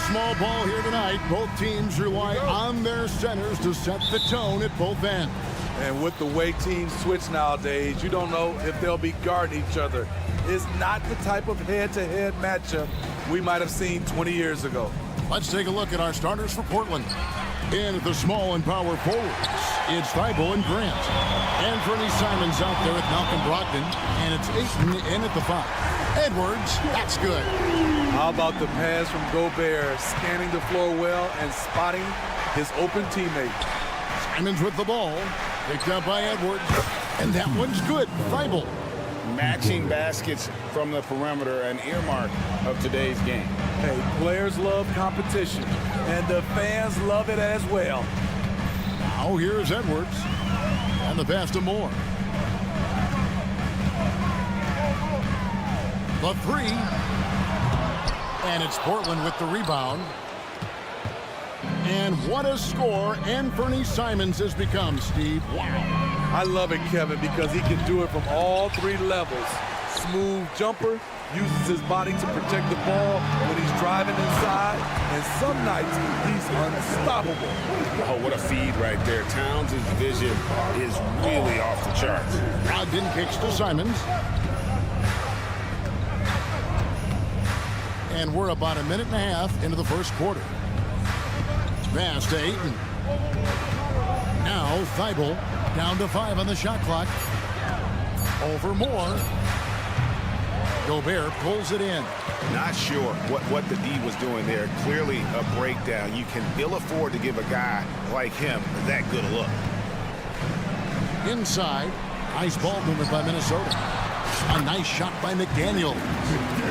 Speaker 1: small ball here tonight. Both teams rely on their centers to set the tone at both ends.
Speaker 12: And with the way teams switch nowadays, you don't know if they'll be guarding each other. It's not the type of head-to-head matchup we might have seen 20 years ago.
Speaker 1: Let's take a look at our starters for Portland. In at the small and power forwards, it's Thibault and Grant. Anthony Simons out there with Malcolm Brogdon, and it's Ayton in at the 5. Edwards, that's good.
Speaker 12: How about the pass from Gobert, scanning the floor well and spotting his open teammate.
Speaker 1: Simons with the ball, picked up by Edwards, and that one's good. Thibault.
Speaker 5: Matching baskets from the perimeter, an earmark of today's game.
Speaker 12: Hey, players love competition, and the fans love it as well.
Speaker 1: Now here's Edwards, and the pass to Moore. The 3, and it's Portland with the rebound. And what a score Anthony Simons has become, Steve. Wow.
Speaker 12: I love it, Kevin, because he can do it from all 3 levels. Smooth jumper, uses his body to protect the ball when he's driving inside, and some nights he's unstoppable.
Speaker 5: Oh, what a feed right there. Towns' vision is really off the charts.
Speaker 1: Brogdon kicks to Simons. And we're about a minute and a half into the first quarter. Pass to Ayton. Now Thibault down to 5 on the shot clock. Over Moore. Gobert pulls it in.
Speaker 5: Not sure what the D was doing there. Clearly a breakdown. You can ill afford to give a guy like him that good a look.
Speaker 1: Inside. Nice ball movement by Minnesota. A nice shot by McDaniel.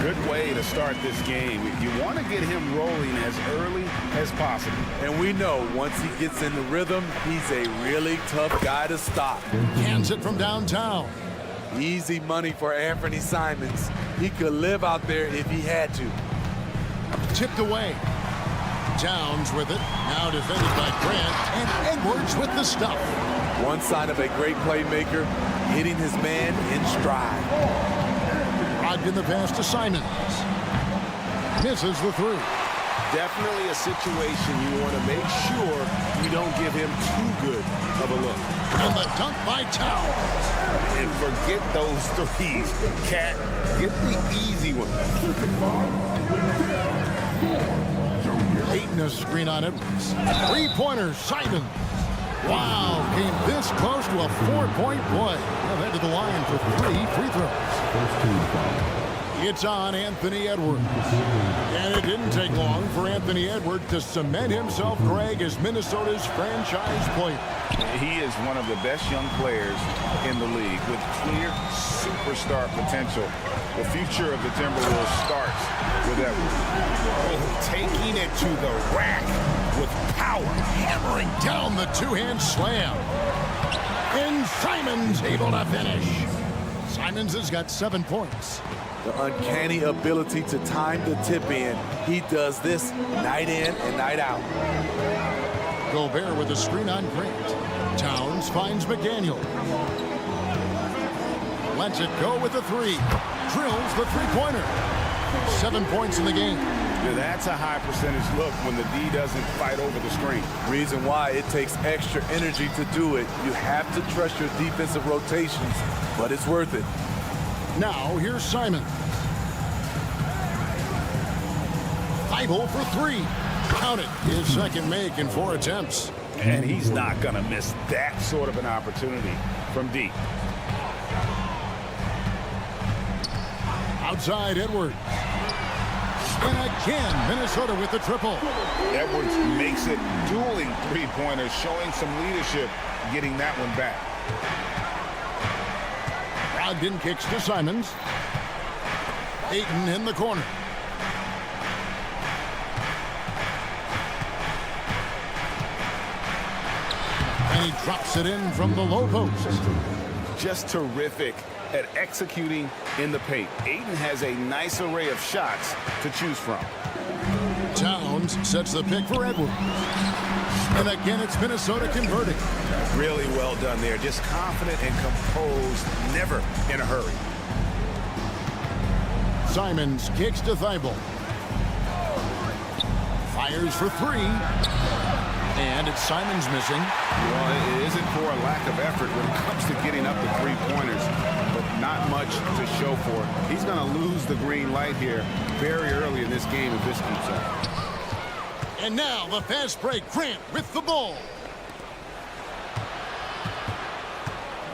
Speaker 5: Good way to start this game. You want to get him rolling as early as possible.
Speaker 12: And we know once he gets in the rhythm, he's a really tough guy to stop.
Speaker 1: Hands it from downtown.
Speaker 12: Easy money for Anthony Simons. He could live out there if he had to.
Speaker 1: Tipped away. Towns with it. Now defended by Grant. And Edwards with the stuff.
Speaker 12: One sign of a great playmaker, hitting his man in stride.
Speaker 1: Brogdon the pass to Simons. Misses the 3.
Speaker 2: Definitely a situation you want to make sure you don't give him too good of a look.
Speaker 1: And the dunk by Towns.
Speaker 5: And forget those threes. Cat, get the easy one.
Speaker 1: Ayton a screen on Edwards. 3-pointer, Simons. Wow, came this close to a 4-point play. They'll head to the line for 3 free throws. It's on Anthony Edwards. And it didn't take long for Anthony Edwards to cement himself, Greg, as Minnesota's franchise player.
Speaker 5: He is one of the best young players in the league with clear superstar potential. The future of the Timberwolves starts with Edwards.
Speaker 1: Oh, taking it to the rack with power, hammering down the 2-hand slam. And Simons able to finish. Simons has got 7 points.
Speaker 12: The uncanny ability to time the tip in. He does this night in and night out.
Speaker 1: Gobert with a screen on Grant. Towns finds McDaniel. Lets it go with the 3. Drills the 3-pointer. 7 points in the game.
Speaker 5: That's a high percentage look when the D doesn't fight over the screen.
Speaker 12: Reason why it takes extra energy to do it. You have to trust your defensive rotations, but it's worth it.
Speaker 1: Now here's Simon. Thibault for 3. Count it. His second make in 4 attempts.
Speaker 5: And he's not going to miss that sort of an opportunity from deep.
Speaker 1: Outside Edwards. And again, Minnesota with the triple.
Speaker 5: Edwards makes it dueling 3-pointers, showing some leadership, getting that one back.
Speaker 1: Brogdon kicks to Simons. Ayton in the corner. And he drops it in from the low post.
Speaker 5: Just terrific at executing in the paint. Ayton has a nice array of shots to choose from.
Speaker 1: Towns sets the pick for Edwards. And again, it's Minnesota converting.
Speaker 5: Really well done there. Just confident and composed, never in a hurry.
Speaker 1: Simons kicks to Thibault. Fires for three. And it's Simons missing.
Speaker 5: Well, it isn't for a lack of effort when it comes to getting up to three-pointers, but not much to show for it. He's going to lose the green light here very early in this game if this keeps up.
Speaker 1: And now the fast break. Grant with the ball.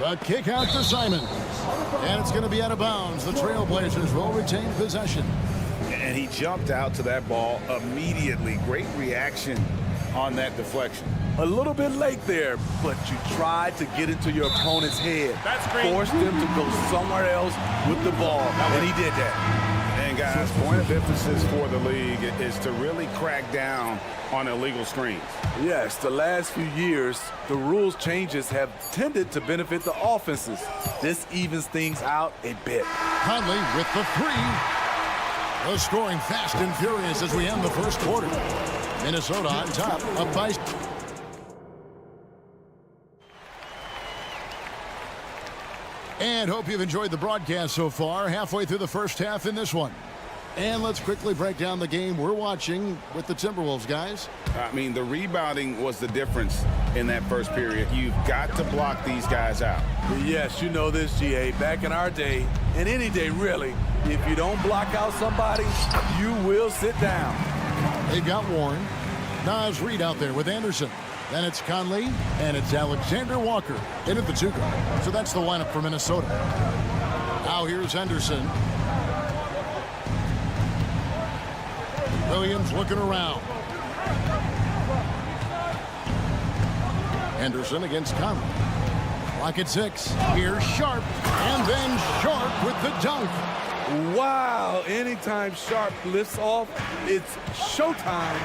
Speaker 1: The kick out to Simons. And it's going to be out of bounds. The Trailblazers will retain possession.
Speaker 5: And he jumped out to that ball immediately. Great reaction on that deflection.
Speaker 12: A little bit late there, but you tried to get into your opponent's head.
Speaker 8: That's great.
Speaker 12: Force them to go somewhere else with the ball, and he did that.
Speaker 5: And guys, point of emphasis for the league is to really crack down on illegal screens.
Speaker 12: Yes, the last few years, the rules changes have tended to benefit the offenses. This evens things out a bit.
Speaker 1: Conley with the three. The scoring fast and furious as we end the first quarter. Minnesota on top, up by... And hope you've enjoyed the broadcast so far. Halfway through the first half in this one. And let's quickly break down the game we're watching with the Timberwolves, guys.
Speaker 5: I mean, the rebounding was the difference in that first period. You've got to block these guys out.
Speaker 12: Yes, you know this, GA. Back in our day, and any day really, if you don't block out somebody, you will sit down.
Speaker 1: They've got Warren. Nas Reed out there with Anderson. Then it's Conley, and it's Alexander Walker in at the two guard. So that's the lineup for Minnesota. Now here's Henderson. Williams looking around. Henderson against Conley. Clock at 6. Here's Sharp, and then Sharp with the dunk.
Speaker 12: Wow, anytime Sharp lifts off, it's showtime.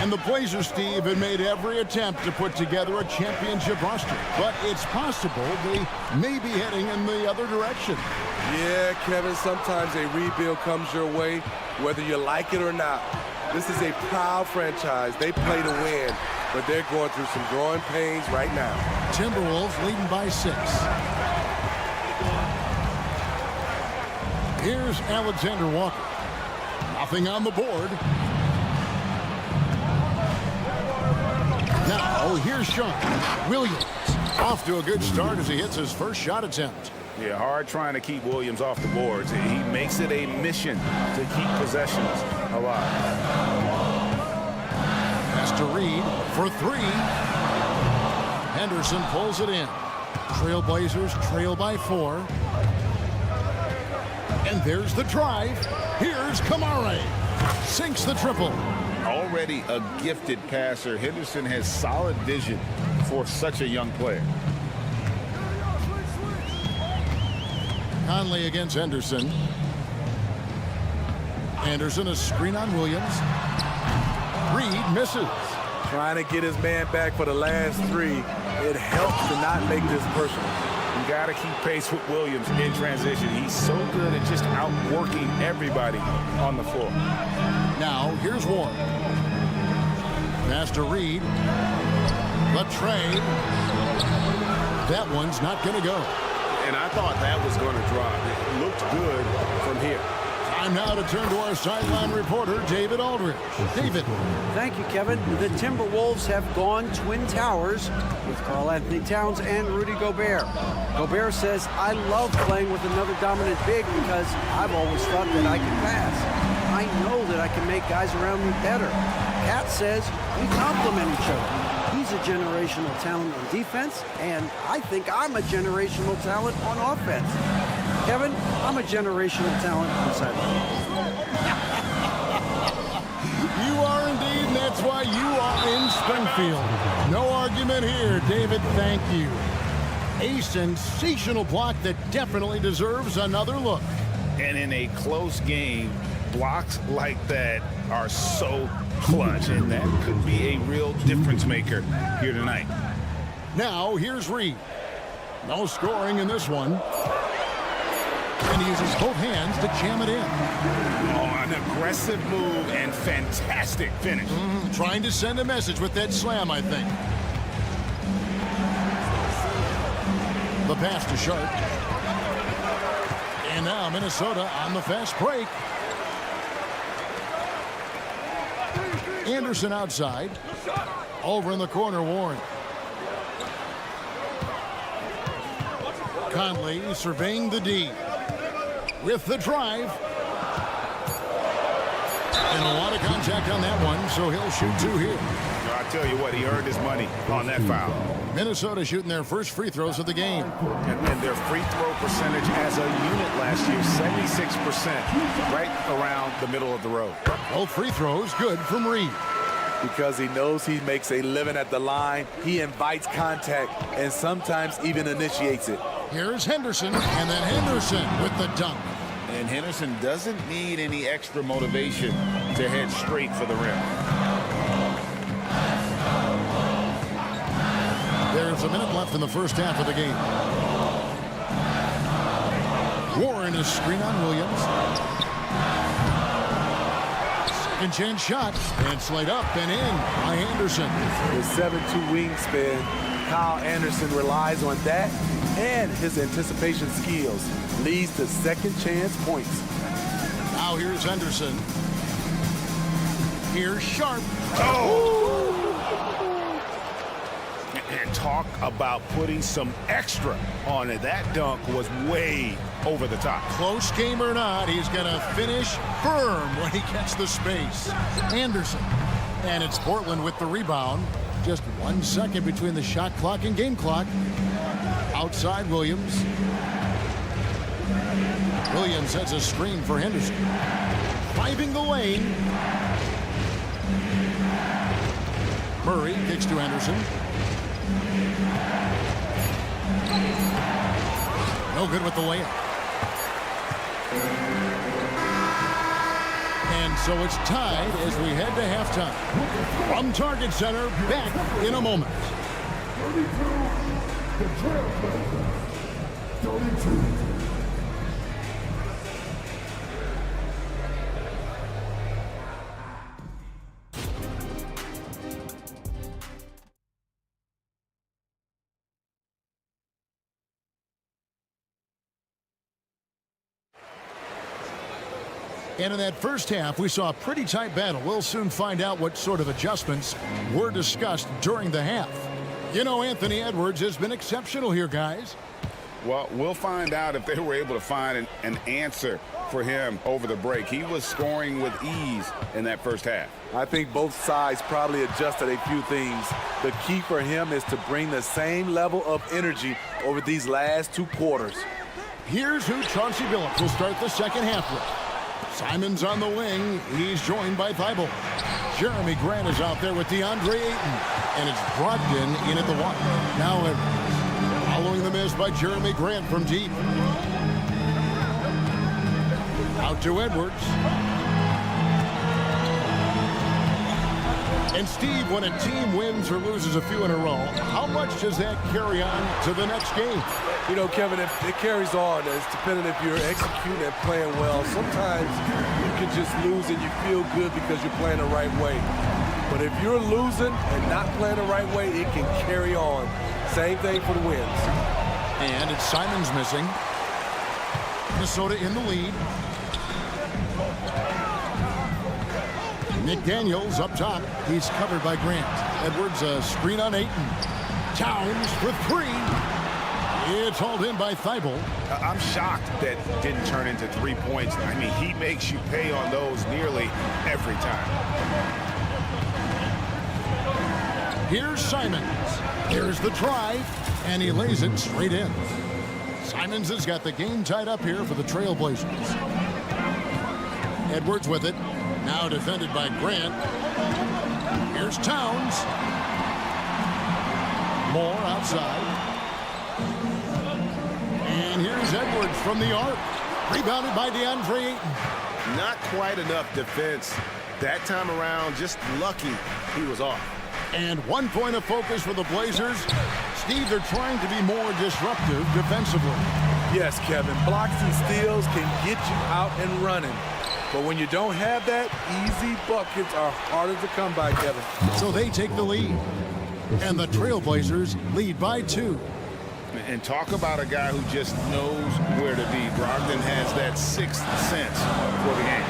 Speaker 1: And the Blazers, Steve, have made every attempt to put together a championship roster. But it's possible they may be heading in the other direction.
Speaker 12: Yeah, Kevin, sometimes a rebuild comes your way, whether you like it or not. This is a proud franchise. They play to win, but they're going through some growing pains right now.
Speaker 1: Timberwolves leading by 6. Here's Alexander Walker. Nothing on the board. Now, here's Sharp. Williams off to a good start as he hits his first shot attempt.
Speaker 5: Yeah, hard trying to keep Williams off the boards. He makes it a mission to keep possessions alive.
Speaker 1: Pass to Reed for 3. Henderson pulls it in. Trailblazers trail by 4. And there's the drive. Here's Kamara. Sinks the triple.
Speaker 5: Already a gifted passer, Henderson has solid vision for such a young player.
Speaker 1: Conley against Henderson. Anderson, a screen on Williams. Reed misses.
Speaker 12: Trying to get his man back for the last 3. It helps to not make this personal.
Speaker 5: You got to keep pace with Williams in transition. He's so good at just outworking everybody on the floor.
Speaker 1: Now, here's Warren. Pass to Reed. The trade. That one's not going to go.
Speaker 2: And I thought that was going to drop. It looked good from here.
Speaker 1: Time now to turn to our sideline reporter, David Aldridge. David.
Speaker 6: Thank you, Kevin. The Timberwolves have gone Twin Towers with Karl-Anthony Towns and Rudy Gobert. Gobert says, I love playing with another dominant big because I've always thought that I could pass. I know that I can make guys around me better. Cat says we complement each other. He's a generational talent on defense, and I think I'm a generational talent on offense. Kevin, I'm a generational talent on sideline.
Speaker 1: You are indeed, and that's why you are in Springfield. No argument here, David. Thank you. A sensational block that definitely deserves another look.
Speaker 5: And in a close game, blocks like that are so clutch, and that could be a real difference maker here tonight.
Speaker 1: Now, here's Reed. No scoring in this one. And he uses both hands to jam it in.
Speaker 5: Oh, an aggressive move and fantastic finish.
Speaker 1: Trying to send a message with that slam, I think. The pass to Sharp. And now Minnesota on the fast break. Anderson outside. Over in the corner, Warren. Conley surveying the D. With the drive. And a lot of contact on that one, so he'll shoot 2 here.
Speaker 5: I tell you what, he earned his money on that foul.
Speaker 1: Minnesota shooting their first free throws of the game.
Speaker 5: And their free throw percentage as a unit last year, 76%, right around the middle of the road.
Speaker 1: Both free throws good from Reed.
Speaker 12: Because he knows he makes a living at the line, he invites contact and sometimes even initiates it.
Speaker 1: Here's Henderson, and then Henderson with the dunk.
Speaker 5: And Henderson doesn't need any extra motivation to head straight for the rim.
Speaker 1: There's a minute left in the first half of the game. Warren is screen on Williams. Second chance shot, and slid up and in by Anderson.
Speaker 12: With 7'2" wingspan, Kyle Anderson relies on that and his anticipation skills. Leads to second chance points.
Speaker 1: Now here's Henderson. Here's Sharp.
Speaker 5: And talk about putting some extra on it. That dunk was way over the top.
Speaker 1: Close game or not, he's going to finish firm when he gets the space. Anderson. And it's Portland with the rebound. Just 1 second between the shot clock and game clock. Outside Williams. Williams has a screen for Henderson. Driving the lane. Murray kicks to Anderson. No good with the layup. And so it's tied as we head to halftime. From Target Center, back in a moment. 32. And in that first half, we saw a pretty tight battle. We'll soon find out what sort of adjustments were discussed during the half. You know, Anthony Edwards has been exceptional here, guys.
Speaker 5: Well, we'll find out if they were able to find an answer for him over the break. He was scoring with ease in that first half.
Speaker 12: I think both sides probably adjusted a few things. The key for him is to bring the same level of energy over these last 2 quarters.
Speaker 1: Here's who Chauncey Billups will start the second half with. Simon's on the wing. He's joined by Thibault. Jeremy Grant is out there with DeAndre Ayton. And it's Brogdon in at the 1. Now Edwards. Following the miss by Jeremy Grant from deep. Out to Edwards. And Steve, when a team wins or loses a few in a row, how much does that carry on to the next game?
Speaker 12: You know, Kevin, it carries on. It's depending if you're executing and playing well. Sometimes you can just lose and you feel good because you're playing the right way. But if you're losing and not playing the right way, it can carry on. Same thing for the wins.
Speaker 1: And it's Simons missing. Minnesota in the lead. Nick Daniels up top. He's covered by Grant. Edwards a screen on Ayton. Towns for 3. It's hauled in by Thibault.
Speaker 5: I'm shocked that didn't turn into 3 points. I mean, he makes you pay on those nearly every time.
Speaker 1: Here's Simons. Here's the drive, and he lays it straight in. Simons has got the game tied up here for the Trailblazers. Edwards with it. Now defended by Grant. Here's Towns. Moore outside. And here's Edwards from the arc. Rebounded by DeAndre Ayton.
Speaker 2: Not quite enough defense that time around. Just lucky he was off.
Speaker 1: And 1 point of focus for the Blazers. Steve, they're trying to be more disruptive defensively.
Speaker 12: Yes, Kevin. Blocks and steals can get you out and running. But when you don't have that, easy buckets are harder to come by, Kevin.
Speaker 1: So they take the lead. And the Trailblazers lead by 2.
Speaker 5: And talk about a guy who just knows where to be. Brogdon has that 6th sense for the game.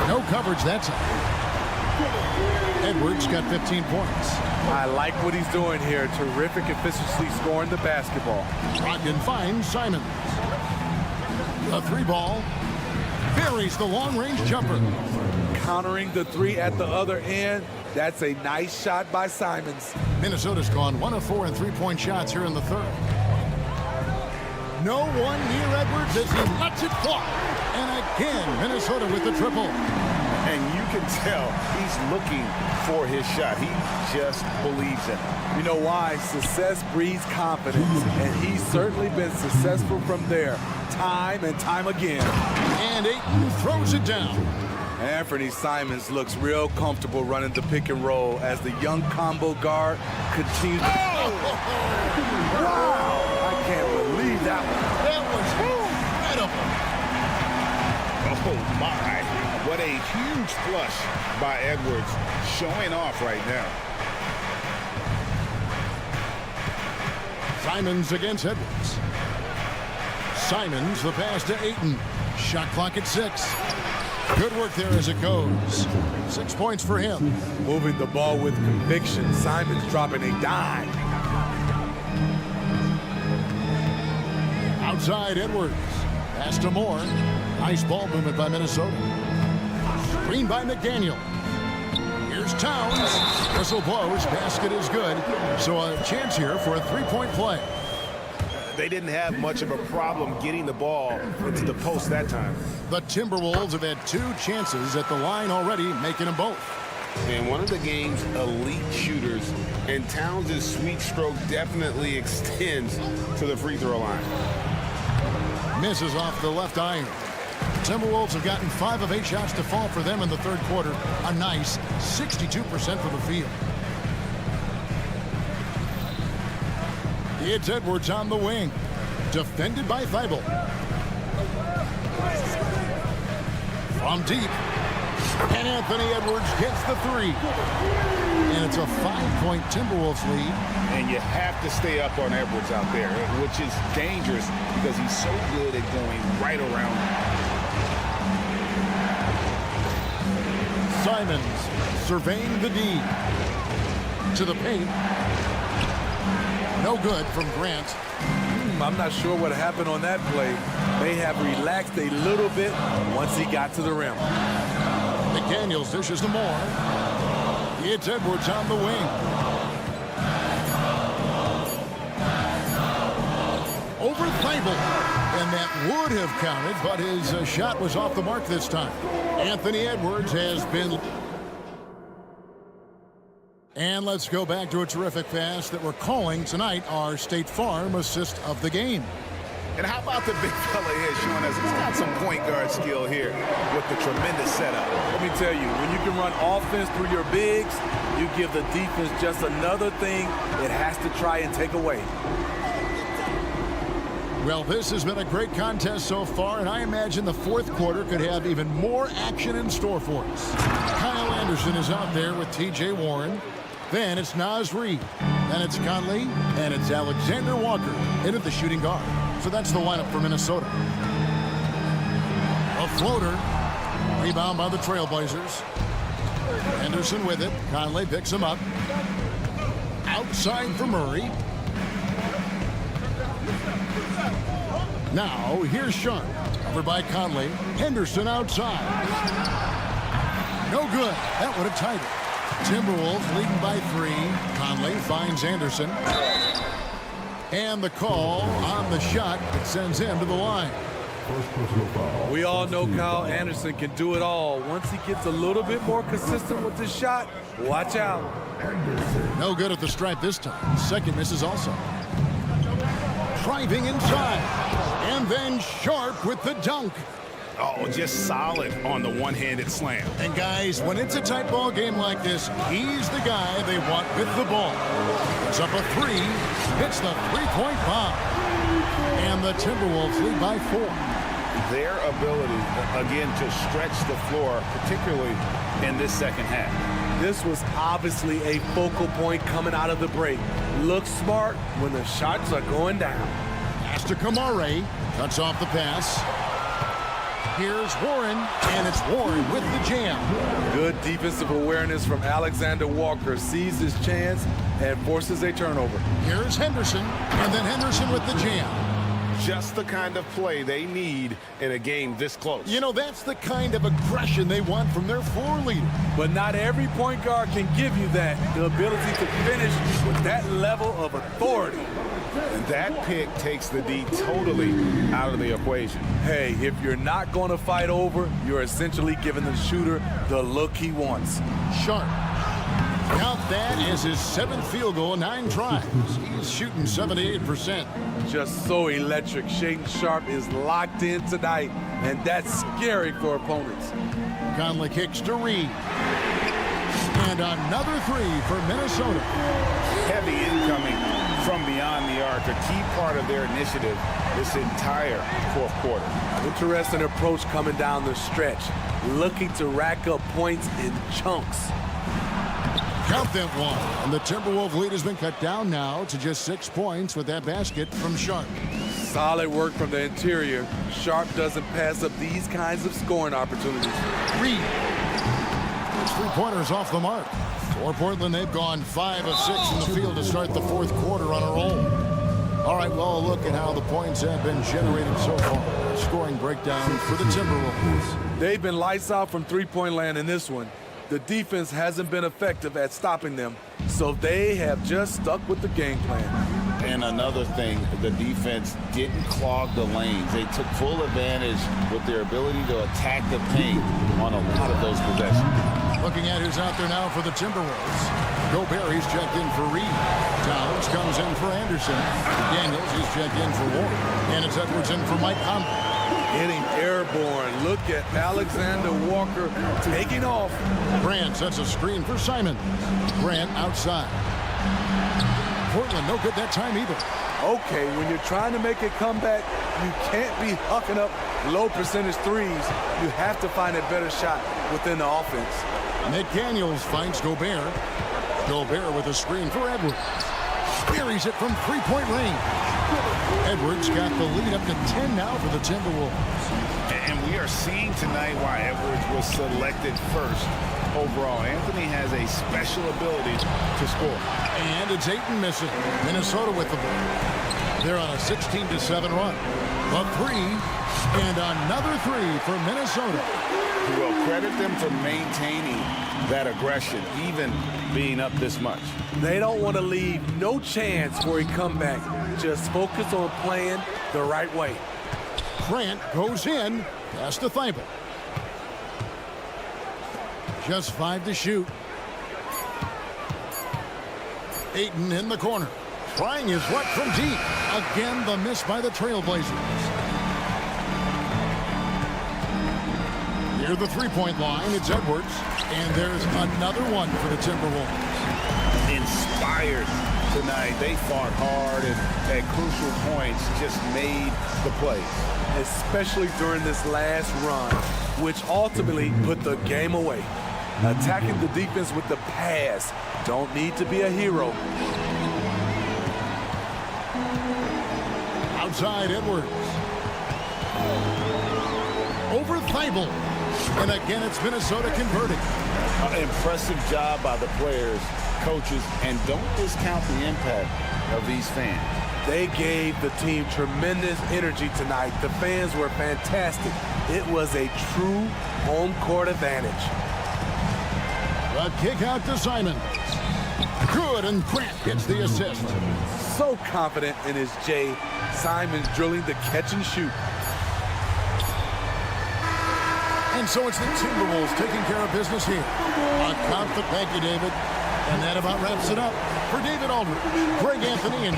Speaker 1: No coverage that time. Edwards got 15 points.
Speaker 12: I like what he's doing here. Terrific efficiency scoring the basketball.
Speaker 1: Brogdon finds Simons. A 3-ball. Buries the long-range jumper.
Speaker 12: Countering the 3 at the other end. That's a nice shot by Simons.
Speaker 1: Minnesota's gone 1 of 4 in 3-point shots here in the third. No one near Edwards as he lets it fly. And again, Minnesota with the triple.
Speaker 5: And you can tell he's looking for his shot. He just believes it.
Speaker 12: You know why? Success breeds confidence, and he's certainly been successful from there, time and time again.
Speaker 1: And Ayton throws it down.
Speaker 12: Anthony Simons looks real comfortable running the pick and roll as the young combo guard continues.
Speaker 1: Oh!
Speaker 12: Wow! I can't believe that one.
Speaker 1: That was incredible.
Speaker 5: Oh, my. What a huge flush by Edwards, showing off right now.
Speaker 1: Simons against Edwards. Simons, the pass to Ayton. Shot clock at 6. Good work there as it goes. 6 points for him.
Speaker 12: Moving the ball with conviction. Simons dropping a dime.
Speaker 1: Outside Edwards. Pass to Moore. Nice ball movement by Minnesota. Screen by McDaniel. Here's Towns. Whistle blows. Basket is good. So a chance here for a 3-point play.
Speaker 5: They didn't have much of a problem getting the ball into the post that time.
Speaker 1: The Timberwolves have had 2 chances at the line already, making them both.
Speaker 5: And one of the game's elite shooters, and Towns' sweet stroke definitely extends to the free throw line.
Speaker 1: Misses off the left iron. Timberwolves have gotten 5 of 8 shots to fall for them in the third quarter. A nice 62% from the field. It's Edwards on the wing. Defended by Thibault. From deep. And Anthony Edwards gets the 3. And it's a 5-point Timberwolves lead.
Speaker 5: And you have to stay up on Edwards out there, which is dangerous because he's so good at going right around.
Speaker 1: Simons surveying the D. To the paint. No good from Grant.
Speaker 12: I'm not sure what happened on that play. May have relaxed a little bit once he got to the rim.
Speaker 1: McDaniels dishes to Moore. It's Edwards on the wing. Over Thibault. And that would have counted, but his shot was off the mark this time. Anthony Edwards has been... And let's go back to a terrific pass that we're calling tonight our State Farm assist of the game.
Speaker 5: And how about the big fella here showing us he's got some point guard skill here with the tremendous setup.
Speaker 12: Let me tell you, when you can run offense through your bigs, you give the defense just another thing it has to try and take away.
Speaker 1: Well, this has been a great contest so far, and I imagine the fourth quarter could have even more action in store for us. Kyle Anderson is out there with T.J. Warren. Then it's Naz Reid. Then it's Conley. And it's Alexander Walker into the shooting guard. So that's the lineup for Minnesota. A floater. Rebound by the Trailblazers. Anderson with it. Conley picks him up. Outside for Murray. Now, here's Sharp. Covered by Conley. Henderson outside. No good. That would have tied it. Timberwolves leading by 3. Conley finds Anderson. And the call on the shot that sends him to the line.
Speaker 12: We all know Kyle Anderson can do it all. Once he gets a little bit more consistent with his shot, watch out.
Speaker 1: No good at the stripe this time. Second misses also. Driving inside. And then Sharp with the dunk.
Speaker 5: Oh, just solid on the one-handed slam.
Speaker 1: And guys, when it's a tight ball game like this, he's the guy they want with the ball. It's up a 3. Hits the 3-point bomb. And the Timberwolves lead by 4.
Speaker 5: Their ability, again, to stretch the floor, particularly in this second half.
Speaker 12: This was obviously a focal point coming out of the break. Look smart when the shots are going down.
Speaker 1: Pass to Kamare. Cuts off the pass. Here's Warren, and it's Warren with the jam.
Speaker 12: Good Good defensive awareness from Alexander Walker. Sees his chance and forces a turnover.
Speaker 1: Here's Henderson, and then Henderson with the jam.
Speaker 2: Just the kind of play they need in a game this close.
Speaker 1: You know, that's the kind of aggression they want from their floor leader.
Speaker 12: But not every point guard can give you that. The ability to finish with that level of authority.
Speaker 2: And that pick takes the D totally out of the equation.
Speaker 12: Hey, if you're not going to fight over, you're essentially giving the shooter the look he wants.
Speaker 1: Sharp. Count that as his 7th field goal in 9 tries. He's shooting 78%.
Speaker 12: Just so electric. Shaedon Sharpe is locked in tonight, and that's scary for opponents.
Speaker 1: Conley kicks to Reed. And another 3 for Minnesota.
Speaker 5: Heavy incoming from beyond the arc, a key part of their initiative this entire fourth quarter.
Speaker 12: Interesting approach coming down the stretch, looking to rack up points in chunks.
Speaker 1: Count that one. And the Timberwolves lead has been cut down now to just 6 points with that basket from Sharpe.
Speaker 12: Solid work from the interior. Sharpe doesn't pass up these kinds of scoring opportunities.
Speaker 1: Reed. 3-pointers off the mark. For Portland, they've gone 5 of 6 in the field to start the fourth quarter on a roll. All right, well, look at how the points have been generated so far. Scoring breakdown for the Timberwolves.
Speaker 12: They've been lights out from three-point land in this one. The defense hasn't been effective at stopping them, so they have just stuck with the game plan.
Speaker 5: And another thing, the defense didn't clog the lanes. They took full advantage with their ability to attack the paint on a lot of those possessions.
Speaker 1: Looking at who's out there now for the Timberwolves. Gobert, he's checked in for Reed. Towns comes in for Anderson. Daniels, he's checked in for Ward. And it's Edwards in for Mike Conley.
Speaker 12: Getting airborne. Look at Alexander Walker taking off.
Speaker 1: Grant sets a screen for Simon. Grant outside. Portland, no good that time either.
Speaker 12: Okay, when you're trying to make a comeback, you can't be hucking up low percentage threes. You have to find a better shot within the offense.
Speaker 1: Nick Daniels finds Gobert. Gobert with a screen for Edwards. Buries it from 3-point range. Edwards got the lead up to 10 now for the Timberwolves.
Speaker 5: And we are seeing tonight why Edwards was selected first overall. Anthony has a special ability to score.
Speaker 1: And it's Ayton missing. Minnesota with the ball. They're on a 16-7 run. A 3 and another 3 for Minnesota.
Speaker 5: Well, credit them for maintaining that aggression, even being up this much.
Speaker 12: They don't want to leave no chance for a comeback. Just focus on playing the right way.
Speaker 1: Grant goes in. Pass to Thibault. Just 5 to shoot. Ayton in the corner. Trying his luck from deep. Again, the miss by the Trailblazers. Near the 3-point line, it's Edwards. And there's another one for the Timberwolves.
Speaker 5: Inspired tonight. They fought hard and at crucial points just made the plays.
Speaker 12: Especially during this last run, which ultimately put the game away. Attacking the defense with the pass. Don't need to be a hero.
Speaker 1: Outside Edwards. Over Thibault. And again, it's Minnesota converting.
Speaker 5: Impressive job by the players, coaches, and don't discount the impact of these fans.
Speaker 12: They gave the team tremendous energy tonight. The fans were fantastic. It was a true home court advantage.
Speaker 1: A kick out to Simon. Good, and Grant gets the assist.
Speaker 12: So confident in his J. Simon's drilling the catch and shoot.
Speaker 1: And so it's the Timberwolves taking care of business here. A confident thank you, David. And that about wraps it up. For David Aldridge, Greg Anthony, and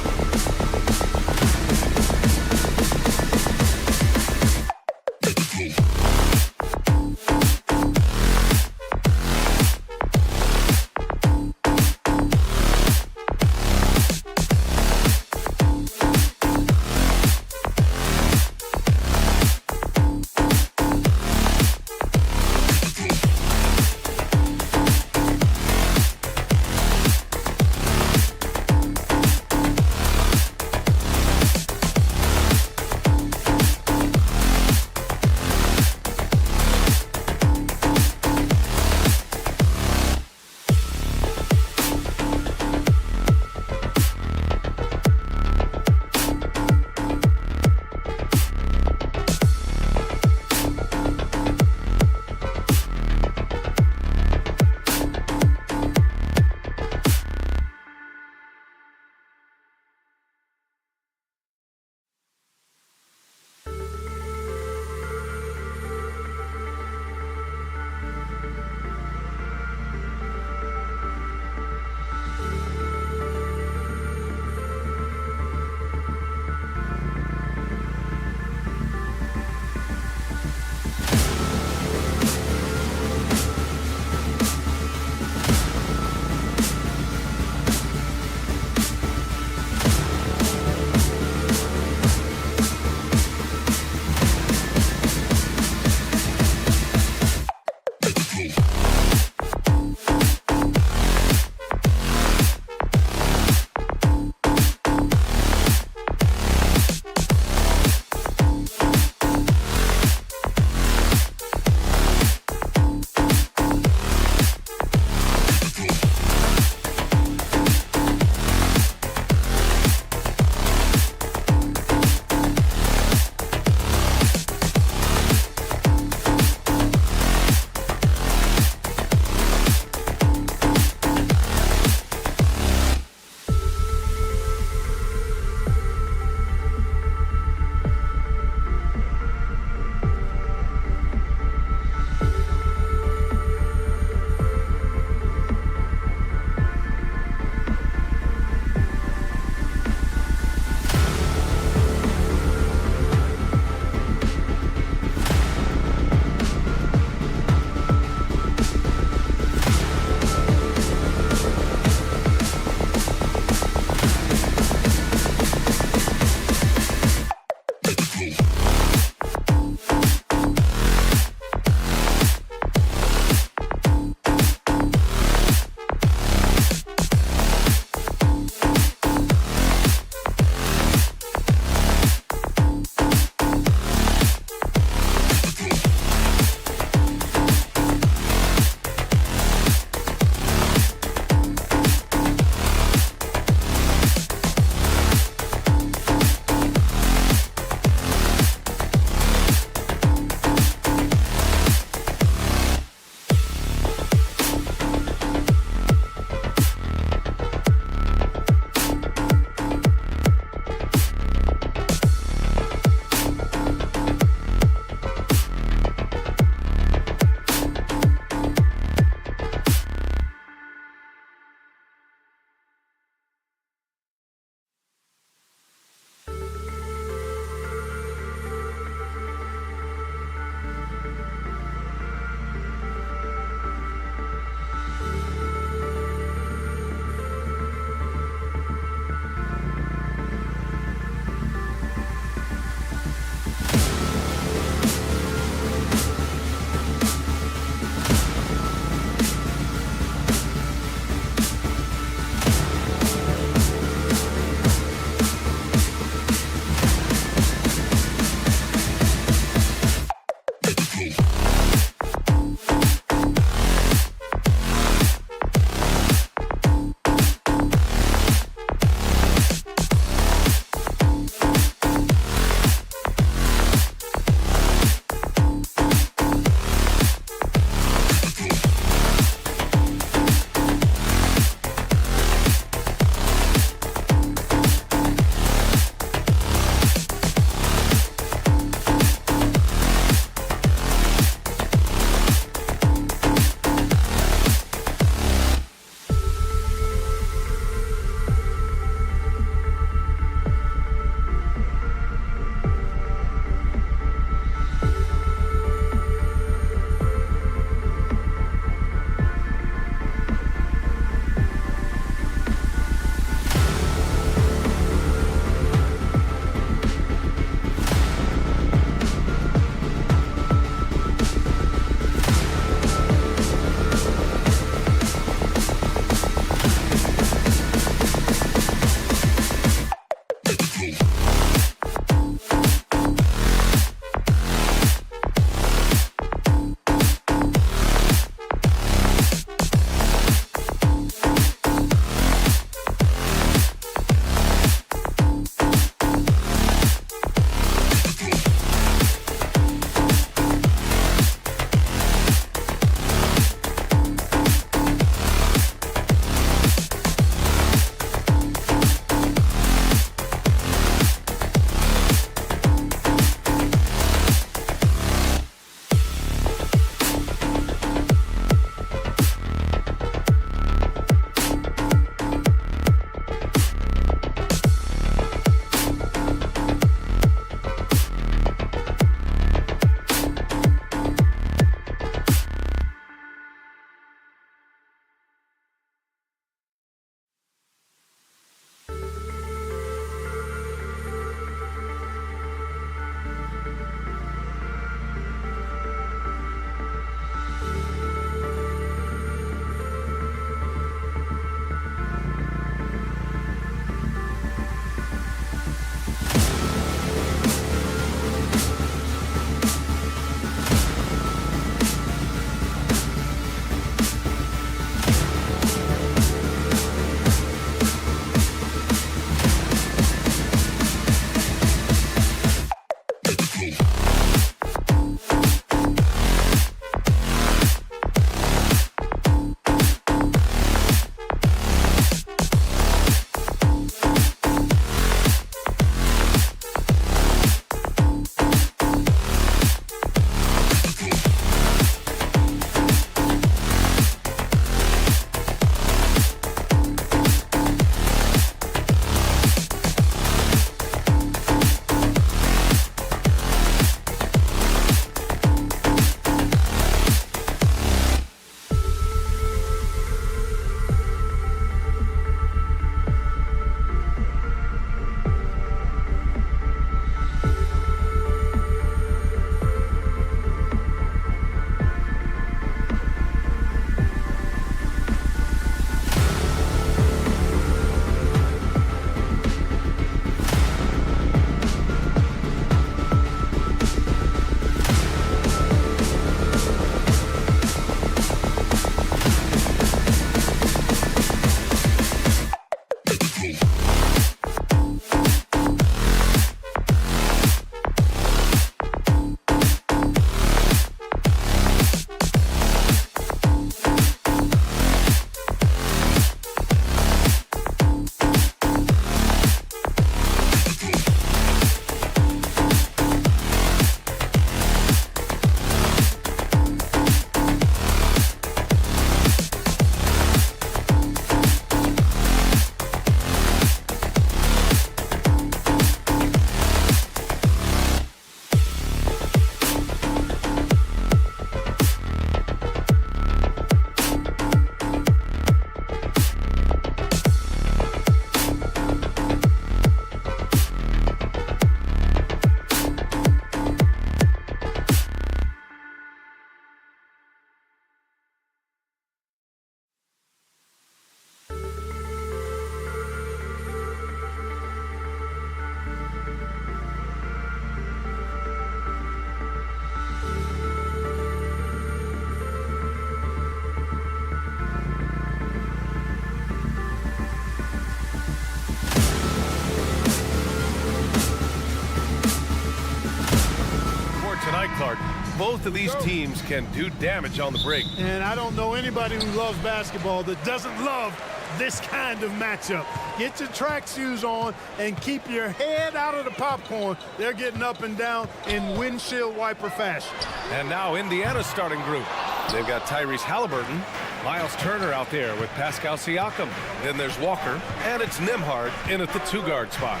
Speaker 7: Clark. Both of these teams can do damage on the break.
Speaker 8: And I don't know anybody who loves basketball that doesn't love this kind of matchup. Get your track shoes on and keep your head out of the popcorn. They're getting up and down in windshield wiper fashion.
Speaker 7: And now Indiana's starting group. They've got Tyrese Halliburton, Miles Turner out there with Pascal Siakam. Then there's Walker, and it's Nembhard in at the 2-guard spot.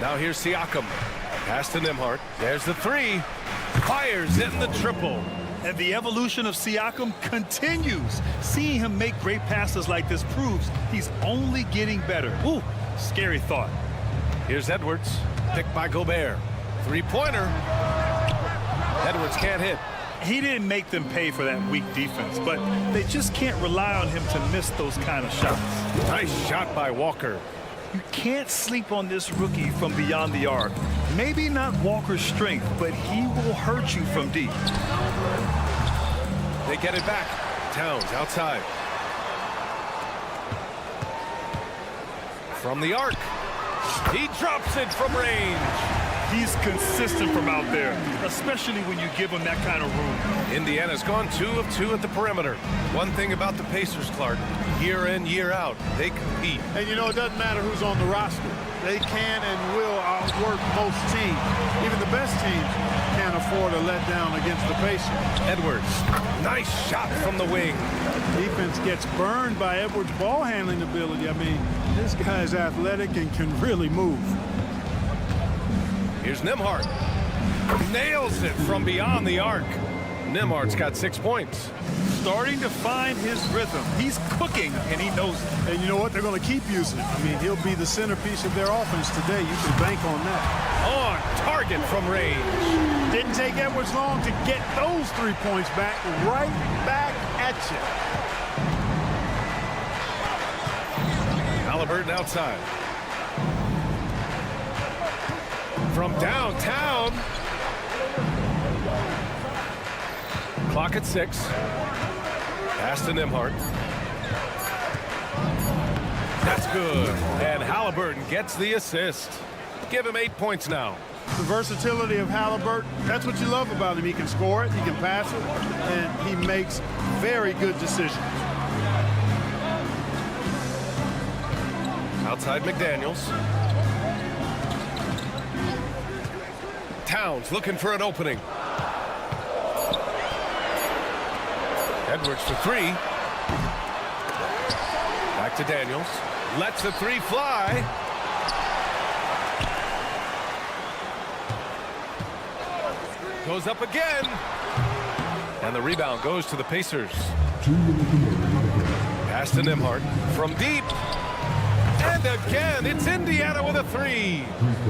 Speaker 7: Now here's Siakam. Pass to Nembhard. There's the 3. Fires in the triple.
Speaker 9: And the evolution of Siakam continues. Seeing him make great passes like this proves he's only getting better. Ooh, scary thought.
Speaker 7: Here's Edwards, picked by Gobert. 3-pointer. Edwards can't hit.
Speaker 9: He didn't make them pay for that weak defense, but they just can't rely on him to miss those kind of shots.
Speaker 7: Nice shot by Walker.
Speaker 9: You can't sleep on this rookie from beyond the arc. Maybe not Walker's strength, but he will hurt you from deep.
Speaker 7: They get it back. Towns outside. From the arc. He drops it from range.
Speaker 9: He's consistent from out there, especially when you give him that kind of room.
Speaker 7: Indiana's gone 2 of 2 at the perimeter. One thing about the Pacers, Clark, year in, year out, they compete.
Speaker 8: And you know, it doesn't matter who's on the roster. They can and will outwork most teams. Even the best teams can't afford a letdown against the Pacers.
Speaker 7: Edwards, nice shot from the wing.
Speaker 8: Defense gets burned by Edwards' ball handling ability. I mean, this guy's athletic and can really move.
Speaker 7: Here's Nembhard. Nails it from beyond the arc. Nembhard's got 6 points.
Speaker 9: Starting to find his rhythm. He's cooking, and he knows it.
Speaker 8: And you know what? They're going to keep using him. I mean, he'll be the centerpiece of their offense today. You can bank on that.
Speaker 7: On target from range.
Speaker 8: Didn't take Edwards long to get those 3 points back. Right back at you.
Speaker 7: Halliburton outside. From downtown. Clock at 6. Pass to Nembhard. That's good. And Halliburton gets the assist. Give him 8 points now.
Speaker 8: The versatility of Halliburton, that's what you love about him. He can score it, he can pass it, and he makes very good decisions.
Speaker 7: Outside McDaniels. Towns looking for an opening. Edwards for 3. Back to Daniels. Lets the 3 fly. Goes up again. And the rebound goes to the Pacers. Pass to Nembhard. From deep. And again, it's Indiana with a 3.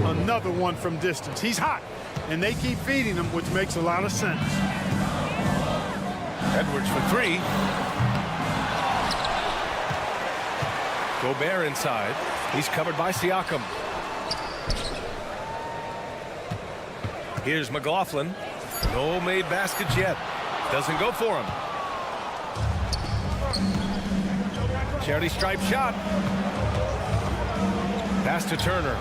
Speaker 8: Another one from distance. He's hot, and they keep feeding him, which makes a lot of sense.
Speaker 7: Edwards for 3. Gobert inside. He's covered by Siakam. Here's McLaughlin. No made baskets yet. Doesn't go for him. Charity stripe shot. Pass to Turner.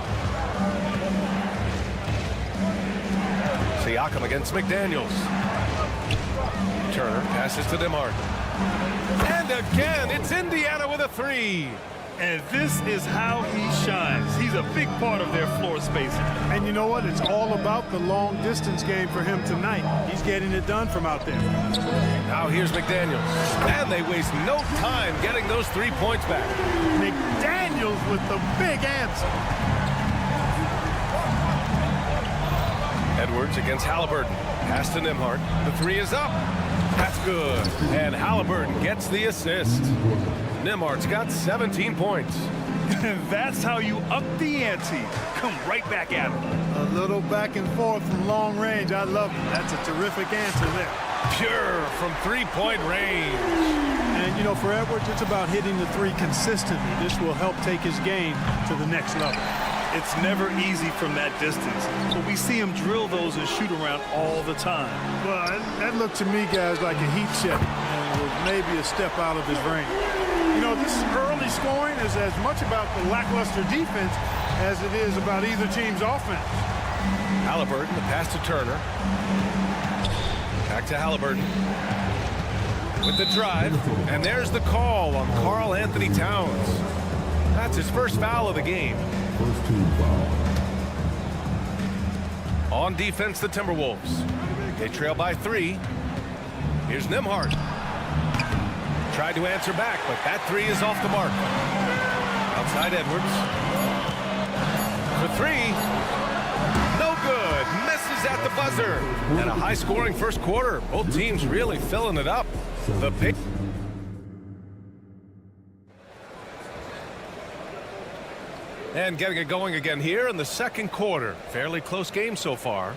Speaker 7: Siakam against McDaniels. Turner passes to Nembhard. And again, it's Indiana with a 3.
Speaker 9: And this is how he shines. He's a big part of their floor spacing.
Speaker 8: And you know what? It's all about the long distance game for him tonight. He's getting it done from out there.
Speaker 7: Now here's McDaniels. And they waste no time getting those 3 points back.
Speaker 8: McDaniels with the big answer.
Speaker 7: Edwards against Halliburton. Pass to Nembhard. The 3 is up. That's good. And Halliburton gets the assist. Nembhard's got 17 points.
Speaker 9: That's how you up the ante. Come right back at him.
Speaker 8: A little back and forth from long range. I love it. That's a terrific answer there.
Speaker 7: Pure from 3-point range.
Speaker 8: And, you know, for Edwards, it's about hitting the 3 consistently. This will help take his game to the next level.
Speaker 9: It's never easy from that distance, but we see him drill those and shoot around all the time.
Speaker 8: Well, that looked to me, guys, like a heat check, and was maybe a step out of his range. You know, this early scoring is as much about the lackluster defense as it is about either team's offense.
Speaker 7: Halliburton, the pass to Turner. Back to Halliburton. With the drive, and there's the call on Karl Anthony Towns. That's his first foul of the game.
Speaker 4: First team foul.
Speaker 7: On defense, the Timberwolves. They trail by 3. Here's Nembhard. Tried to answer back, but that 3 is off the mark. Outside Edwards. For 3. No good. Misses at the buzzer. And a high-scoring first quarter. Both teams really filling it up. The pick. And getting it going again here in the second quarter. Fairly close game so far.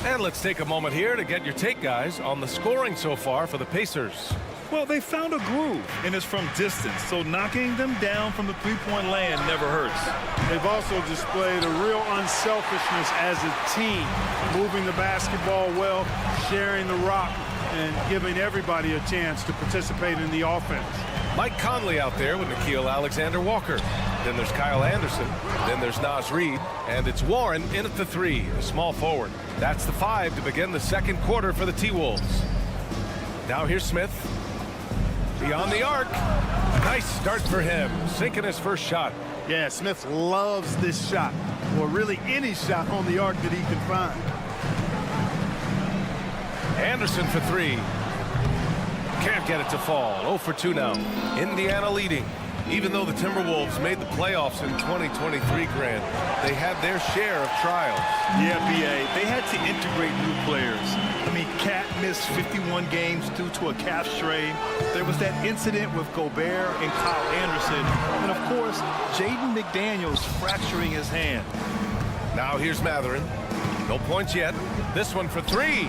Speaker 7: And let's take a moment here to get your take, guys, on the scoring so far for the Pacers.
Speaker 9: Well, they found a groove, and it's from distance, so knocking them down from the three-point land never hurts.
Speaker 8: They've also displayed a real unselfishness as a team, moving the basketball well, sharing the rock, and giving everybody a chance to participate in the offense.
Speaker 7: Mike Conley out there with Nickeil Alexander-Walker. Then there's Kyle Anderson. Then there's Naz Reid. And it's Warren in at the 3, a small forward. That's the 5 to begin the second quarter for the T-Wolves. Now here's Smith. Beyond the arc. Nice start for him. Sinking his first shot.
Speaker 8: Yeah, Smith loves this shot, or really any shot on the arc that he can find.
Speaker 7: Anderson for 3. Can't get it to fall. 0 for 2 now. Indiana leading. Even though the Timberwolves made the playoffs in 2023, Grant, they had their share of trials.
Speaker 9: Yeah, B.A., they had to integrate new players. I mean, Cat missed 51 games due to a calf strain. There was that incident with Gobert and Kyle Anderson. And, of course, Jaden McDaniels fracturing his hand.
Speaker 7: Now here's Matherin. No points yet. This one for 3.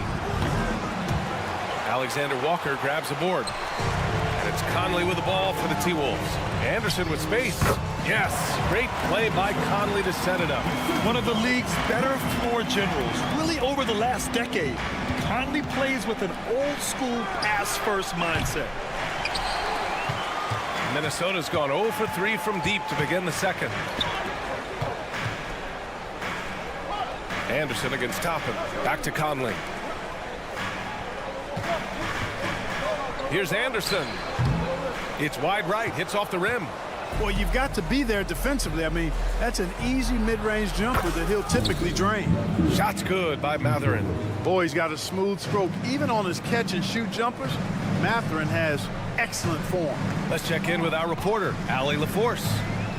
Speaker 7: Alexander Walker grabs the board. And it's Conley with the ball for the T-Wolves. Anderson with space. Yes, great play by Conley to set it up.
Speaker 9: One of the league's better floor generals, really over the last decade. Conley plays with an old-school pass-first mindset.
Speaker 7: Minnesota's gone 0 for 3 from deep to begin the second. Anderson against Toppin. Back to Conley. Here's Anderson. It's wide right, hits off the rim.
Speaker 8: Well, you've got to be there defensively. I mean, that's an easy mid-range jumper that he'll typically drain.
Speaker 7: Shot's good by Matherin.
Speaker 8: Boy, he's got a smooth stroke. Even on his catch-and-shoot jumpers, Matherin has excellent form.
Speaker 7: Let's check in with our reporter, Allie LaForce.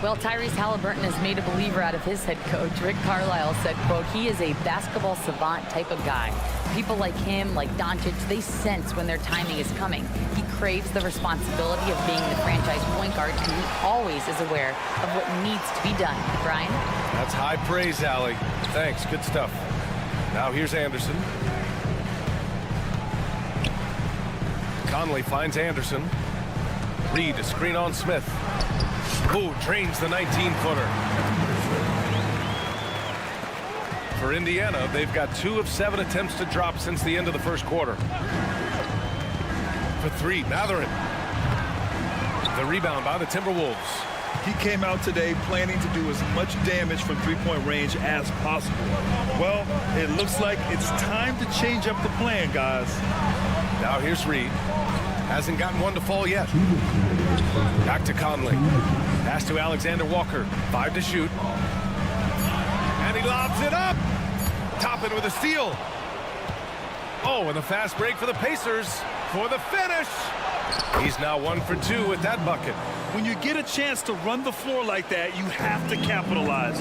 Speaker 10: Well, Tyrese Halliburton has made a believer out of his head coach. Rick Carlisle said, quote, he is a basketball savant type of guy. People like him, like Doncic, they sense when their timing is coming. He craves the responsibility of being the franchise point guard, and he always is aware of what needs to be done. Brian?
Speaker 7: That's high praise, Allie. Thanks, good stuff. Now here's Anderson. Conley finds Anderson. Reid a screen on Smith. Who drains the 19-footer. For Indiana, they've got 2 of 7 attempts to drop since the end of the first quarter. For 3, Matherin. The rebound by the Timberwolves.
Speaker 9: He came out today planning to do as much damage from three-point range as possible. Well, it looks like it's time to change up the plan, guys.
Speaker 7: Now here's Reid. Hasn't gotten one to fall yet. Back to Conley. Pass to Alexander Walker. 5 to shoot. And he lobs it up. Toppin with a steal. Oh, and a fast break for the Pacers for the finish. He's now 1 for 2 with that bucket.
Speaker 9: When you get a chance to run the floor like that, you have to capitalize.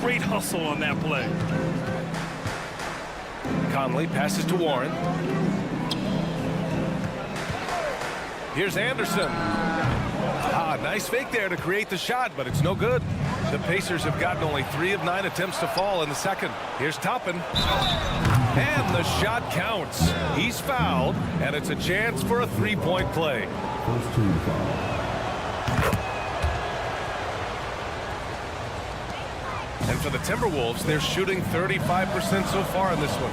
Speaker 9: Great hustle on that play.
Speaker 7: Conley passes to Warren. Here's Anderson. Nice fake there to create the shot, but it's no good. The Pacers have gotten only 3 of 9 attempts to fall in the second. Here's Toppin. And the shot counts. He's fouled, and it's a chance for a 3-point play.
Speaker 4: First team foul.
Speaker 7: And for the Timberwolves, they're shooting 35% so far in this one.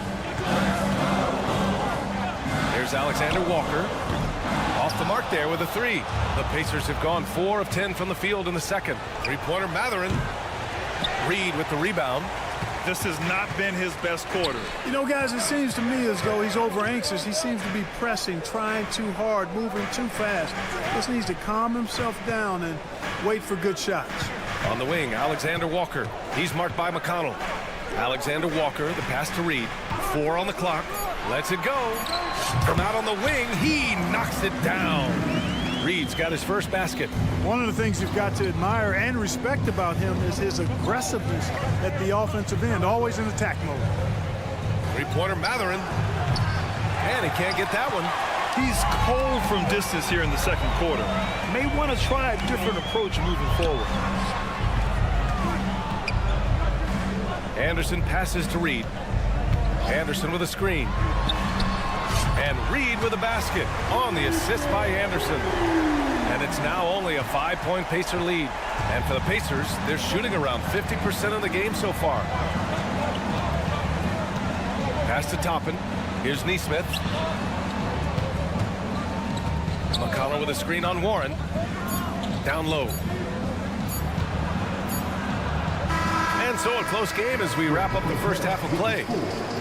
Speaker 7: Here's Alexander Walker. Off the mark there with a 3. The Pacers have gone 4 of 10 from the field in the second. 3-pointer Matherin. Reid with the rebound.
Speaker 9: This has not been his best quarter.
Speaker 8: You know, guys, it seems to me as though he's over anxious. He seems to be pressing, trying too hard, moving too fast. Just needs to calm himself down and wait for good shots.
Speaker 7: On the wing, Alexander Walker. He's marked by McConnell. Alexander Walker, the pass to Reed. 4 on the clock. Lets it go. From out on the wing, he knocks it down. Reed's got his first basket.
Speaker 8: One of the things you've got to admire and respect about him is his aggressiveness at the offensive end, always in attack mode.
Speaker 7: Three-pointer Matherin. And he can't get that one.
Speaker 9: He's cold from distance here in the second quarter. May want to try a different approach moving forward.
Speaker 7: Anderson passes to Reed. Anderson with a screen. And Reed with a basket on the assist by Anderson. And it's now only a 5-point Pacer lead. And for the Pacers, they're shooting around 50% of the game so far. Pass to Toppin. Here's Neesmith. McConnell with a screen on Warren. Down low. And so a close game as we wrap up the first half of play.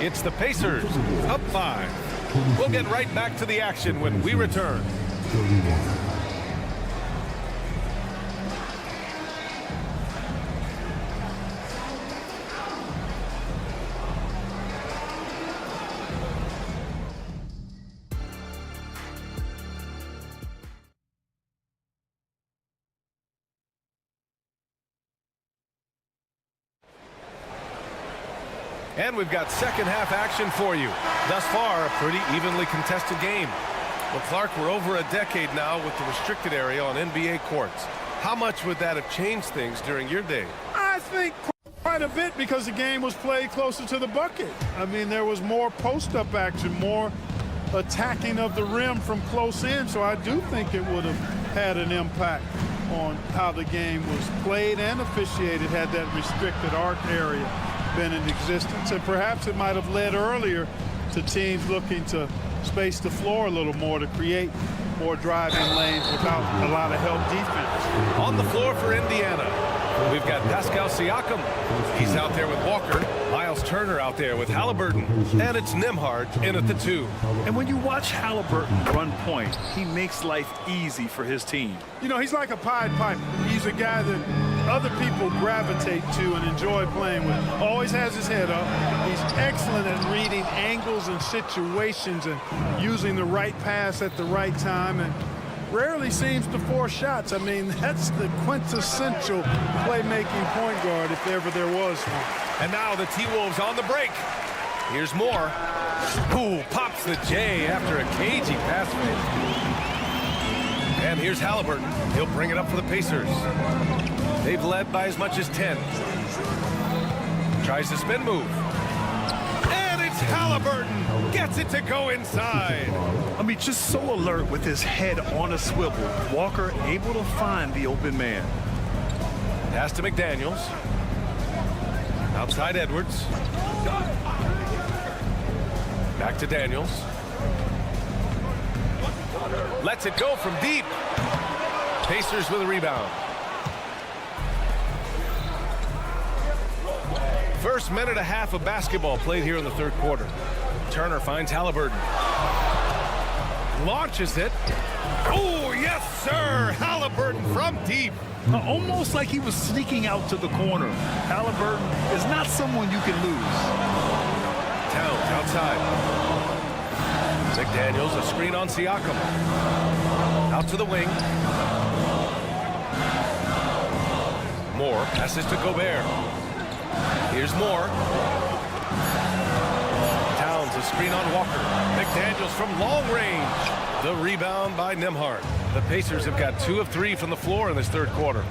Speaker 7: It's the Pacers up 5. We'll get right back to the action when we return. And we've got second half action for you. Thus far, a pretty evenly contested game. Well, Clark, we're over a decade now with the restricted area on NBA courts. How much would that have changed things during your day?
Speaker 8: I think quite a bit because the game was played closer to the bucket. I mean, there was more post-up action, more attacking of the rim from close in, so I do think it would have had an impact on how the game was played and officiated had that restricted arc area been in existence. And perhaps it might have led earlier to teams looking to space the floor a little more to create more driving lanes without a lot of help defense.
Speaker 7: On the floor for Indiana, we've got Pascal Siakam. He's out there with Walker. Miles Turner out there with Halliburton. And it's Nembhard in at the 2.
Speaker 9: And when you watch Halliburton run point, he makes life easy for his team.
Speaker 8: You know, he's like a Pied Piper. He's a guy that other people gravitate to and enjoy playing with. Always has his head up. He's excellent at reading angles and situations and using the right pass at the right time, and rarely seems to force shots. I mean, that's the quintessential playmaking point guard if ever there was one.
Speaker 7: And now the T-Wolves on the break. Here's Moore. Ooh, pops the J after a cagey pass fake. And here's Halliburton. He'll bring it up for the Pacers. They've led by as much as 10. Tries the spin move. And it's Halliburton. Gets it to go inside.
Speaker 9: I mean, just so alert with his head on a swivel. Walker able to find the open man.
Speaker 7: Pass to McDaniels. Outside Edwards. Back to Daniels. Lets it go from deep. Pacers with a rebound. First minute and a half of basketball played here in the third quarter. Turner finds Halliburton. Launches it. Oh, yes, sir. Halliburton from deep.
Speaker 9: Almost like he was sneaking out to the corner. Halliburton is not someone you can lose.
Speaker 7: Towns outside. McDaniels, a screen on Siakam. Out to the wing. Moore passes to Gobert. Here's Moore. Towns, a screen on Walker. McDaniels from long range. The rebound by Nembhard. The Pacers have got 2 of 3 from the floor in this third quarter.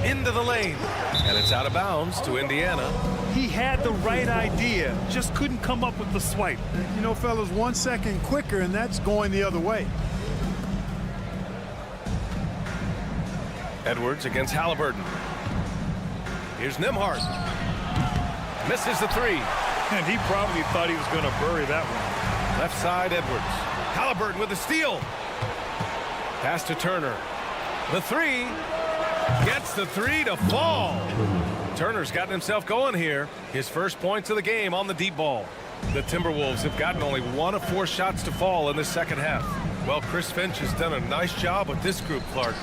Speaker 7: Into the lane. And it's out of bounds to Indiana.
Speaker 9: He had the right idea, just couldn't come up with the swipe.
Speaker 8: You know, fellas, 1 second quicker, and that's going the other way.
Speaker 7: Edwards against Halliburton. Here's Nembhard. Misses the 3.
Speaker 9: And he probably thought he was going to bury that one.
Speaker 7: Left side, Edwards. Halliburton with the steal. Pass to Turner. The 3. Gets the three to fall. Turner's gotten himself going here. His first points of the game on the deep ball. The Timberwolves have gotten only 1 of 4 shots to fall in the second half. Well, Chris Finch has done a nice job with this group, Clark.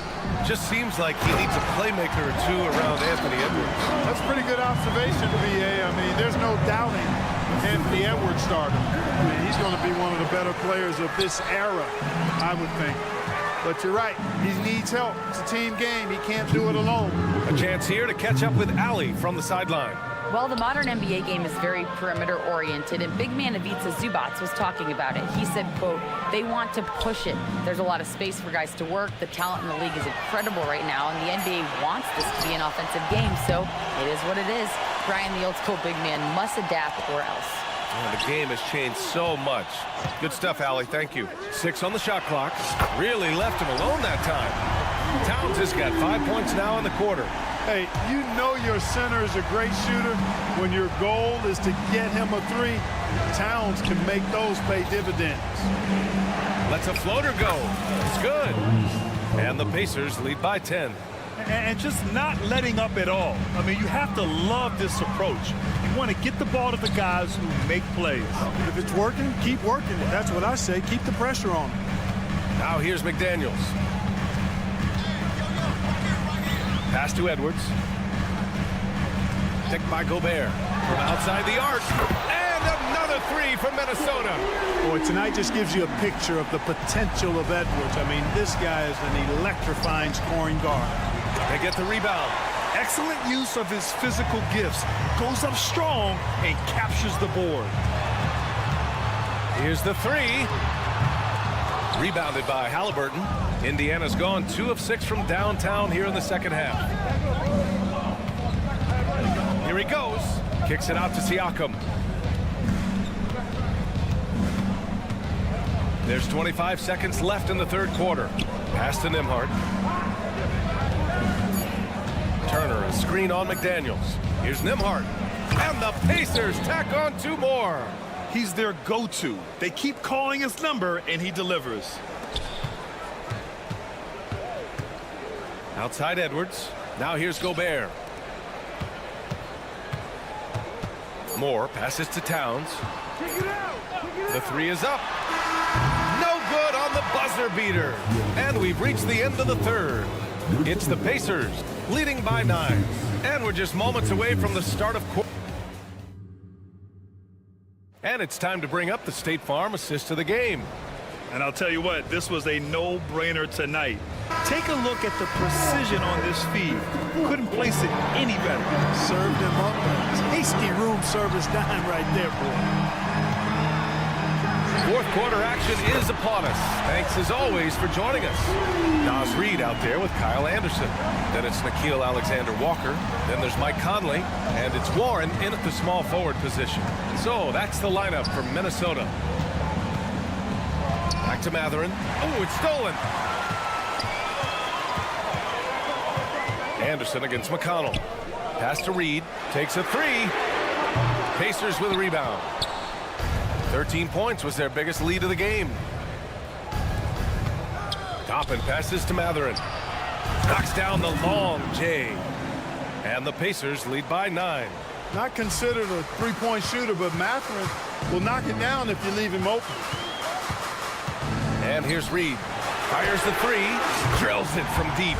Speaker 7: Just seems like he needs a playmaker or two around Anthony Edwards.
Speaker 8: That's pretty good observation, VA. I mean, there's no doubting Anthony Edwards starter. I mean, he's going to be one of the better players of this era, I would think. But you're right. He needs help. It's a team game. He can't do it alone.
Speaker 7: A chance here to catch up with Ali from the sideline.
Speaker 10: Well, the modern NBA game is very perimeter-oriented, and big man Ivica Zubac was talking about it. He said, quote, they want to push it. There's a lot of space for guys to work. The talent in the league is incredible right now, and the NBA wants this to be an offensive game, so it is what it is. Brian, the old-school big man, must adapt or else.
Speaker 7: The game has changed so much. Good stuff, Ali. Thank you. 6 on the shot clock. Really left him alone that time. Towns has got 5 points now in the quarter.
Speaker 8: Hey, you know your center is a great shooter when your goal is to get him a 3. Towns can make those pay dividends.
Speaker 7: Lets a floater go. It's good. And the Pacers lead by 10.
Speaker 9: And just not letting up at all. I mean, you have to love this approach. You want to get the ball to the guys who make plays.
Speaker 8: If it's working, keep working it. That's what I say. Keep the pressure on him.
Speaker 7: Now here's McDaniels. Pass to Edwards. Picked by Gobert from outside the arc. And another 3 from Minnesota.
Speaker 8: Boy, tonight just gives you a picture of the potential of Edwards. I mean, this guy is an electrifying scoring guard.
Speaker 7: They get the rebound.
Speaker 9: Excellent use of his physical gifts. Goes up strong and captures the board.
Speaker 7: Here's the 3. Rebounded by Halliburton. Indiana's gone 2 of 6 from downtown here in the second half. Here he goes. Kicks it out to Siakam. There's 25 seconds left in the third quarter. Pass to Nembhard. Turner, a screen on McDaniels. Here's Nembhard. And the Pacers tack on 2 more.
Speaker 9: He's their go-to. They keep calling his number, and he delivers.
Speaker 7: Outside Edwards. Now here's Gobert. Moore passes to Towns. The 3 is up. No good on the buzzer beater. And we've reached the end of the third. It's the Pacers leading by 9. And we're just moments away from the start of quarter. And it's time to bring up the State Farm assist of the game.
Speaker 9: And I'll tell you what, this was a no-brainer tonight. Take a look at the precision on this feed. Couldn't place it any better.
Speaker 8: Served him up. Tasty room service dime right there, boy.
Speaker 7: Fourth quarter action is upon us. Thanks as always for joining us. Nas Reed out there with Kyle Anderson. Then it's Nickeil Alexander-Walker. Then there's Mike Conley. And it's Warren in at the small forward position. So that's the lineup for Minnesota. Back to Matherin. Oh, it's stolen. Anderson against McConnell. Pass to Reed. Takes a 3. Pacers with a rebound. 13 points was their biggest lead of the game. Toppin passes to Matherin. Knocks down the long J. And the Pacers lead by 9.
Speaker 8: Not considered a three-point shooter, but Matherin will knock it down if you leave him open.
Speaker 7: And here's Reed. Fires the 3. Drills it from deep.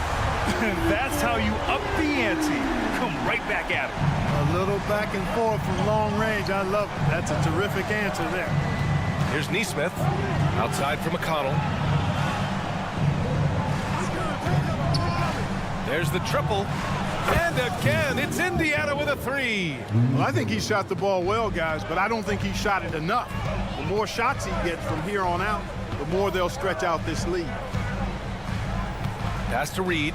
Speaker 9: That's how you up the ante. Come right back at it.
Speaker 8: A little back and forth from long range. I love it. That's a terrific answer there.
Speaker 7: Here's Nesmith. Outside for McConnell. There's the triple. And again, it's Indiana with a 3.
Speaker 8: Well, I think he shot the ball well, guys, but I don't think he shot it enough. The more shots he gets from here on out, the more they'll stretch out this lead.
Speaker 7: Pass to Reed.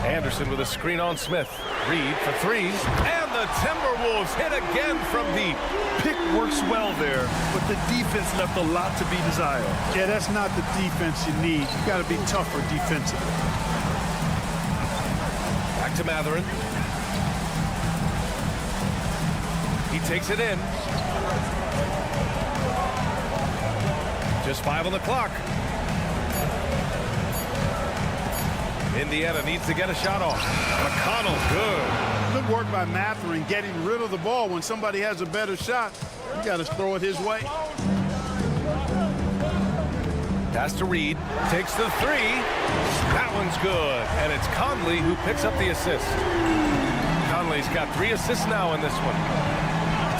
Speaker 7: Anderson with a screen on Smith. Reed for 3. And the Timberwolves hit again from deep.
Speaker 9: Pick works well there, but the defense left a lot to be desired.
Speaker 8: Yeah, that's not the defense you need. You got to be tougher defensively.
Speaker 7: Back to Matherin. He takes it in. To Just 5 on the clock. Indiana needs to get a shot off. McConnell, good.
Speaker 8: Good work by Matherin getting rid of the ball. When somebody has a better shot, you got to throw it his way.
Speaker 7: Pass to Reed. Takes the 3. That one's good. And it's Conley who picks up the assist. Conley's got 3 assists now in this one.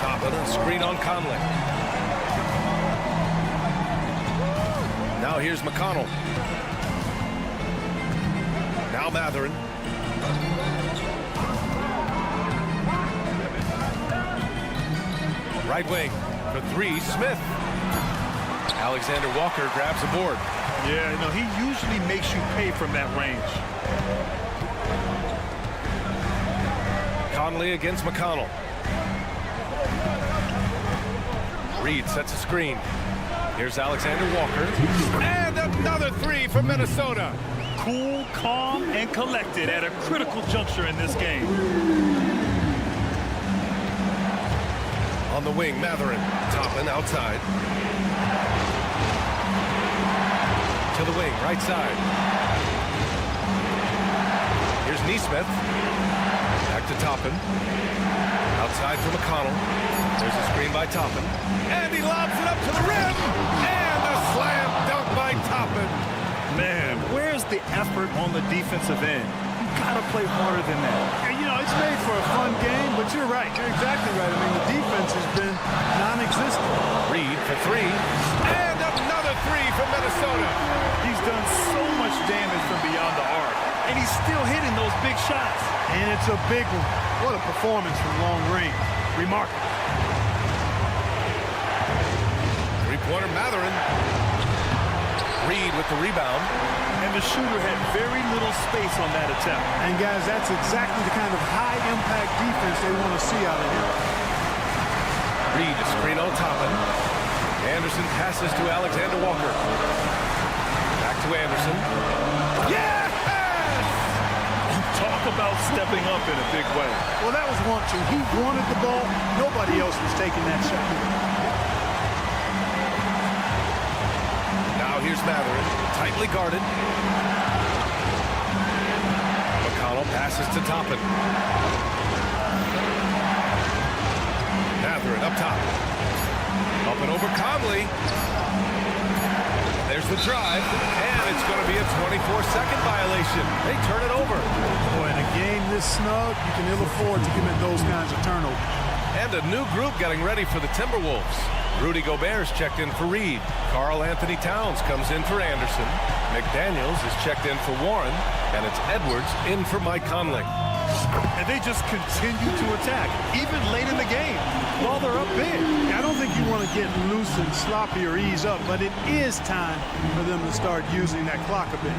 Speaker 7: Top of the screen on Conley. Now here's McConnell. Now Matherin. Right wing for 3, Smith. Alexander Walker grabs a board.
Speaker 9: Yeah, no, he usually makes you pay from that range.
Speaker 7: Conley against McConnell. Reed sets a screen. Here's Alexander Walker. And another 3 for Minnesota.
Speaker 9: Cool, calm, and collected at a critical juncture in this game.
Speaker 7: On the wing, Matherin. Toppin outside. To the wing, right side. Here's Neesmith. Back to Toppin. Outside for McConnell. There's a screen by Toppin. And he lobs it up to the rim. And a slam dunk by Toppin.
Speaker 9: Man, where's the effort on the defensive end? You gotta play harder than that.
Speaker 8: And, you know, it's made for a fun game, but you're right. You're exactly right. I mean, the defense has been non-existent.
Speaker 7: Reed for 3. And another 3 from Minnesota.
Speaker 9: He's done so much damage from beyond the arc, and he's still hitting those big shots.
Speaker 8: And it's a big one. What a performance from long range. Remarkable.
Speaker 7: Three-pointer Matherin. Reed with the rebound.
Speaker 9: And the shooter had very little space on that attempt.
Speaker 8: And guys, that's exactly the kind of high-impact defense they want to see out of him.
Speaker 7: Reed a screen on Toppin. Anderson passes to Alexander Walker. Back to Anderson. Yes!
Speaker 9: Talk about stepping up in a big way.
Speaker 8: Well, that was want to. He wanted the ball. Nobody else was taking that shot.
Speaker 7: Now here's Matherin, tightly guarded. McConnell passes to Toppin. Matherin up top. Up and over Conley. There's the drive, and it's going to be a 24-second violation. They turn it over.
Speaker 8: Boy, in a game this snug, you can ill afford to commit those kinds of turnovers.
Speaker 7: And a new group getting ready for the Timberwolves. Rudy Gobert's checked in for Reed. Karl Anthony Towns comes in for Anderson. McDaniels is checked in for Warren. And it's Edwards in for Mike Conley.
Speaker 9: And they just continue to attack, even late in the game, while they're up big.
Speaker 8: I don't think you want to get loose and sloppy or ease up, but it is time for them to start using that clock a bit.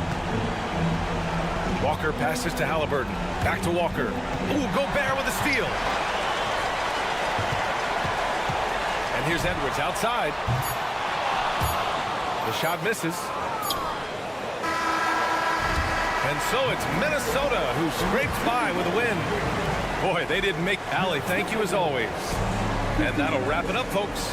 Speaker 7: Walker passes to Halliburton. Back to Walker. Ooh, Gobert with a steal. And here's Edwards outside. The shot misses. And so it's Minnesota who scrapes by with a win. Boy, they didn't make Allie. Thank you as always. And that'll wrap it up, folks.